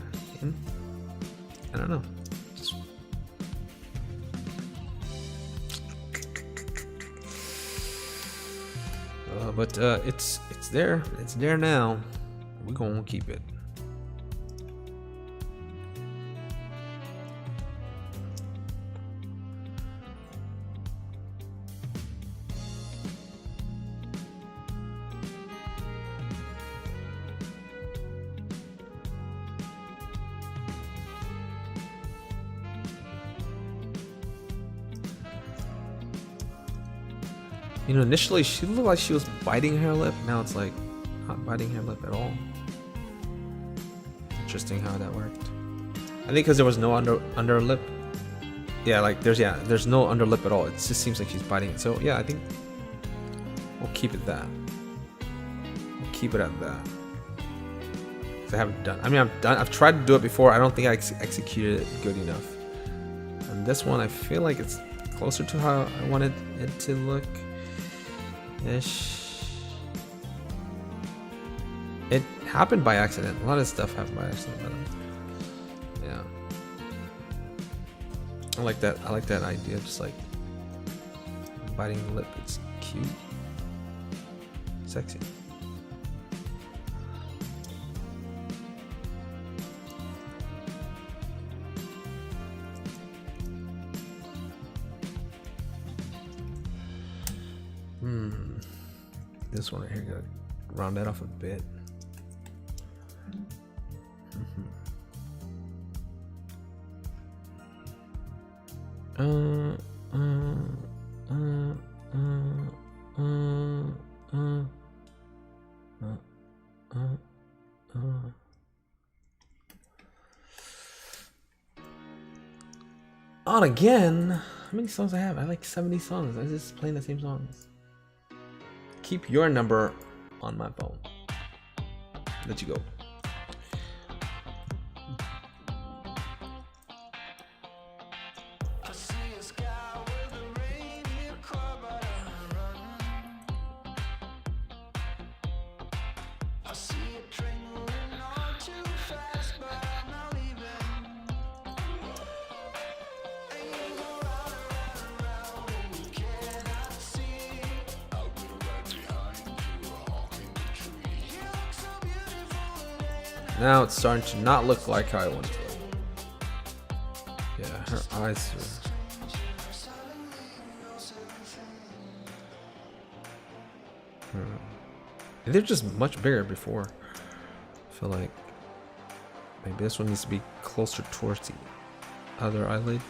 I don't know. But it's there. It's there now. We're gonna keep it. You know, initially she looked like she was biting her lip. Now it's like not biting her lip at all. Interesting how that worked. I think because there was no under lip. Yeah, like there's no under lip at all. It just seems like she's biting it. So yeah, I think we'll keep it that. We'll keep it at that. I haven't done. I mean, I've tried to do it before. I don't think I executed it good enough. And this one, I feel like it's closer to how I wanted it to look. Ish. It happened by accident. A lot of stuff happened by accident, but yeah. I like that. I like that idea. Just like biting the lip. It's cute, sexy. This one right here, gotta round that off a bit. On again. How many songs I have? I have like 70 songs. I just playing the same songs. Keep your number on my phone. Let you go. Now it's starting to not look like how I want it to look. Yeah, her eyes are... They're just much bigger before. I feel like maybe this one needs to be closer towards the other eyelid.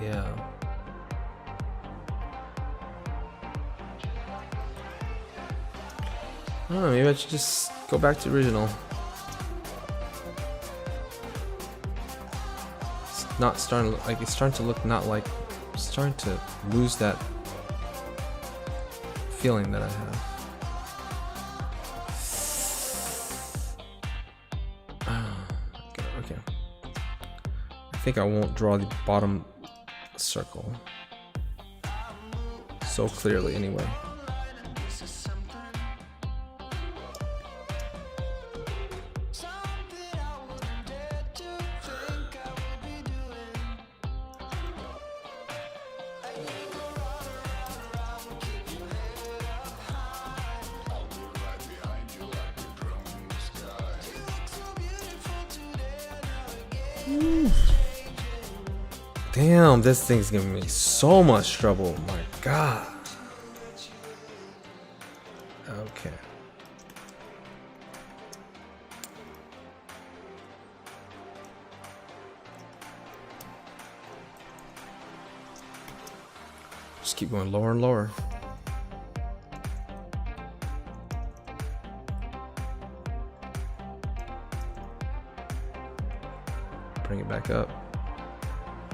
Yeah. I don't know, maybe I should just go back to original. It's not starting to look like, it's starting to look not like, it's starting to lose that feeling that I have. Okay. I think I won't draw the bottom circle so clearly anyway. Damn, this thing's giving me so much trouble. My God. Okay. Just keep going lower and lower. Bring it back up.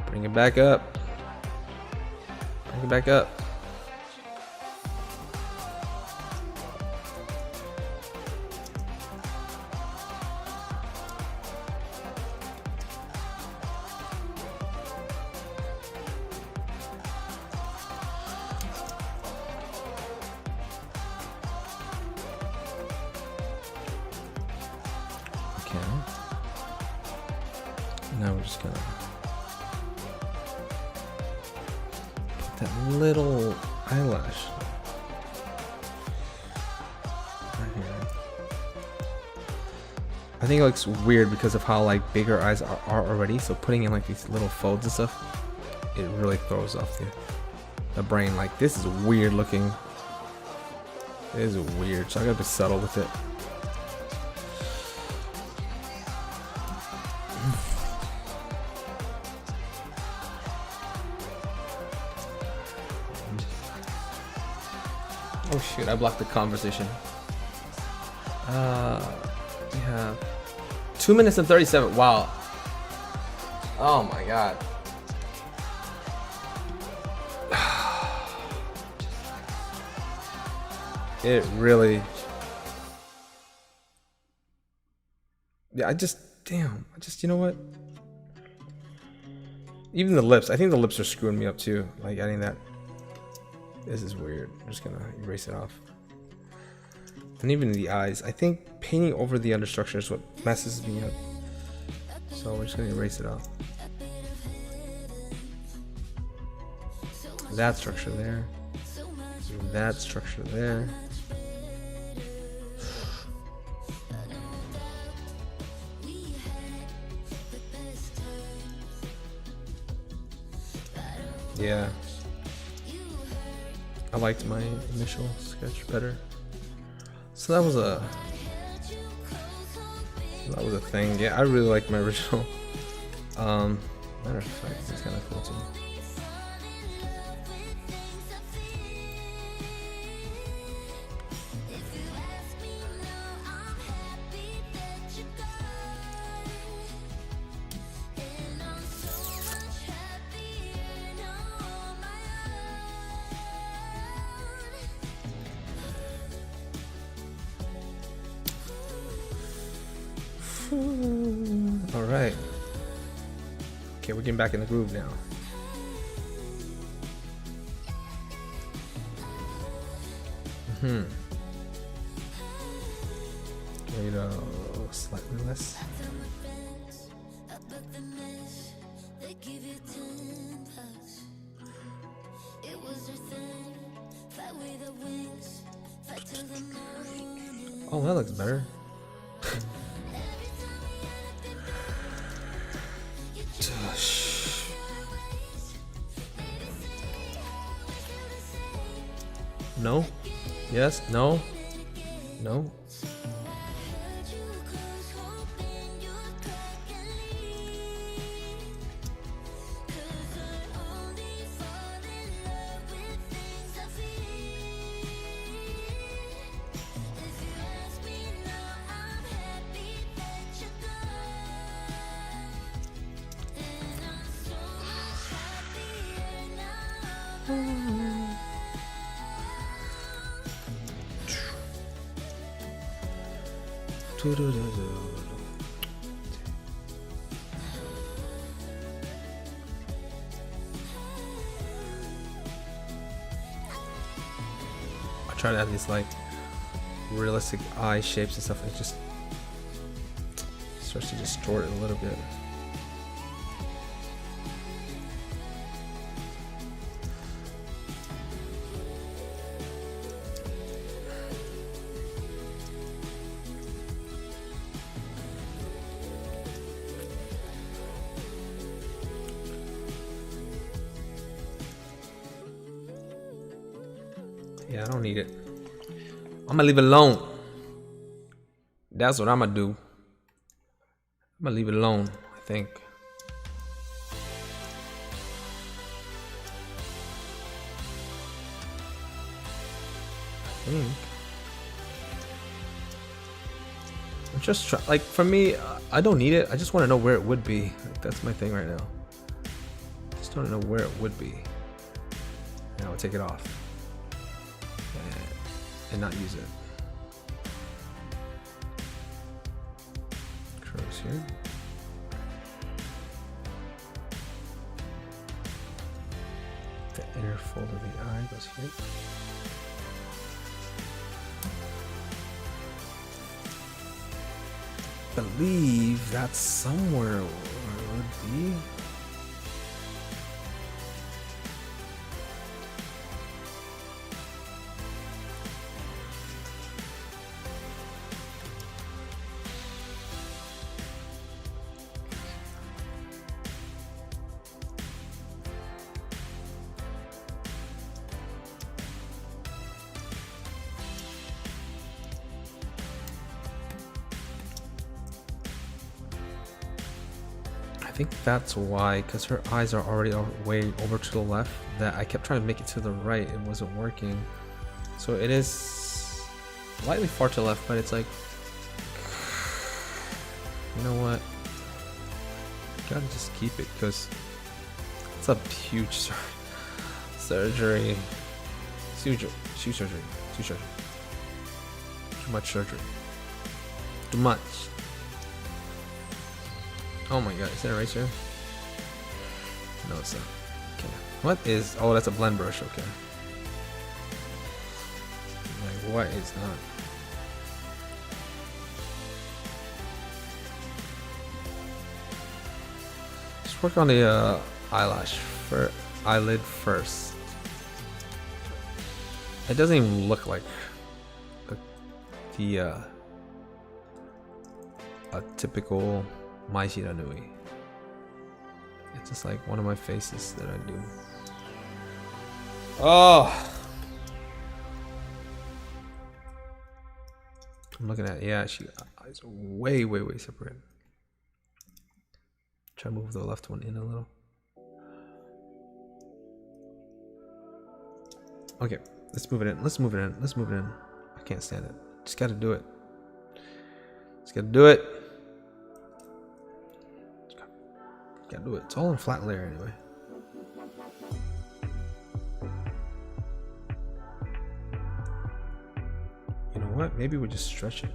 Bring it back up. Bring it back up. can. Now we're just gonna put that little eyelash right here. I think it looks weird because of how like big our eyes are already. So putting in like these little folds and stuff, it really throws off the brain. Like this is weird looking. It is weird, so I gotta be subtle with it. Oh shoot, I blocked the conversation. We have 2 minutes and 37. Wow. Oh my god. It really. Yeah, you know what? Even the lips. I think the lips are screwing me up too. Like adding that. This is weird. I'm just gonna erase it off. And even the eyes. I think painting over the understructure is what messes me up. So we're just gonna erase it off. That structure there. That structure there. Yeah. I liked my initial sketch better. So that was a thing. Yeah, I really liked my original. Matter of fact, it's kind of cool too. All right. Okay, we're getting back in the groove now. Slightly less. Oh, that looks better. No? Yes? No? No? I try to have these like realistic eye shapes and stuff. It just starts to distort it a little bit. Yeah, I don't need it. I'm gonna leave it alone. That's what I'm gonna do. I'm gonna leave it alone, I think. I'm just trying, like, for me, I don't need it. I just want to know where it would be. Like, that's my thing right now. Just want to know where it would be. And I would take it off. And not use it. Curves here. The inner fold of the eye goes here. believe that's somewhere where it would be. I think that's why, because her eyes are already way over to the left, that I kept trying to make it to the right. It wasn't working. So it is slightly far to the left, but it's like, you know what? Gotta just keep it, because it's a huge surgery. Huge surgery. Too much surgery. Too much. Oh my god, is that a eraser? No, it's not. Okay. What is... Oh, that's a blend brush, okay. Like, what is that? Let's work on the eyelid first. It doesn't even look like a typical Mai Shiranui. It's just like one of my faces that I do. Oh! I'm looking at, yeah, she eyes are way separated. Try to move the left one in a little. Okay, let's move it in. Let's move it in. I can't stand it. Just gotta do it. Gotta do it. It's all in flat layer anyway. You know what? Maybe we just stretch it.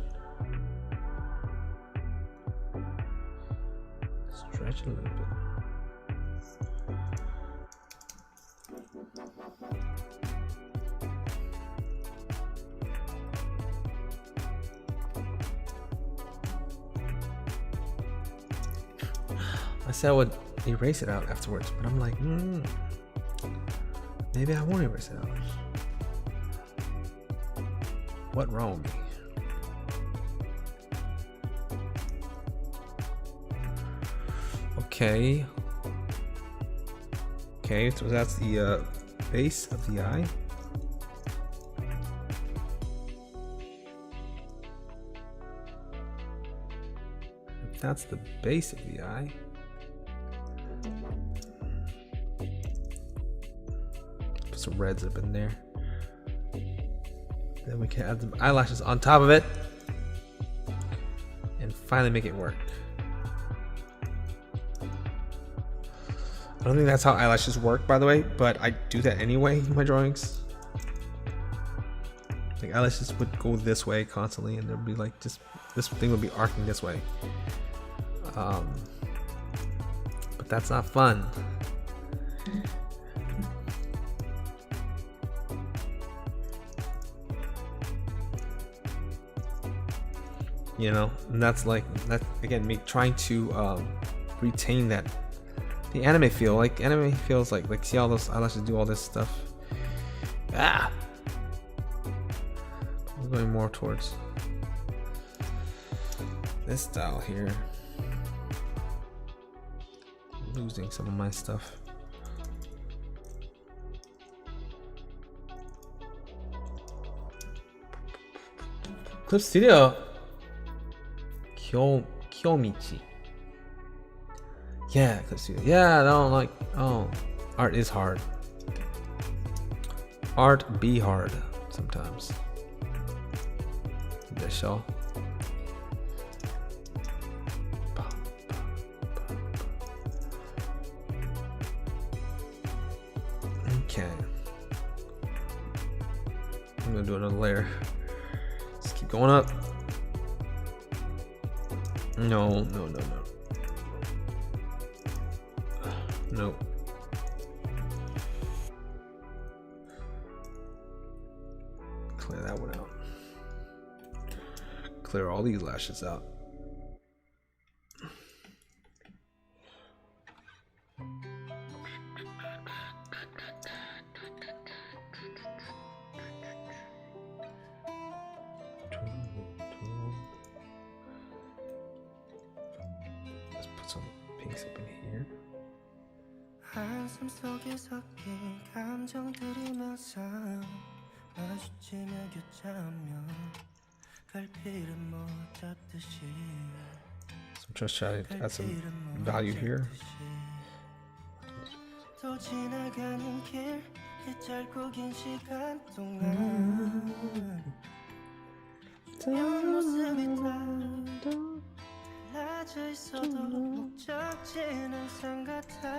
Stretch it a little bit. I said I would erase it out afterwards, but I'm like, maybe I won't erase it out. What wrong with me? Okay. Okay, so that's the base of the eye. If that's the base of the eye. Put some reds up in there. Then we can add the eyelashes on top of it. And finally make it work. I don't think that's how eyelashes work, by the way, but I do that anyway in my drawings. Like eyelashes would go this way constantly, and there'd be like just this thing would be arcing this way. But that's not fun. You know, and that's like that again. Me trying to retain that. The anime feel, like anime feels like see all those eyelashes do all this stuff. Ah, I'm going more towards this style here. I'm losing some of my stuff. Clip Studio. Kyomichi. Yeah, yeah, I don't like. Oh, art is hard. Art be hard sometimes. This show. Okay. I'm gonna do another layer. Just keep going up. No. Nope. Clear that one out. Clear all these lashes out. 한숨 속에 섞인 감정들이 묘상 마주치며 교차하며 갈피를 못 잡듯이 So I'm just trying to add some value here. 또 지나가는 길 이 짧고 긴 시간 동안 옆모습이 다 달라져 있어도 목적지는 항상 같아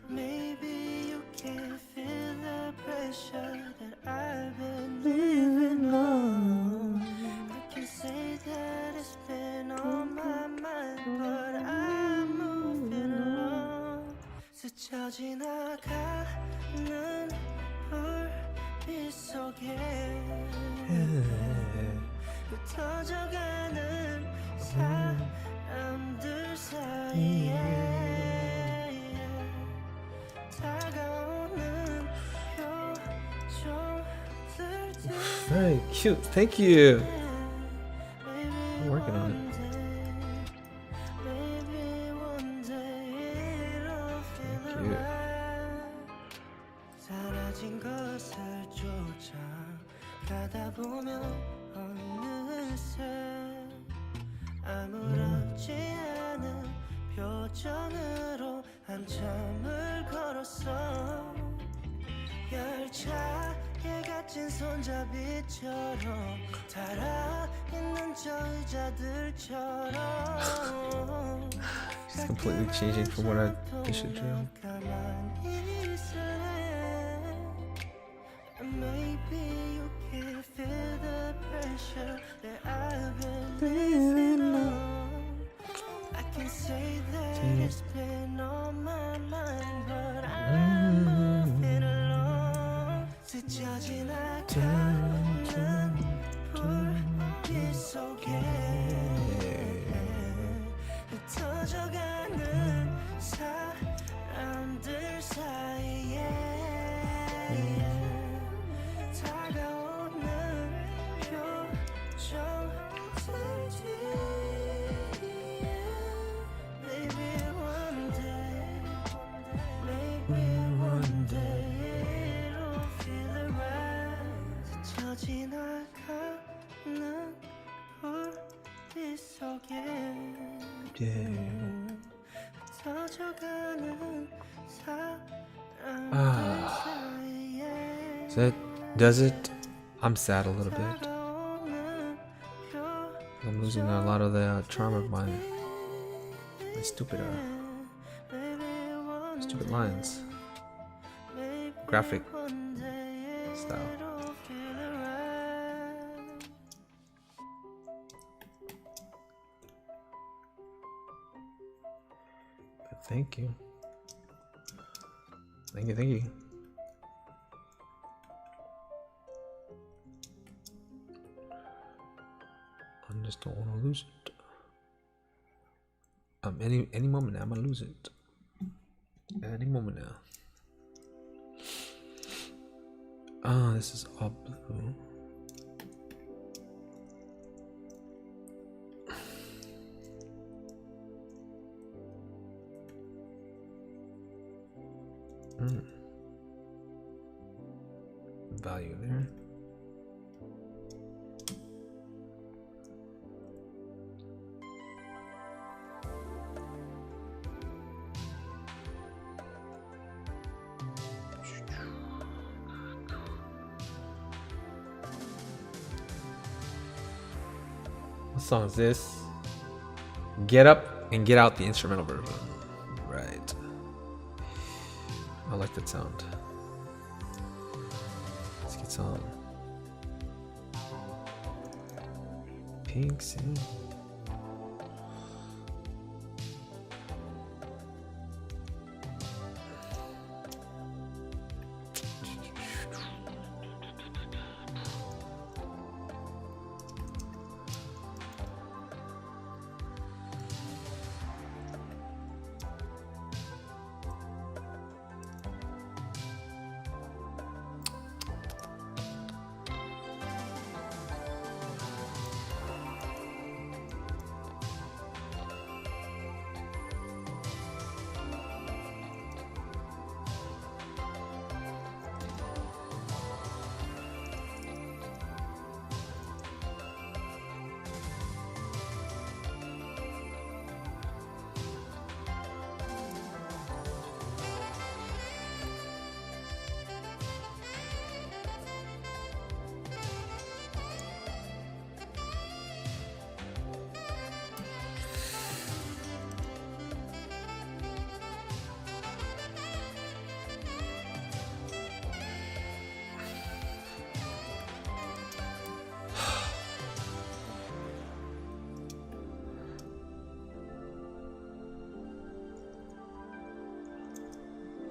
Maybe you can feel the pressure that I've been living on I can say that it's been on my mind But I'm moving along 스쳐 지나가는 불빛 속에 흩어져가는 사람들 사이에 다가오는 표정들 Very cute. Thank you. I'm working on it. Cute. 사라진 것을 쫓아 가다 보면 어느새 아무렇지 않은 표정으로 한참을 걸었어 열차에 갇힌 손잡이처럼 달아있는 저 의자들처럼 It's completely changing from what I should do. 가만히 있을래 Maybe you can feel the pressure that I've been living on I can say that it's been on my mind But I'm moving along 스쳐 지나가는 불빛 속에 흩어져가는 사람들 사이에 다가오는 표정들 뒤에 Maybe one day it'll feel alright 스쳐 지나가는 불빛 속에 흩어져가는 사람들 사이에 So that does it. I'm sad a little bit. I'm losing a lot of the charm of my stupid lines. Graphic style. But thank you. Thank you. I just don't want to lose it. Any moment now, I'm gonna lose it. Any moment now. Ah, this is all blue. Value there. What song is this? Get Up and Get Out, the instrumental version. Right. I like that sound. Let's get some pinks in.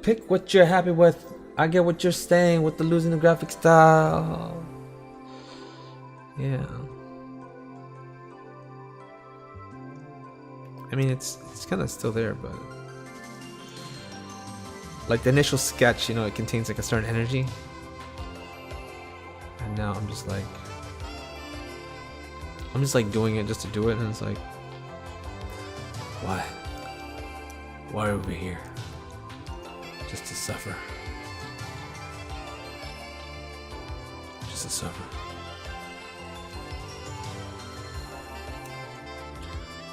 Pick what you're happy with. I get what you're saying with the losing the graphic style. Yeah. I mean, it's kind of still there, but like the initial sketch, you know, it contains like a certain energy, and now I'm just like doing it just to do it, and it's like, why are we here? Just to suffer. Just to suffer.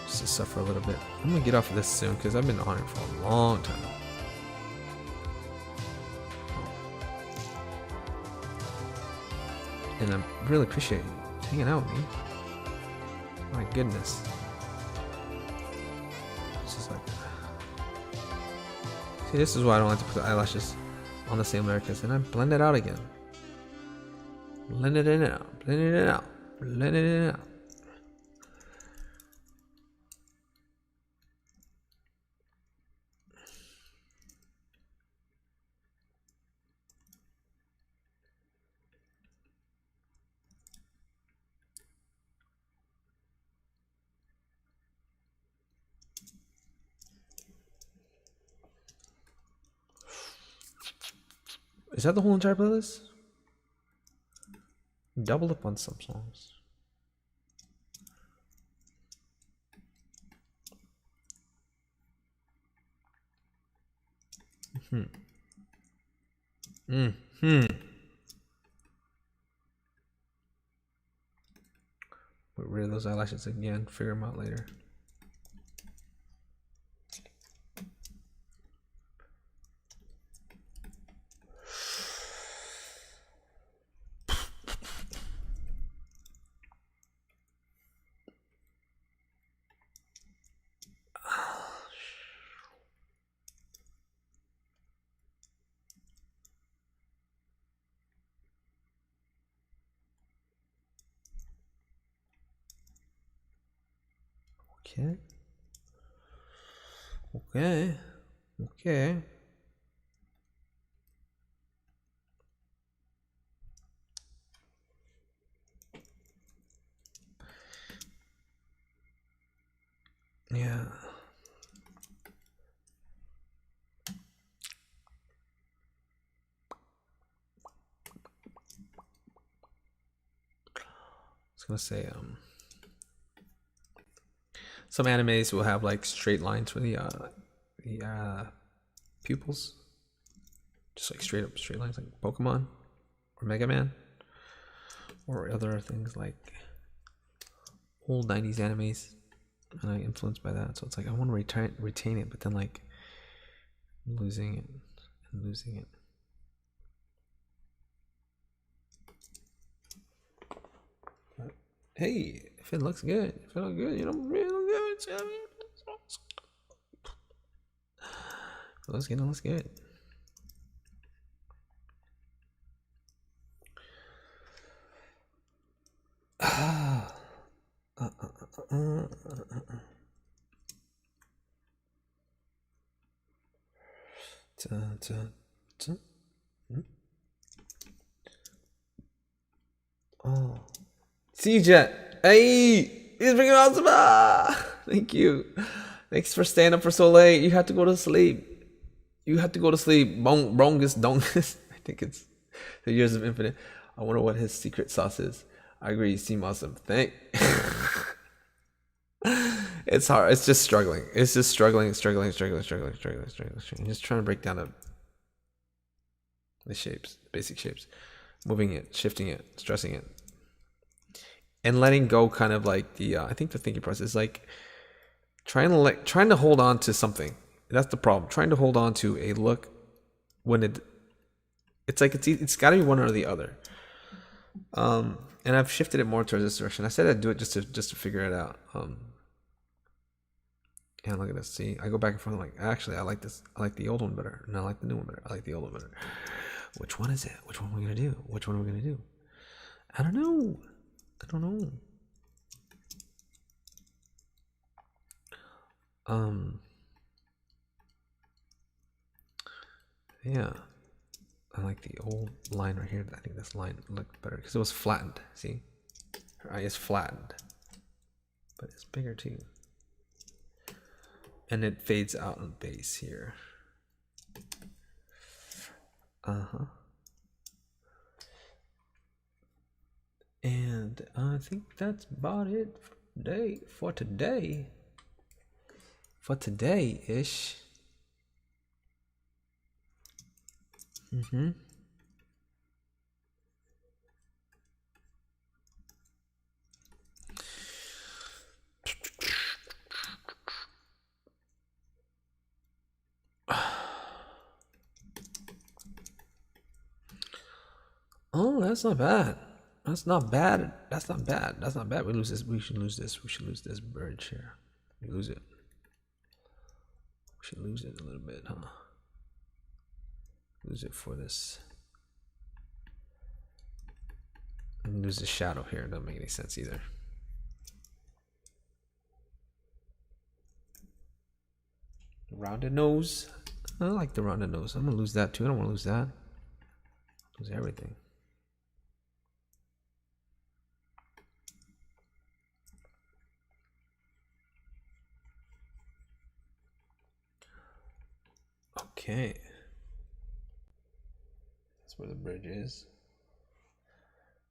Just to suffer a little bit. I'm gonna get off of this soon because I've been on it for a long time. And I really appreciate you hanging out with me. My goodness. It's just like, see, this is why I don't like to put the eyelashes on the same layer, because then I blend it out again. Blend it in and out. Blend it in and out. Blend it in and out. Is that the whole entire playlist? Doubled up on some songs. Get rid of those eyelashes again. Figure them out later. Okay. Okay. Okay. Yeah. I was gonna say, some animes will have like straight lines for the pupils, just like straight up straight lines, like Pokemon or Mega Man, or other things like old 90s animes, and I'm influenced by that. So it's like I want to retain it, but then like losing it and losing it. But hey, if it looks good, if it looks good, you know, it looks good. It looks good. It looks good. Oh, C-Jet, hey, he's bringing awesome. Thank you. Thanks for staying up for so late. You had to go to sleep. You have to go to sleep. Brongus Dongus. I think it's the Years of Infinite. I wonder what his secret sauce is. I agree. You seem awesome. Thank. It's hard. It's just struggling. It's just struggling. Just trying to break down the shapes, basic shapes, moving it, shifting it, stressing it, and letting go. Kind of like the. I think the thinking process is like trying to hold on to something. That's the problem. Trying to hold on to a look when it's like it's got to be one or the other. And I've shifted it more towards this direction. I said I'd do it just to figure it out. And look at this. See, I go back and forth. I'm like, actually, I like this. I like the old one better. No, I like the new one better. I like the old one better. Which one is it? Which one are we gonna do? Which one are we gonna do? I don't know. Yeah. I like the old line right here. I think this line looked better because it was flattened. See? Her eye is flattened. But it's bigger too. And it fades out on base here. Uh-huh. And I think that's about it for today. For today-ish. Mm-hmm. Oh, that's not bad. That's not bad. That's not bad. That's not bad. We lose this. We should lose this. We should lose this bridge here. We lose it. We should lose it a little bit, huh? Lose it for this. And lose the shadow here. Doesn't make any sense either. Rounded nose. I like the rounded nose. I'm gonna lose that too. I don't want to lose that. Lose everything. Okay. That's where the bridge is.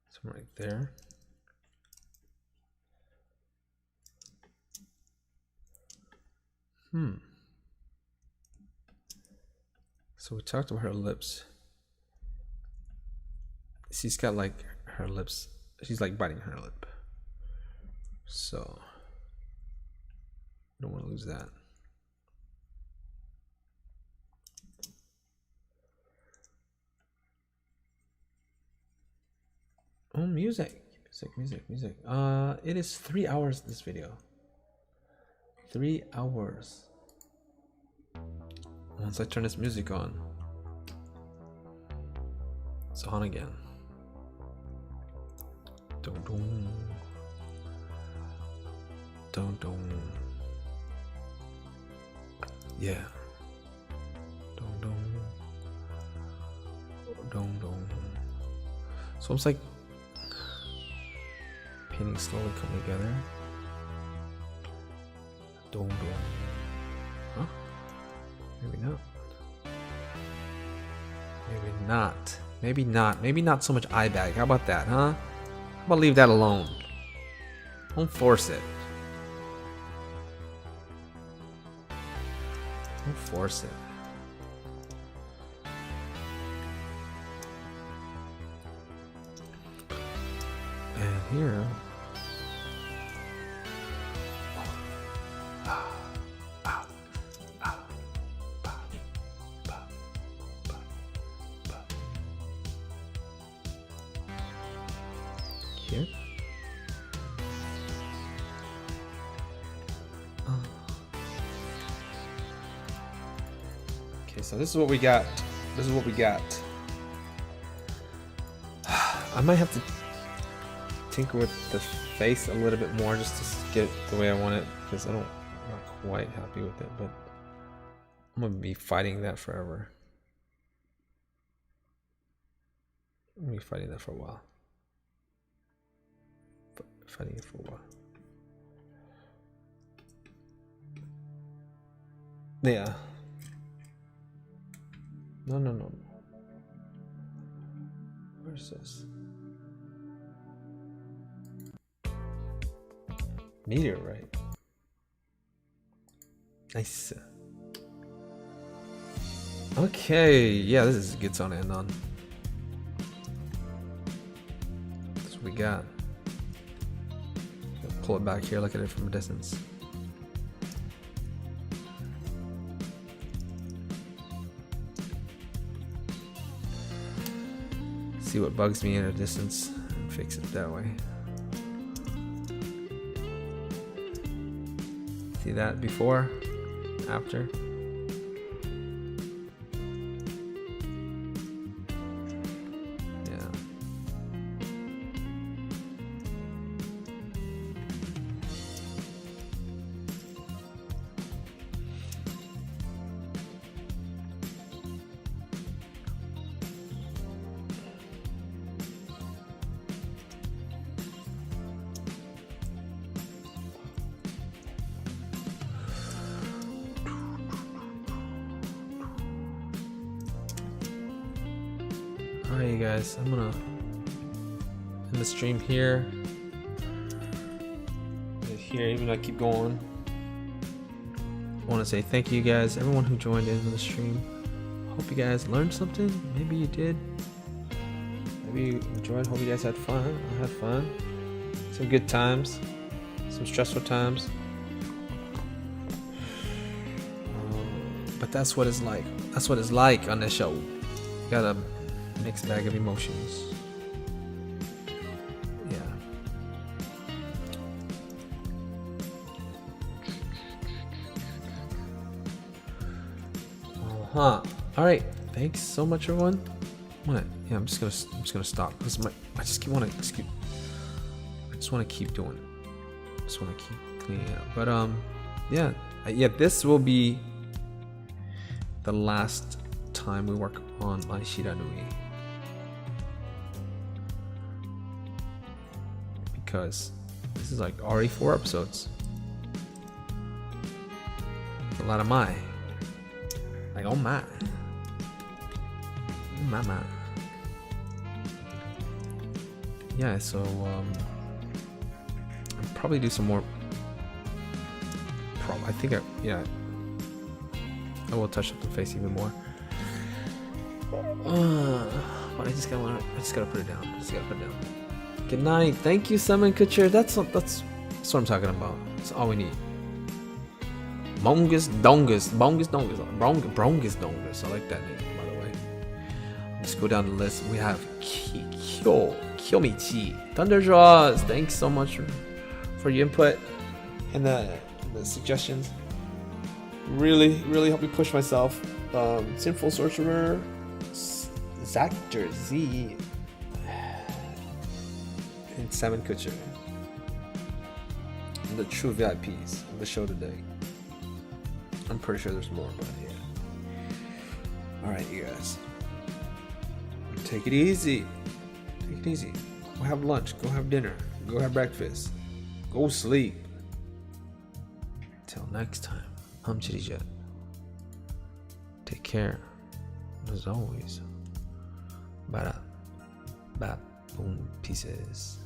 It's right there. So we talked about her lips. She's got like her lips. She's like biting her lip. So I don't want to lose that. Oh, music. Music. It is 3 hours this video. 3 hours. Once I turn this music on, it's on again. Dun dun. Dun dun. Yeah. Dun dun. Dun dun. So it's like painting slowly come together. Dun dun. Huh? Maybe not. Maybe not. Maybe not. Maybe not so much eye bag. How about that, huh? How about leave that alone? Don't force it. Don't force it. And here. Here. Okay, so this is what we got. This is what we got. I might have to tinker with the face a little bit more just to get it the way I want it, because I'm not quite happy with it, but I'm gonna be fighting that forever. I'm gonna be fighting that for a while. Fighting it for a while. Yeah. No. Where's this? Meteorite. Nice. Okay, yeah, this is a good song to end on. That's what we got. Pull it back here, look at it from a distance. See what bugs me at a distance and fix it that way. See that before, after? Alright, you guys, I'm gonna end the stream here. Here, even though I keep going. I want to say thank you guys, everyone who joined in the stream. Hope you guys learned something. Maybe you did. Maybe you enjoyed. Hope you guys had fun. I had fun. Some good times. Some stressful times. But that's what it's like. That's what it's like on this show. You got a mixed bag of emotions. Yeah. All right. Thanks so much, everyone. I'm just gonna stop. This is I just want to keep doing it. I just want to keep cleaning it up. But yeah. This will be the last time we work on Mai Shiranui, because this is like already 4 episodes. A lot of Mai. Like, oh my. My. Yeah, so I'll probably do some more. I think I will touch up the face even more. But I just gotta put it down. Good night. Thank you, Simon Kutcher. That's what I'm talking about. That's all we need. Bongus Dongus. I like that name, by the way. Let's go down the list. We have Kyomichi. Thunder Draws. Thanks so much for your input and the suggestions. Really helped me push myself. Sinful Sorcerer. Zactor Z. And Simon Kutcher. The true VIPs of the show today. I'm pretty sure there's more, but yeah. Alright, you guys. Take it easy. Go have lunch. Go have dinner. Go have breakfast. Go sleep. Till next time, I'm Chitty Jet. Take care. As always. Bada. Bap. Boom. Pieces.